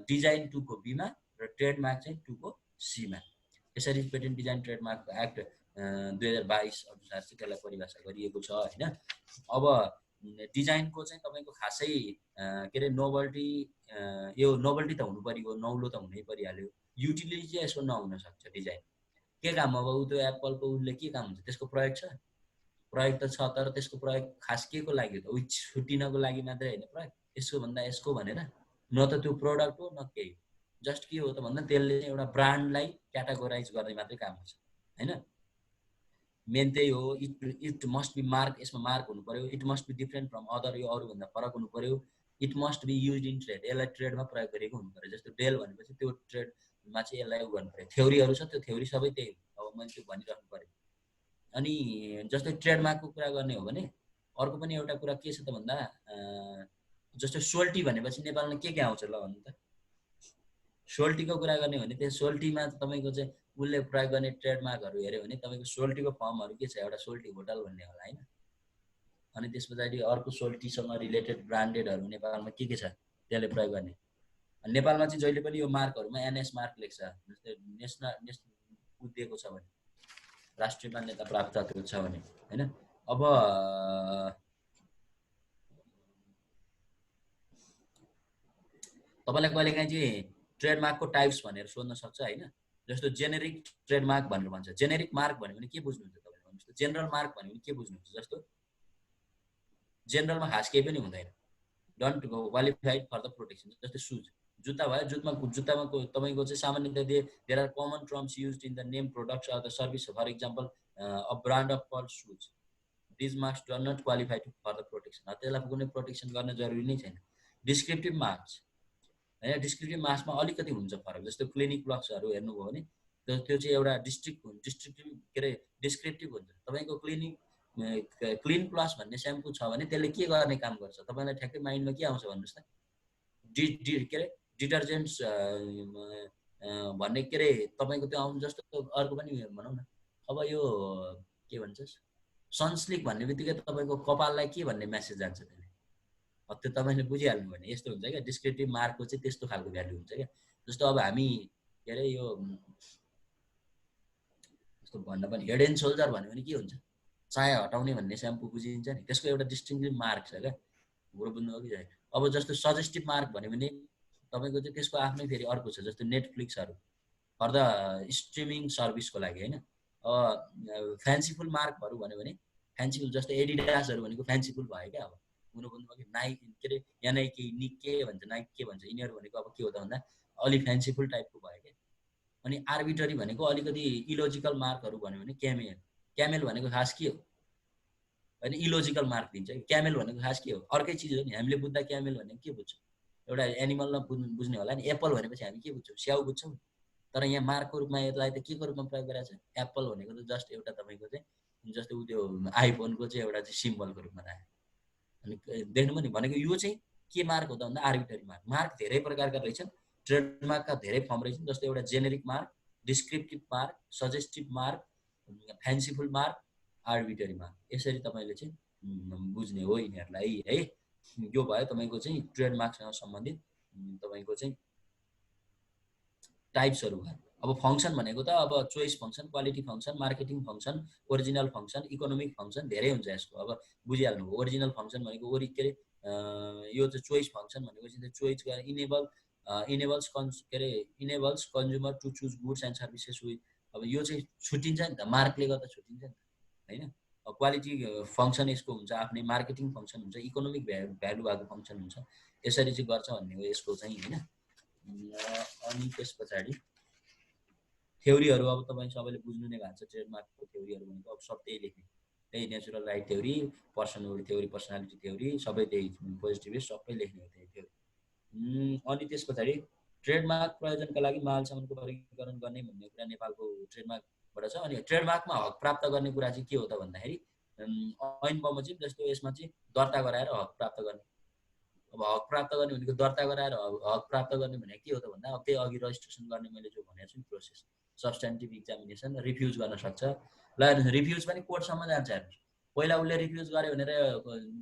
डिजाइन 2 को बीमा र ट्रेडमार्क चाहिँ 2 को सीमा। यसरी पेटेन्ट डिजाइन ट्रेडमार्क एक्ट 2022 अनुसार चाहिँ त्यसलाई परिभाषा गरिएको छ होइन। अब डिजाइनको चाहिँ तपाईँको खासै के अरे नोभल्टी, यो नोभल्टी त हुनु पऱ्यो, नौलो त हुनै परिहाल्यो, युटिलिटी चाहिँ यसो नहुन सक्छ। डिजाइन के काम, अब ऊ त्यो एप्पलको उसले के काम हुन्छ, त्यसको प्रयोग छ, प्रयोग त छ, तर त्यसको प्रयोग खास के को लागि त, उही छुट्टिनको लागि मात्रै होइन प्रयोग, यसको भन्दा यसको भनेर, न त त्यो प्रोडक्ट हो न केही, जस्ट के हो त भन्दा त्यसले एउटा ब्रान्डलाई क्याटेगोराइज गर्ने मात्रै काम हुन्छ होइन। मेन त्यही हो, इट मस्ट बी मार्क, यसमा मार्क हुनु पऱ्यो, it must be different from other, यो अरूभन्दा फरक हुनु पऱ्यो, it must be use in trade, यसलाई ट्रेडमा प्रयोग गरेको हुनु पऱ्यो। जस्तो डेल भनेपछि त्यो ट्रेडमा चाहिँ यसलाई उ गर्नु पऱ्यो, थ्योरीहरू छ त्यो थ्योरी सबै त्यही हो, अब मैले त्यो भनिराख्नु पऱ्यो। अनि जस्तै ट्रेडमार्कको कुरा गर्ने हो भने अर्को पनि एउटा कुरा के छ त भन्दा जस्तो सोल्टी भनेपछि नेपालमा के आउँछ ल भन्नु त, सोल्टीको कुरा गर्ने हो भने त्यो सोल्टीमा तपाईँको चाहिँ उसले प्रयोग गर्ने ट्रेडमार्कहरू हेऱ्यो भने तपाईँको सोल्टीको फर्महरू के छ, एउटा सोल्टी होटल भन्ने होला होइन। अनि त्यस पछाडि अर्को सोल्टीसँग रिलेटेड ब्रान्डेडहरू नेपालमा के छ त्यसले प्रयोग गर्ने। नेपालमा चाहिँ जहिले पनि यो मार्कहरूमा एनएस मार्क लेख्छ, जस्तै नेसनल दिएको छ भने, राष्ट्रिय मान्यता प्राप्त छ भने होइन। अब तपाईँलाई कहिलेकाहीँ चाहिँ ट्रेडमार्कको टाइप्स भनेर सोध्न सक्छ होइन। जस्तो जेनेरिक ट्रेडमार्क भनेर भन्छ, जेनेरिक मार्क भन्यो भने के बुझ्नुहुन्छ तपाईँले भन्नुहोस् त, जेनरल मार्क भन्यो भने के बुझ्नुहुन्छ। जस्तो जेनरलमा खास केही पनि हुँदैन, don't qualified for the protection, जस्तै सुज, जुत्ता भयो, जुत्तामा तपाईँको चाहिँ सामान्यतः there are common terms used in the name products or the service, for example a brand of called shoes, these marks do not qualified for the protection, त्यसलाई कुनै protection गर्न जरुरी नै छैन। डिस्क्रिप्टिभ मार्क्स होइन, डिस्क्रिप्टिभ मार्क्समा अलिकति हुन्छ फरक, जस्तो क्लिनिक प्लक्सहरू हेर्नुभयो भने त्यो चाहिँ एउटा डिस्क्रिप्टिभ के अरे डिस्क्रिप्टिभ हुन्छ। तपाईँको क्लिन प्लस भन्ने स्याम्पू छ भने त्यसले के गर्ने काम गर्छ तपाईँलाई ठ्याक्कै माइन्डमा के आउँछ भन्नुहोस् त, के अरे डिटर्जेन्ट्स भन्ने के अरे तपाईँको त्यो आउनु जस्तो अर्को पनि भनौँ न। अब यो के भन्छ सनस्लिक भन्ने बित्तिकै तपाईँको कपाललाई के भन्ने मेसेज जान्छ त्यसले, त्यो तपाईँले बुझिहाल्नु भने यस्तो हुन्छ क्या। डिस्क्रिप्टिभ मार्कको चाहिँ त्यस्तो खालको भ्यालु हुन्छ क्या। जस्तो अब हामी के अरे यो जस्तो भन्दा पनि हेड एन्ड सोल्जर भन्यो भने के हुन्छ, चाया हटाउने भन्ने स्याम्पू बुझिन्छ नि, त्यसको एउटा डिस्टिङ्टिभ मार्क छ क्या, बुढो बुझ्नु कि चाहिँ। अब जस्तो सजेस्टिभ मार्क भन्यो भने तपाईँको चाहिँ त्यसको आफ्नै फेरि अर्को छ, जस्तो नेटफ्लिक्सहरू फर द स्ट्रिमिङ सर्भिसको लागि होइन। फ्यान्सीफुल मार्कहरू भन्यो भने फ्यान्सीफुल, जस्तो एडिडासहरू भनेको फ्यान्सीफुल भयो क्या। अब बुझ्नु कि नाइक के अरे एनआइके निके भन्छ, नाइक के भन्छ, यिनीहरू भनेको अब के हो त भन्दा अलि फ्यान्सीफुल टाइपको भयो क्या। अनि आर्बिट्ररी भनेको अलिकति इलोजिकल मार्कहरू भन्यो भने क्यामेल भनेको खास के हो, होइन इलोजिकल मार्क दिन्छ। क्यामेल भनेको खास के हो? अर्कै चिज हो नि। हामीले बुझ्दा क्यामेल भनेको के बुझ्छौँ? एउटा एनिमलमा बुझ्ने होला नि। एप्पल भनेपछि हामी के बुझ्छौँ? स्याउ बुझ्छौँ। तर यहाँ मार्कको रूपमा यसलाई त के को रूपमा प्रयोग गरेको छ? एप्पल भनेको त जस्ट एउटा तपाईँको चाहिँ जस्तै उ त्यो आइफोनको चाहिँ एउटा चाहिँ सिम्बलको रूपमा राख्यो। अनि देख्नुभयो नि, भनेको यो चाहिँ के मार्क हो त भन्दा आर्बिट्रेरी मार्क। मार्क धेरै प्रकारका रहेछन्। ट्रेडमार्कका धेरै फर्म रहेछन्। जस्तै एउटा generic mark, descriptive mark, suggestive mark, fanciful mark, arbitrary mark. यसरी तपाईँले चाहिँ बुझ्ने हो यिनीहरूलाई है। यो भयो तपाईँको चाहिँ ट्रेडमार्कसँग सम्बन्धित तपाईँको चाहिँ टाइप्सहरू भयो। अब फङ्सन भनेको त अब choice function, quality function, marketing function, original function, economic function धेरै हुन्छ यसको। अब बुझिहाल्नु हो। ओरिजिनल फङ्सन भनेको के अरे यो चाहिँ चोइस फङ्सन भनेको चाहिँ चोइस गरेर enables consumer to choose goods and services with. अब यो चाहिँ छुट्टिन्छ नि त, मार्कले गर्दा छुट्टिन्छ नि त होइन। क्वालिटी फङ्सन यसको हुन्छ आफ्नै, मार्केटिङ फङ्सन हुन्छ, इकोनोमिक भ्यालु भएको फङ्सन हुन्छ। यसरी चाहिँ गर्छ भन्ने हो यसको चाहिँ होइन। अनि त्यस पछाडि थ्योरीहरू अब तपाईँ सबैले बुझ्नु नै भएको छ। ट्रेडमार्कको थ्योरीहरू भनेको अब सब त्यही लेख्ने, त्यही natural right theory, personality theory, सबै त्यही पोजिटिभिस्ट सबै लेख्ने हो त्यही थ्योरी। अनि त्यस पछाडि ट्रेडमार्क प्रयोजनका लागि मालसामानको वर्गीकरण गर्ने भन्ने कुरा नेपालको ट्रेडमार्कबाट छ। अनि ट्रेडमार्कमा हक प्राप्त गर्ने कुरा चाहिँ के हो त भन्दाखेरि ऐन बमोजिम जस्तो यसमा चाहिँ दर्ता गराएर हक प्राप्त गर्ने। अब हक प्राप्त गर्ने भनेको दर्ता गराएर हक प्राप्त गर्ने भनेको के हो त भन्दा अब त्यही अघि रजिस्ट्रेसन गर्ने मैले जो भनेको छु नि प्रोसेस, सब्स्टेन्टिभ इक्जामिनेसन, रिफ्युज गर्न सक्छ। ल रिफ्युज पनि कोर्टसम्म जान्छ हेर्नुहोस्। पहिला उसले रिफ्युज गर्यो भनेर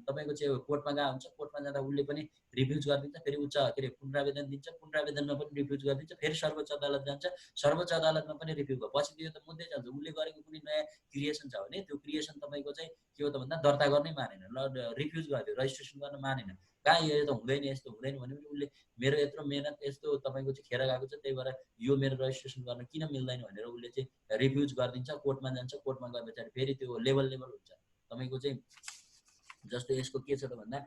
तपाईँको चाहिँ कोर्टमा गएको हुन्छ। कोर्टमा जाँदा उसले पनि रिफ्युज गरिदिन्छ, फेरि उच्च के अरे पुनरावेदन दिन्छ, पुनरावेदनमा पनि रिफ्युज गरिदिन्छ, फेरि सर्वोच्च अदालत जान्छ, सर्वोच्च अदालतमा पनि रिफ्युज भयो। पछि त्यो त मुद्दै चल्छ। उसले गरेको कुनै नयाँ क्रिएसन छ भने त्यो क्रिएसन तपाईँको चाहिँ के हो त भन्दा दर्ता गर्नै मानेन, ल रिफ्युज गरिदियो, रजिस्ट्रेसन गर्न मानेन। कहाँ यो त हुँदैन, यस्तो हुँदैन भने पनि उसले मेरो यत्रो मेहनत यस्तो तपाईँको चाहिँ खेर गएको छ, त्यही भएर यो मेरो रजिस्ट्रेसन गर्न किन मिल्दैन भनेर उसले चाहिँ रिफ्युज गरिदिन्छ। कोर्टमा जान्छ, कोर्टमा गए पछाडि फेरि त्यो लेभल हुन्छ तपाईँको चाहिँ। जस्तो यसको के छ त भन्दा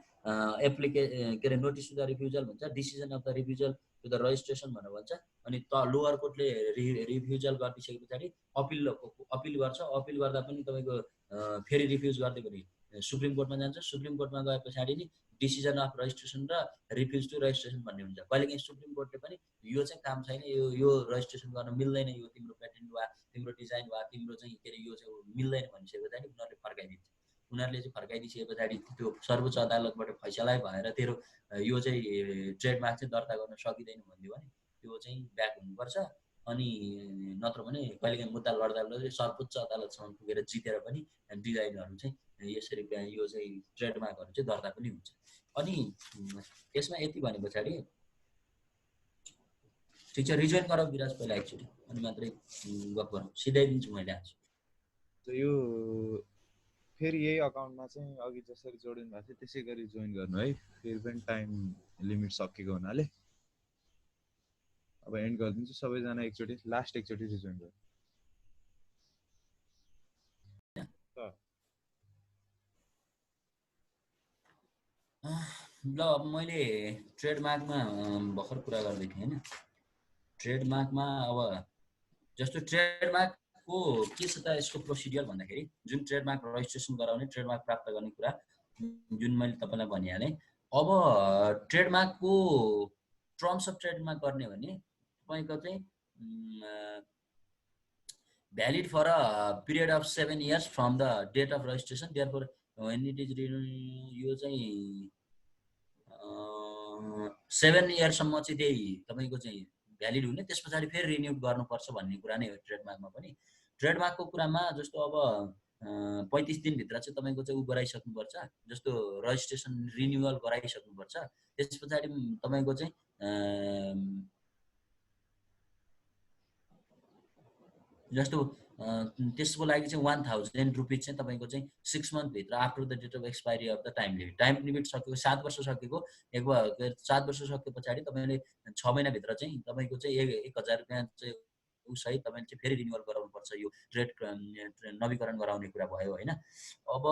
के अरे नोटिस टु द रिफ्युजल भन्छ, decision of the refusal to the registration भनेर भन्छ। अनि लोवर कोर्टले रिफ्युजल गरिदिसके पछाडि अपिल गर्छ। अपिल गर्दा पनि तपाईँको फेरि रिफ्युज गरिदियो भने सुप्रिम कोर्टमा जान्छ। सुप्रिम कोर्टमा गए पछाडि नि डिसिजन अफ रजिस्ट्रेसन र रिफ्युज टु रजिस्ट्रेसन भन्ने हुन्छ। कहिलेकाहीँ सुप्रिम कोर्टले पनि यो चाहिँ काम छैन, यो रजिस्ट्रेसन गर्न मिल्दैन, यो तिम्रो पेटेन्ट वा तिम्रो डिजाइन वा तिम्रो चाहिँ के अरे यो चाहिँ मिल्दैन भनिसके पछाडि उनीहरूले फर्काइदिन्छ। उनीहरूले चाहिँ फर्काइदिसके पछाडि त्यो सर्वोच्च अदालतबाट फैसला भएर तेरो यो चाहिँ ट्रेडमार्क चाहिँ दर्ता गर्न सकिँदैन भनिदियो भने त्यो चाहिँ ब्याक हुनुपर्छ। अनि नत्र भने कहिलेकाहीँ मुद्दा लड्दा सर्वोच्च अदालतसम्म पुगेर जितेर पनि डिजाइनहरू चाहिँ यसरी यो चाहिँ ट्रेडमार्कहरू चाहिँ दर्ता पनि हुन्छ। अनि यसमा यति भने पछाडि ठिक छ, रिजोइन गरौँ विराज पहिला एकचोटि, अनि मात्रै गफ गरौँ। सिधाइदिन्छु मैले आज। यो फेरि यही अकाउन्टमा चाहिँ अघि जसरी जोडिनु भएको थियो त्यसै गरी जोइन गर्नु है। फेरि पनि टाइम लिमिट सकिएको हुनाले अब एन्ड गरिदिन्छु। सबैजना एकचोटि लास्ट एकचोटि रिजोइन गर्नु। ल अब मैले ट्रेडमार्कमा भर्खर कुरा गर्दै थिएँ होइन। ट्रेडमार्कमा अब जस्तो ट्रेडमार्कको के छ त यसको प्रोसिडियर भन्दाखेरि जुन ट्रेडमार्क रजिस्ट्रेसन गराउने, ट्रेडमार्क प्राप्त गर्ने कुरा जुन मैले तपाईँलाई भनिहालेँ। अब ट्रेडमार्कको टर्म्स अफ ट्रेडमार्क गर्ने भने तपाईँको चाहिँ valid for a period of 7 years from the date of registration. Therefore when it is यो चाहिँ 7 yearsसम्म चाहिँ त्यही तपाईँको चाहिँ भ्यालिड हुने, त्यस पछाडि फेरि रिन्युड गर्नुपर्छ भन्ने कुरा नै हो ट्रेडमार्कमा पनि। ट्रेडमार्कको कुरामा जस्तो अब 35 दिनभित्र चाहिँ तपाईँको चाहिँ ऊ गराइसक्नुपर्छ, जस्तो रजिस्ट्रेसन रिन्युअल गराइसक्नुपर्छ। त्यस पछाडि तपाईँको चाहिँ जस्तो त्यसको लागि चाहिँ 1000 रुपिज चाहिँ तपाईँको चाहिँ 6 monthभित्र after the date of expiry of the time limit सकेको 7 वर्ष सकेको 7 वर्ष सके पछाडि तपाईँले 6 महिनाभित्र चाहिँ तपाईँको चाहिँ 1000 रुपियाँ चाहिँ उससहित तपाईँले चाहिँ फेरि रिन्युअल गराउनुपर्छ। यो ट्रेड नवीकरण गराउने कुरा भयो होइन। अब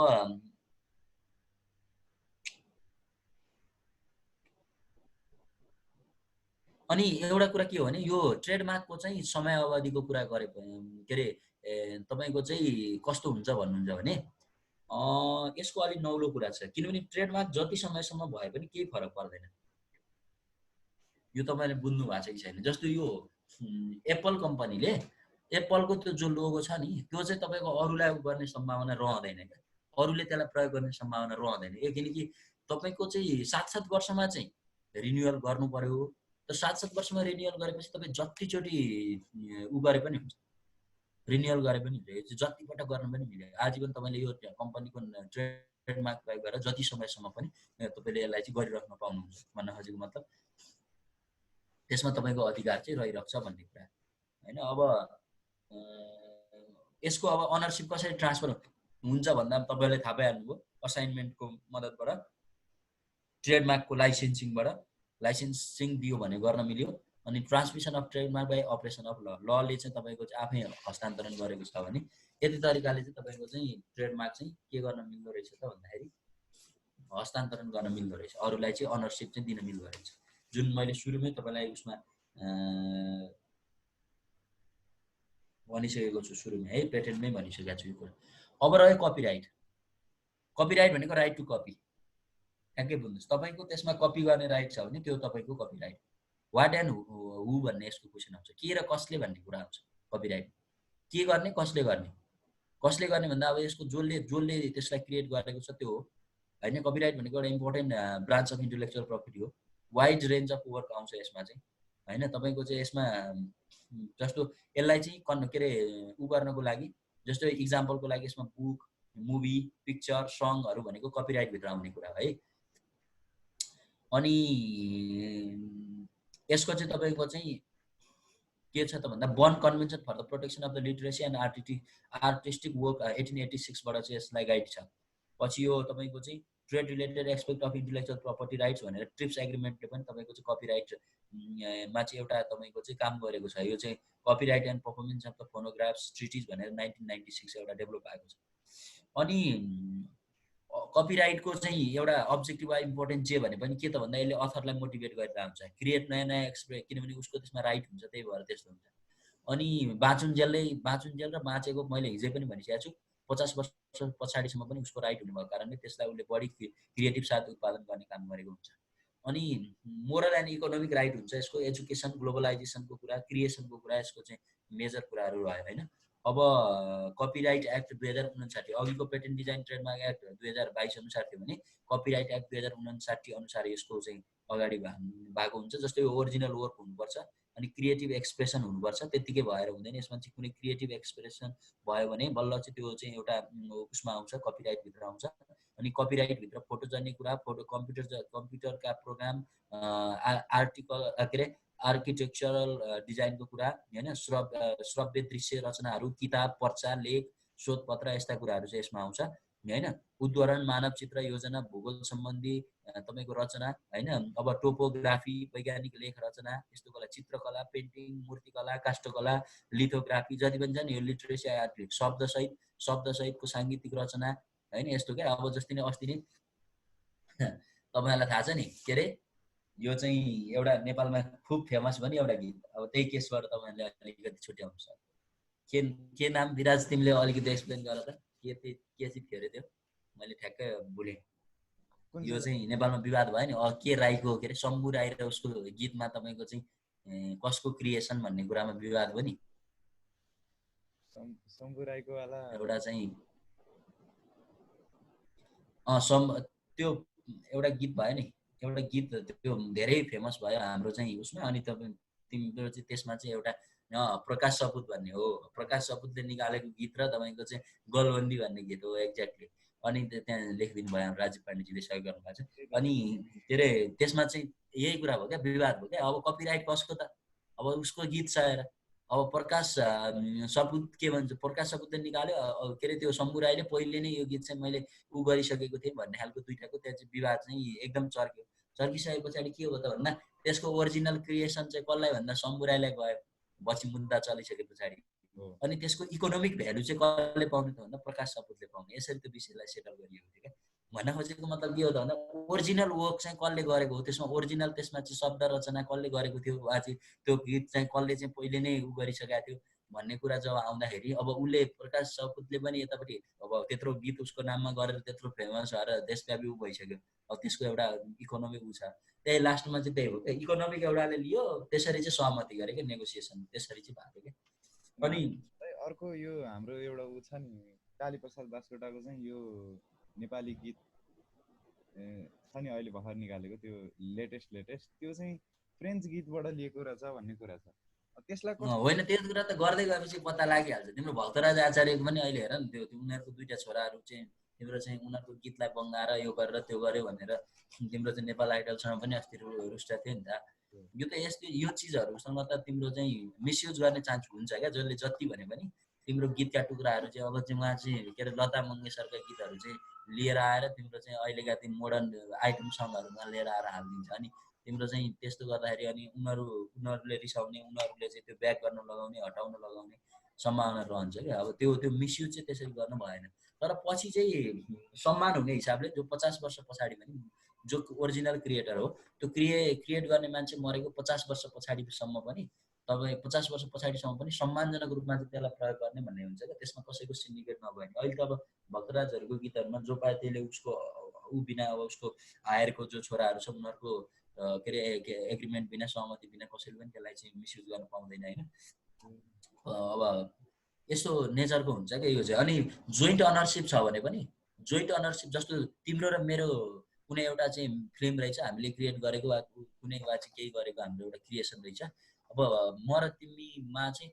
अनि एउटा कुरा के हो भने यो ट्रेडमार्कको चाहिँ समय अवधिको कुरा गरे के अरे तपाईँको चाहिँ कस्तो हुन्छ भन्नुहुन्छ भने यसको अलिक नौलो कुरा छ किनभने ट्रेडमार्क जति समयसम्म भए पनि केही फरक पर्दैन। यो तपाईँले बुझ्नु भएको छ कि छैन? जस्तो यो एप्पल कम्पनीले एप्पलको त्यो जो लोगो छ नि त्यो चाहिँ तपाईँको अरूलाई गर्ने सम्भावना रहँदैन क्या, अरूले त्यसलाई प्रयोग गर्ने सम्भावना रहँदैन। किनकि तपाईँको चाहिँ 7-7 वर्षमा चाहिँ रिन्युअल गर्नु पर्यो। त 7-7 वर्षमा रिन्युअल गरेपछि तपाईँ जतिचोटि उ गरे पनि हुन्छ, रिन्युअल गरे पनि हुन्छ। यो चाहिँ जतिपटक गर्न पनि मिल्यो। आजीवन तपाईँले यो कम्पनीको ट्रेडमार्क प्रयोग गरेर जति समयसम्म पनि तपाईँले यसलाई चाहिँ गरिराख्न पाउनुहुन्छ भन्न खोजेको मतलब त्यसमा तपाईँको अधिकार चाहिँ रहिरहेको छ भन्ने कुरा होइन। अब यसको अब अनरसिप कसरी ट्रान्सफर हुन्छ भन्दा तपाईँले थाहा पाइहाल्नुभयो, असाइनमेन्टको मद्दतबाट ट्रेडमार्कको लाइसेन्सिङ दियो भने गर्न मिल्यो। अनि transmission of trademark by operation of लले चाहिँ तपाईँको चाहिँ आफै हस्तान्तरण गरेको छ भने यति तरिकाले चाहिँ तपाईँको चाहिँ ट्रेडमार्क चाहिँ के गर्न मिल्दो रहेछ त भन्दाखेरि हस्तान्तरण गर्न मिल्दो रहेछ, अरूलाई चाहिँ अनरसिप चाहिँ दिन मिल्दो रहेछ। जुन मैले सुरुमै तपाईँलाई उसमा भनिसकेको छु, सुरुमै है पेटेन्टमै भनिसकेको छु यो कुरा। अब रह्यो कपिराइट। कपिराइट भनेको राइट टु कपी, ठ्याक्कै बुझ्नुहोस्। तपाईँको त्यसमा कपी गर्ने राइट छ भने त्यो तपाईँको कपिराइट। वाट एन्ड हु भन्ने यसको क्वेसन आउँछ, के र कसले भन्ने कुरा आउँछ कपिराइट। के गर्ने कसले गर्ने, कसले गर्ने भन्दा अब यसको जसले त्यसलाई क्रिएट गरेको छ त्यो हो होइन। कपिराइट भनेको एउटा important branch of intellectual property हो। वाइड रेन्ज अफ वर्क आउँछ यसमा चाहिँ होइन। तपाईँको चाहिँ यसमा जस्तो यसलाई चाहिँ के अरे उ गर्नको लागि, जस्तो इक्जाम्पलको लागि यसमा बुक, मुभी, पिक्चर, सङहरू भनेको कपिराइटभित्र आउने कुरा है। अनि यसको चाहिँ तपाईँको चाहिँ के छ त भन्दा Berne convention for the protection of the literacy and artistic work 1886 बाट चाहिँ यसलाई गाइड छ। पछि यो तपाईँको चाहिँ trade related expect of intellectual property rights भनेर ट्रिप्स एग्रिमेन्टले पनि तपाईँको चाहिँ कपिराइटमा चाहिँ एउटा तपाईँको चाहिँ काम गरेको छ। यो चाहिँ copyright and performance of the phonographs treaties भनेर 1996 एउटा डेभलप भएको छ। अनि कपिराइटको चाहिँ एउटा अब्जेक्टिभ वा इम्पोर्टेन्ट चाहिँ भने पनि के त भन्दा यसले अथरलाई मोटिभेट गरेर हुन्छ, क्रिएट नयाँ नयाँ एक्सप्रेस, किनभने उसको त्यसमा राइट हुन्छ, त्यही भएर त्यस्तो हुन्छ। अनि बाँचुन्जेल र बाँचेको मैले हिजै पनि भनिसकेको छु, 50 वर्ष पछाडिसम्म पनि उसको राइट हुने भएको कारणले त्यसलाई उसले बढी क्रिएटिभ साथ उत्पादन गर्ने काम गरेको हुन्छ। अनि मोरल एन्ड इकोनोमिक राइट हुन्छ यसको, एजुकेसन, ग्लोबलाइजेसनको कुरा, क्रिएसनको कुरा, यसको चाहिँ मेजर कुराहरू रह्यो होइन। अब कपिराइट एक्ट 2059, अघिको पेटेन्ट डिजाइन ट्रेडमार्क एक्ट 2022 अनुसार थियो भने कपिराइट एक्ट 2059 अनुसार यसको चाहिँ अगाडि भएको हुन्छ। जस्तै ओरिजिनल वर्क हुनुपर्छ अनि क्रिएटिभ एक्सप्रेसन हुनुपर्छ, त्यतिकै भएर हुँदैन। यसमा चाहिँ कुनै क्रिएटिभ एक्सप्रेसन भयो भने बल्ल चाहिँ त्यो चाहिँ एउटा उसमा आउँछ, कपिराइटभित्र आउँछ। अनि कपिराइटभित्र फोटोजन्य कुरा, कम्प्युटरका प्रोग्राम, आर्टिकल के अरे आर्किटेक्चरल डिजाइनको कुरा होइन, श्रव्य दृश्य रचनाहरू, किताब, पर्चा, लेख, शोधपत्र, यस्ता कुराहरू चाहिँ यसमा आउँछ होइन। उद्धरण, मानव चित्र योजना, भूगोल सम्बन्धी तपाईँको रचना होइन। अब टोपोग्राफी, वैज्ञानिक लेख रचना, यस्तो कला, चित्रकला, पेन्टिङ, मूर्तिकला, काष्ठकला, लिथोग्राफी, जति पनि छ नि यो लिटरेसी आर्ट, शब्दसहितको साङ्गीतिक रचना होइन। यस्तो क्या अब जस्तै नै अस्ति नै तपाईँहरूलाई थाहा छ नि के अरे यो चाहिँ एउटा नेपालमा खुब फेमस भयो नि एउटा गीत, अब त्यही केसबाट तपाईँहरूले अलिकति छुट्याउनु सक्छ। के नाम विराज, तिमीले अलिकति एक्सप्लेन गर त, के चाहिँ थियो अरे त्यो, मैले ठ्याक्कै भुलेँ। यो चाहिँ नेपालमा विवाद भयो नि, के राईको के अरे शम्भु राई र उसको गीतमा तपाईँको चाहिँ कसको क्रिएसन भन्ने कुरामा विवाद भयो नि। शम्भु राईको वाला एउटा चाहिँ त्यो एउटा गीत भयो नि, एउटा गीत त्यो धेरै फेमस भयो हाम्रो चाहिँ उसमा। अनि तिम्रो चाहिँ त्यसमा चाहिँ एउटा प्रकाश सपुत भन्ने हो, प्रकाश सपुतले निकालेको गीत र तपाईँको चाहिँ गलबन्दी भन्ने गीत हो एक्ज्याक्टली। अनि त्यहाँ लेखिदिनु भयो हाम्रो राजीव पाण्डेजीले सहयोग गर्नुभएको छ। अनि के अरे त्यसमा चाहिँ यही कुरा भयो क्या, विवाद भयो क्या। अब कपिराइट कसको त, अब उसको गीत छ। अब प्रकाश सपुत के भन्छ, प्रकाश सपुतले निकाल्यो के अरे त्यो शम्भु राईले पहिले नै यो गीत चाहिँ मैले उ गरिसकेको थिएँ भन्ने खालको दुइटाको त्यहाँ चाहिँ विवाद चाहिँ एकदम चर्क्यो। चर्किसके पछाडि के हो त भन्दा त्यसको ओरिजिनल क्रिएसन चाहिँ कसलाई भन्दा शम्भु राईलाई गयो पछि मुद्दा चलिसके पछाडि। अनि त्यसको इकोनोमिक भ्यालु चाहिँ कसले पाउने त भन्दा प्रकाश सपुतले पाउने। यसरी त्यो विषयलाई सेटल गरिएको थियो क्या। भन्न खोजेको मतलब के हो त भन्दा ओरिजिनल वर्क चाहिँ कसले गरेको हो, त्यसमा ओरिजिनल त्यसमा चाहिँ शब्द रचना कसले गरेको थियो, वा चाहिँ त्यो गीत चाहिँ कसले चाहिँ पहिले नै उ गरिसकेको थियो, भन्ने कुरा जब आउँदाखेरि अब उसले प्रकाश सपुतले पनि यतापट्टि अब त्यत्रो गीत उसको नाममा गरेर त्यत्रो फेमस भएर देशव्यापी ऊ भइसक्यो, अब त्यसको एउटा इकोनोमिक ऊ छ, त्यही लास्टमा चाहिँ त्यही हो क्या, इकोनोमिक एउटाले लियो त्यसरी चाहिँ सहमति गरे क्या, नेगोसिएसन त्यसरी चाहिँ भएको क्या। अनि अर्को यो हाम्रो एउटा ऊ छ नि कालीप्रसाद बास्कोटाको चाहिँ यो नेपाली गीत छ नि अहिले भर्खर निकालेको त्यो लेटेस्ट त्यो चाहिँ फ्रेन्च गीतबाट लिएको रहेछ भन्ने कुरा छ। त्यसलाई होइन त्यो कुरा त गर्दै गएपछि पत्ता लागिहाल्छ। तिम्रो भक्तराज आचार्यको पनि अहिले हेर नि, त्यो उनीहरूको दुईवटा छोराहरू चाहिँ तिम्रो चाहिँ उनीहरूको गीतलाई बङ्गाएर यो गरेर त्यो गर्यो भनेर तिम्रो चाहिँ नेपाल आइडलसँग पनि अस्ति रुष्टा थियो नि त। यो त यस्तो यो चिजहरूसँग त तिम्रो चाहिँ मिसयुज गर्ने चान्स हुन्छ क्या, जसले जति भने पनि तिम्रो गीतका टुक्राहरू चाहिँ अब चाहिँ उहाँ चाहिँ के अरे लता मङ्गेशरका गीतहरू चाहिँ लिएर आएर तिम्रो चाहिँ अहिलेका ती मोडर्न आइटम सङहरूमा लिएर आएर हालिदिन्छ। अनि तिम्रो चाहिँ त्यस्तो गर्दाखेरि अनि उनीहरूले रिसाउने, उनीहरूले चाहिँ त्यो ब्याक गर्न लगाउने, हटाउन लगाउने सम्भावना रहन्छ क्या। अब त्यो मिसयुज चाहिँ त्यसरी गर्नु भएन। तर पछि चाहिँ सम्मान हुने हिसाबले जो 50 वर्ष पछाडि पनि जो ओरिजिनल क्रिएटर हो त्यो क्रिएट गर्ने मान्छे मरेको 50 वर्ष पछाडिसम्म पनि तपाईँ 50 वर्ष पछाडिसम्म पनि सम्मानजनक रूपमा चाहिँ त्यसलाई प्रयोग गर्ने भन्ने हुन्छ क्या। त्यसमा कसैको सिन्डिकेट नभए अहिले त अब भक्तराजहरूको गीतहरूमा जो पाए त्यसले उसको ऊ बिना अब उसको हायरको जो छोराहरू छ उनीहरूको के अरे एग्रिमेन्ट बिना सहमति बिना कसैले पनि त्यसलाई चाहिँ मिसयुज गर्न पाउँदैन होइन। अब यस्तो नेचरको हुन्छ क्या यो चाहिँ। अनि जोइन्ट अनरसिप छ भने पनि जोइन्ट अनरसिप जस्तो तिम्रो र मेरो कुनै एउटा चाहिँ फिल्म रहेछ हामीले क्रिएट गरेको वा कुनै वा चाहिँ केही गरेको हाम्रो एउटा क्रिएसन रहेछ, अब म र तिमीमा चाहिँ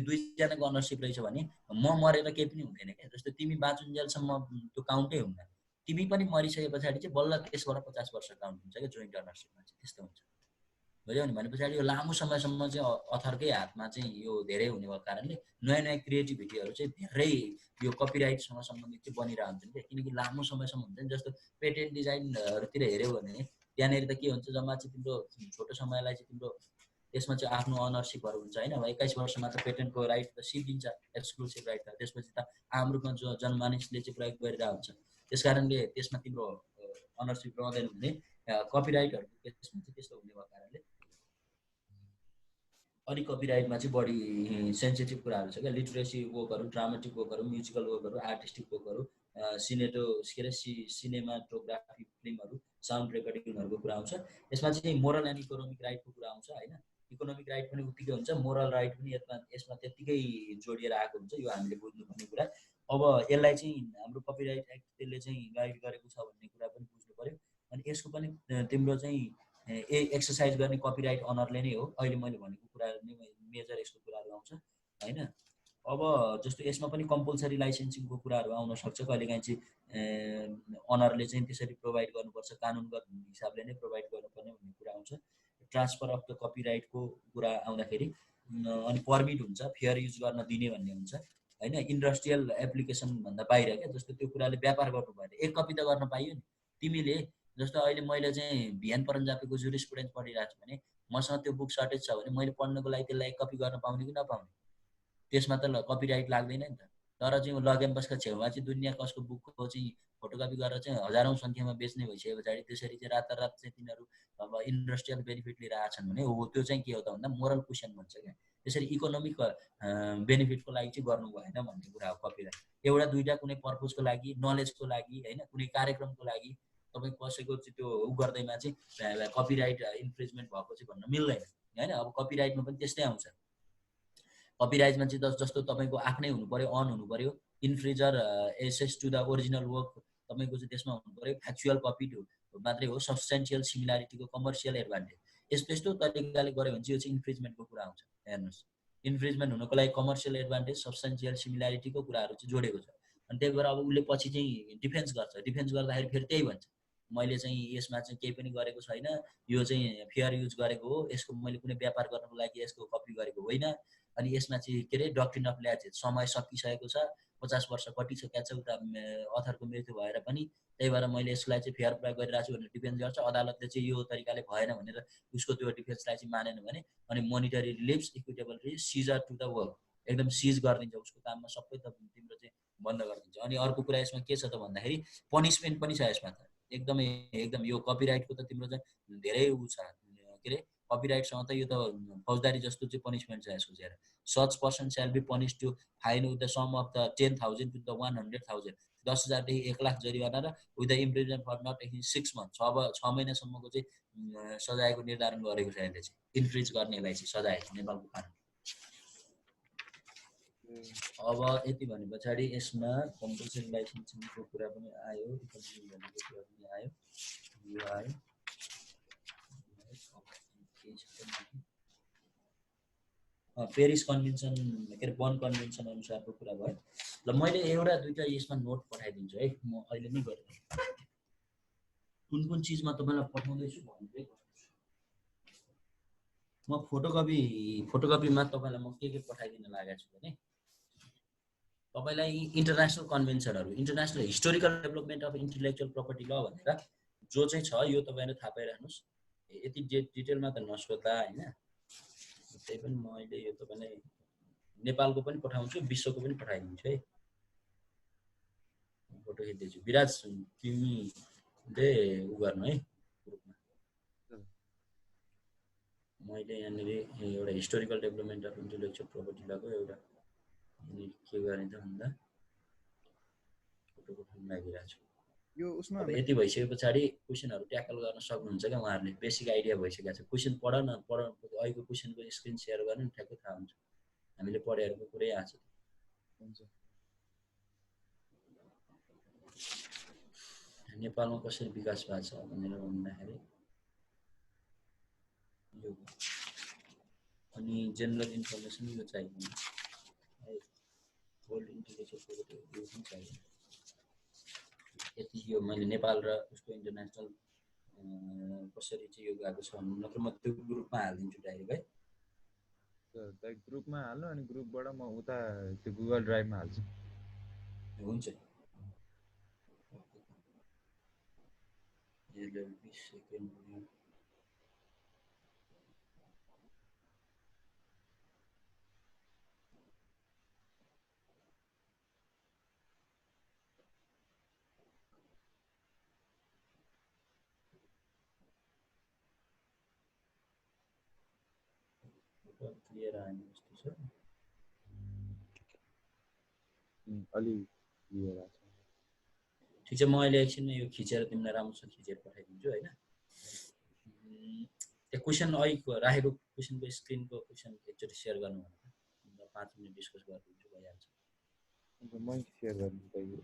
दुईजनाको अनरसिप रहेछ भने म मरेर केही पनि हुँदैन क्या। जस्तो तिमी बाँचुन्जेलसम्म त्यो काउन्टै हुन्न, तिमी पनि मरिसके पछाडि चाहिँ बल्ल त्यसबाट 50 वर्ष काउन्ट हुन्छ क्या जोइन्ट अनरसिपमा चाहिँ। त्यस्तो हुन्छ बुझ्यौ नि। भने पछाडि यो लामो समयसम्म चाहिँ अथरकै हातमा चाहिँ यो धेरै हुने भएको कारणले नयाँ नयाँ क्रिएटिभिटीहरू चाहिँ धेरै यो कपिराइटसँग सम्बन्धित चाहिँ बनिरहन्छन् क्या। किनकि लामो समयसम्म हुन्छ नि। जस्तो पेटेन्ट डिजाइनहरूतिर हेऱ्यौ भने त्यहाँनिर त के हुन्छ, जम्मा चाहिँ तिम्रो छोटो समयलाई चाहिँ तिम्रो त्यसमा चाहिँ आफ्नो अनरसिपहरू हुन्छ होइन। अब 21 वर्षमा त पेटेन्टको राइट त सिद्धिन्छ, एक्सक्लुसिभ राइट त। त्यसपछि त आम रूपमा जो जनमानिसले चाहिँ प्रयोग गरिरहेको हुन्छ, त्यस कारणले त्यसमा तिम्रो अनरसिप रहँदैन हुने। कपिराइटहरूको केसमा चाहिँ त्यस्तो हुने भएको कारणले अनि कपिराइटमा चाहिँ बढी सेन्सिटिभ कुराहरू छ क्या। लिटरेसी वर्कहरू, ड्रामेटिक वर्कहरू, म्युजिकल वर्कहरू, आर्टिस्टिक वर्कहरू, सिनेमाटोग्राफी फिल्महरू, साउन्ड रेकर्डिङहरूको कुरा आउँछ। यसमा चाहिँ मोरल एन्ड इकोनोमिक राइटको कुरा आउँछ होइन। इकोनोमिक राइट पनि उत्तिकै हुन्छ, मोरल राइट पनि यसमा त्यत्तिकै जोडिएर आएको हुन्छ। यो हामीले बुझ्नुपर्ने कुरा। अब यसलाई चाहिँ हाम्रो कपिराइट एक्ट त्यसले चाहिँ गाइड गरेको छ भन्ने कुरा पनि बुझ्नु पऱ्यो। अनि यसको पनि तिम्रो चाहिँ एक्सर्साइज गर्ने कपिराइट अनरले नै हो। अहिले मैले भनेको कुराहरू नै मेजर यसको कुराहरू आउँछ होइन। अब जस्तो यसमा पनि कम्पलसरी लाइसेन्सिङको कुराहरू आउन सक्छ। कहिलेकाहीँ चाहिँ अनरले चाहिँ त्यसरी प्रोभाइड गर्नुपर्छ, कानुनगत हिसाबले नै प्रोभाइड गर्नुपर्ने भन्ने कुरा आउँछ। ट्रान्सफर अफ द कपिराइटको कुरा आउँदाखेरि अनि पर्मिट हुन्छ, फेयर युज गर्न दिने भन्ने हुन्छ होइन। इन्डस्ट्रियल एप्लिकेसनभन्दा बाहिर क्या। जस्तो त्यो कुराले व्यापार गर्नु भएन, एक कपी त गर्न पाइयो नि तिमीले। जस्तो अहिले मैले चाहिँ भिएन परन्जापेको जुरिस्प्रुडेन्स पढिरहेको छु भने मसँग त्यो बुक सर्टेज छ भने मैले पढ्नको लागि त्यसलाई एक कपी गर्न पाउने कि नपाउने, त्यसमा त कपिराइट लाग्दैन नि त। तर चाहिँ ल क्याम्पसका छेउमा चाहिँ दुनियाँ कसको बुकको चाहिँ फोटोकपी गरेर चाहिँ हजारौँ सङ्ख्यामा बेच्ने भइसके पछाडि त्यसरी चाहिँ रातारात चाहिँ तिनीहरू अब इन्डस्ट्रियल बेनिफिट लिएर आएछन् भने हो त्यो चाहिँ के हो त भन्दा मोरल क्वेसन भन्छ क्या। त्यसरी इकोनोमिक बेनिफिटको लागि चाहिँ गर्नु भएन भन्ने कुरा हो कपिराइट। एउटा दुईवटा कुनै पर्पजको लागि, नलेजको लागि होइन, कुनै कार्यक्रमको लागि तपाईँ कसैको चाहिँ त्यो उ गर्दैमा चाहिँ कपिराइट इन्फ्रिजमेन्ट भएको चाहिँ भन्न मिल्दैन होइन। अब कपिराइटमा पनि त्यस्तै आउँछ। कपिराइटमा चाहिँ जस्तो तपाईँको आफ्नै हुनु पऱ्यो, अन हुनु पऱ्यो, infringer accesses to the original work तपाईँको चाहिँ त्यसमा हुनु पऱ्यो, फ्याक्चुअल कपी मात्रै हो, सब्सटेन्सियल सिमिलारिटीको कमर्सियल एडभान्टेज। यस्तो तरिकाले गऱ्यो भने चाहिँ यो चाहिँ इन्फ्रिजमेन्टको कुरा आउँछ। हेर्नुहोस्, इन्फ्रिजमेन्ट हुनको लागि कमर्सियल एडभान्टेज, सब्सटेन्सियल सिमिलारिटीको कुराहरू चाहिँ जोडेको छ। अनि त्यही भएर अब उसले पछि चाहिँ डिफेन्स गर्छ। डिफेन्स गर्दाखेरि फेरि त्यही भन्छ, मैले चाहिँ यसमा चाहिँ केही पनि गरेको छैन, यो चाहिँ फेयर युज गरेको हो, यसको मैले कुनै व्यापार गर्नको लागि यसको कपी गरेको होइन। अनि यसमा चाहिँ के अरे डक्ट्रिन अफ ल्याचेज समय सकिसकेको छ, 50 वर्ष कटिसकेको छ उता अथरको मृत्यु भएर पनि, त्यही भएर मैले यसलाई चाहिँ फेयर प्रयोग गरिरहेको छु भनेर डिफेन्स गर्छ। अदालतले चाहिँ यो तरिकाले भएन भनेर उसको त्यो डिफेन्सलाई चाहिँ मानेन भने अनि monetary reliefs, equitable relief, seizure to the work एकदम सिज गरिदिन्छ उसको काममा सबै त तिम्रो चाहिँ बन्द गरिदिन्छ। अनि अर्को कुरा यसमा के छ त भन्दाखेरि पनिसमेन्ट पनि छ यसमा त एकदम यो कपिराइटको त तिम्रो चाहिँ धेरै ऊ छ के अरे कपिराइटसँग त यो त फौजदारी जस्तो चाहिँ पनिसमेन्ट छ यसको चाहिँ। Such person shall be punish to fine with the sum of the 10,000 to the 100,000, 10,000 देखि 1 लाख जरिवाना र with the imprison for not taking 6 month, अब 6 महिनासम्मको चाहिँ सजायको निर्धारण गरेको छ यसले चाहिँ, इन्क्रिज गर्नेलाई चाहिँ सजाय नेपालको कानुन। अब यति भने पछाडि यसमा कम्पलसरी लाइसेन्सिङको कुरा पनि आयो, भनेको कुरा पनि आयो, यो आयो। पेरिस कन्भेन्सन के अरे बन कन्भेन्सन अनुसारको कुरा भयो। ल मैले एउटा दुईटा यसमा नोट पठाइदिन्छु है, म अहिले नै गरेँ। कुन कुन चिजमा तपाईँलाई पठाउँदैछु भन्दै गर्छु। म फोटोकपीमा तपाईँलाई म के पठाइदिन लागेको छु भने तपाईँलाई इन्टरनेसनल कन्भेन्सनहरू, international historical development of intellectual property law भनेर जो चाहिँ छ यो तपाईँले थाहा पाइराख्नुहोस्। यति डिटेलमा त नसोध्ला होइन, त्यही पनि म अहिले यो तपाईँलाई नेपालको पनि पठाउँछु, विश्वको पनि पठाइदिन्छु है। फोटो खिच्दैछु। विराज तिमीले उ गर्नु है ग्रुपमा। मैले यहाँनिर एउटा historical development of intellectual property लको एउटा के गर्ने त भन्दा फोटो पठाउनु लागिरहेको छु। यो उसमा अब यति भइसके पछाडि क्वेसनहरू ट्याकल गर्न सक्नुहुन्छ क्या उहाँहरूले। बेसिक आइडिया भइसकेको छ। क्वेसन पढ न, अहिलेको क्वेसनको स्क्रिन सेयर गर्नु नि, ठ्याक्कै थाहा हुन्छ हामीले पढेहरूको कुरै आएको छ। नेपालमा कसरी विकास भएको छ भनेर भन्दाखेरि यो, अनि जेनरल इन्फर्मेसन यो चाहियो, वर्ल्ड इन्टेलेक्चुअल प्रोपर्टी यो पनि चाहियो। यति यो मैले नेपाल र उसको इन्टरनेसनल कसरी चाहिँ यो गएको छ भन्नु, नत्र म त्यो ग्रुपमा हालिदिन्छु डाइरेक्ट है। ग्रुपमा हाल्नु, अनि ग्रुपबाट म उता त्यो गुगल ड्राइभमा हाल्छु। हुन्छ। यसले 20 सेकेन्ड क्लियर आएन जस्तो छ। अलि क्लियर आछ। ठिक छ, म अहिले एकछिनमा यो खिचेर तिमीलाई राम्रोसँग खिचेर पठाइदिन्छु होइन। त्यो क्वेसन अहिले राखेको क्वेसनको स्क्रिनको क्वेसन एकचोटि सेयर गर्नु भनेर 5 मिनट डिस्कस गरिदिन्छु, भइहाल्छ। म सेयर गर्नु चाहिए।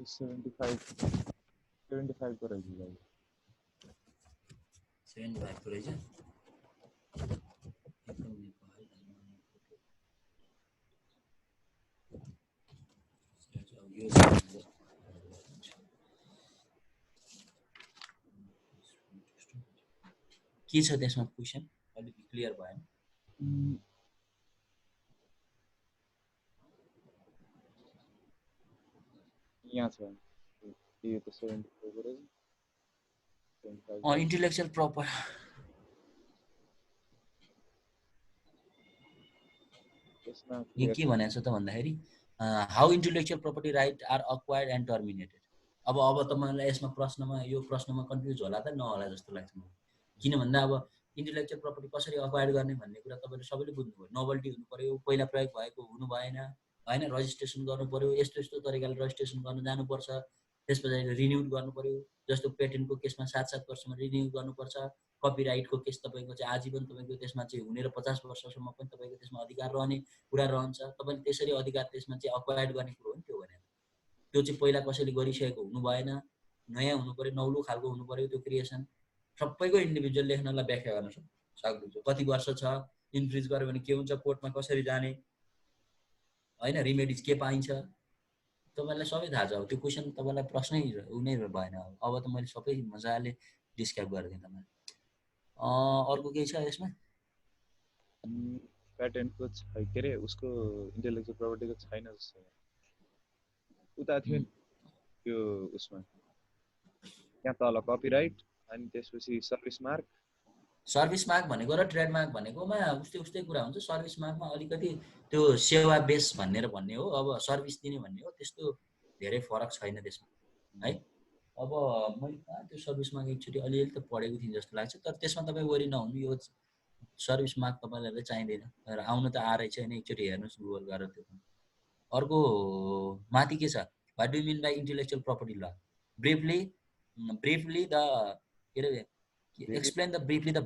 75 को रहेछ भाइ। 75 को रहेछ। के छ त्यसमा क्वेसन अलिकति क्लियर भएन। यहाँ छ यो त 74 को रहेछ। इन्टेलेक्चुअल प्रपर यो के भनेको छ त भन्दाखेरि how intellectual property right are acquired and terminated. अब तपाईँलाई यसमा प्रश्नमा यो प्रश्नमा कन्फ्युज होला त नहोला जस्तो लाग्छ मलाई। किन भन्दा अब इन्टेलेक्चुअल प्रपर्टी कसरी अक्वायर गर्ने भन्ने कुरा तपाईँले सबैले बुझ्नुभयो। नोभल्टी हुनु पर्यो, पहिला प्रयोग भएको हुनु भएन होइन, रजिस्ट्रेसन गर्नु पर्यो, यस्तो यस्तो तरिकाले रजिस्ट्रेसन गर्न जानुपर्छ, त्यस पछाडि रिन्युड गर्नु पर्यो। जस्तो पेटेन्टको केसमा 7-7 वर्षमा रिन्यु गर्नुपर्छ। कपिराइटको केस तपाईँको चाहिँ आजीवन तपाईँको त्यसमा चाहिँ हुने र 50 वर्षसम्म पनि तपाईँको त्यसमा अधिकार रहने कुरा रहन्छ। तपाईँले त्यसरी अधिकार त्यसमा चाहिँ अक्वायर्ड गर्ने कुरो हो नि त्यो भने। त्यो चाहिँ पहिला कसैले गरिसकेको हुनु भएन, नयाँ हुनु पर्यो, नौलो खालको हुनु पर्यो त्यो क्रिएसन। सबैको इन्डिभिजुअल लेख्नलाई व्याख्या गर्न सक्नुहुन्छ। कति वर्ष छ, इन्क्रिज गर्यो भने के हुन्छ, कोर्टमा कसरी जाने होइन, रिमेडिज के पाइन्छ, तपाईँलाई सबै थाहा छ। त्यो क्वेसन तपाईँलाई प्रश्नै नै भएन। अब त मैले सबै मजाले डिस्क्राइब गरिदिएँ तपाईँलाई। अर्को केही छ यसमा? प्याटेन्टको के अरे उसको इन्टेलेक्चुअल प्रपर्टीको छैन जस्तो उता थियो नि त्यो उसमा त्यहाँ तल कपिराइट अनि त्यसपछि सर्भिस मार्क सर्भिस मार्क भनेको र ट्रेडमार्क भनेकोमा उस्तै उस्तै कुरा हुन्छ। सर्भिस मार्कमा अलिकति त्यो सेवा बेस भनेर भन्ने हो, अब सर्भिस दिने भन्ने हो, त्यस्तो धेरै फरक छैन त्यसमा है। अब मैले त्यो सर्भिस मार्क एकचोटि अलिअलि त पढेको थिएँ जस्तो लाग्छ, तर त्यसमा तपाईँ वरि नहुनु, यो सर्भिस मार्क तपाईँलाई चाहिँदैन र आउनु त आएछ होइन, एकचोटि हेर्नुहोस् गुगल गरेर त्यो। अर्को माथि के छ, what do mean by intellectual property law, briefly the के अरे एक्सप्लेन द ब्रिफली द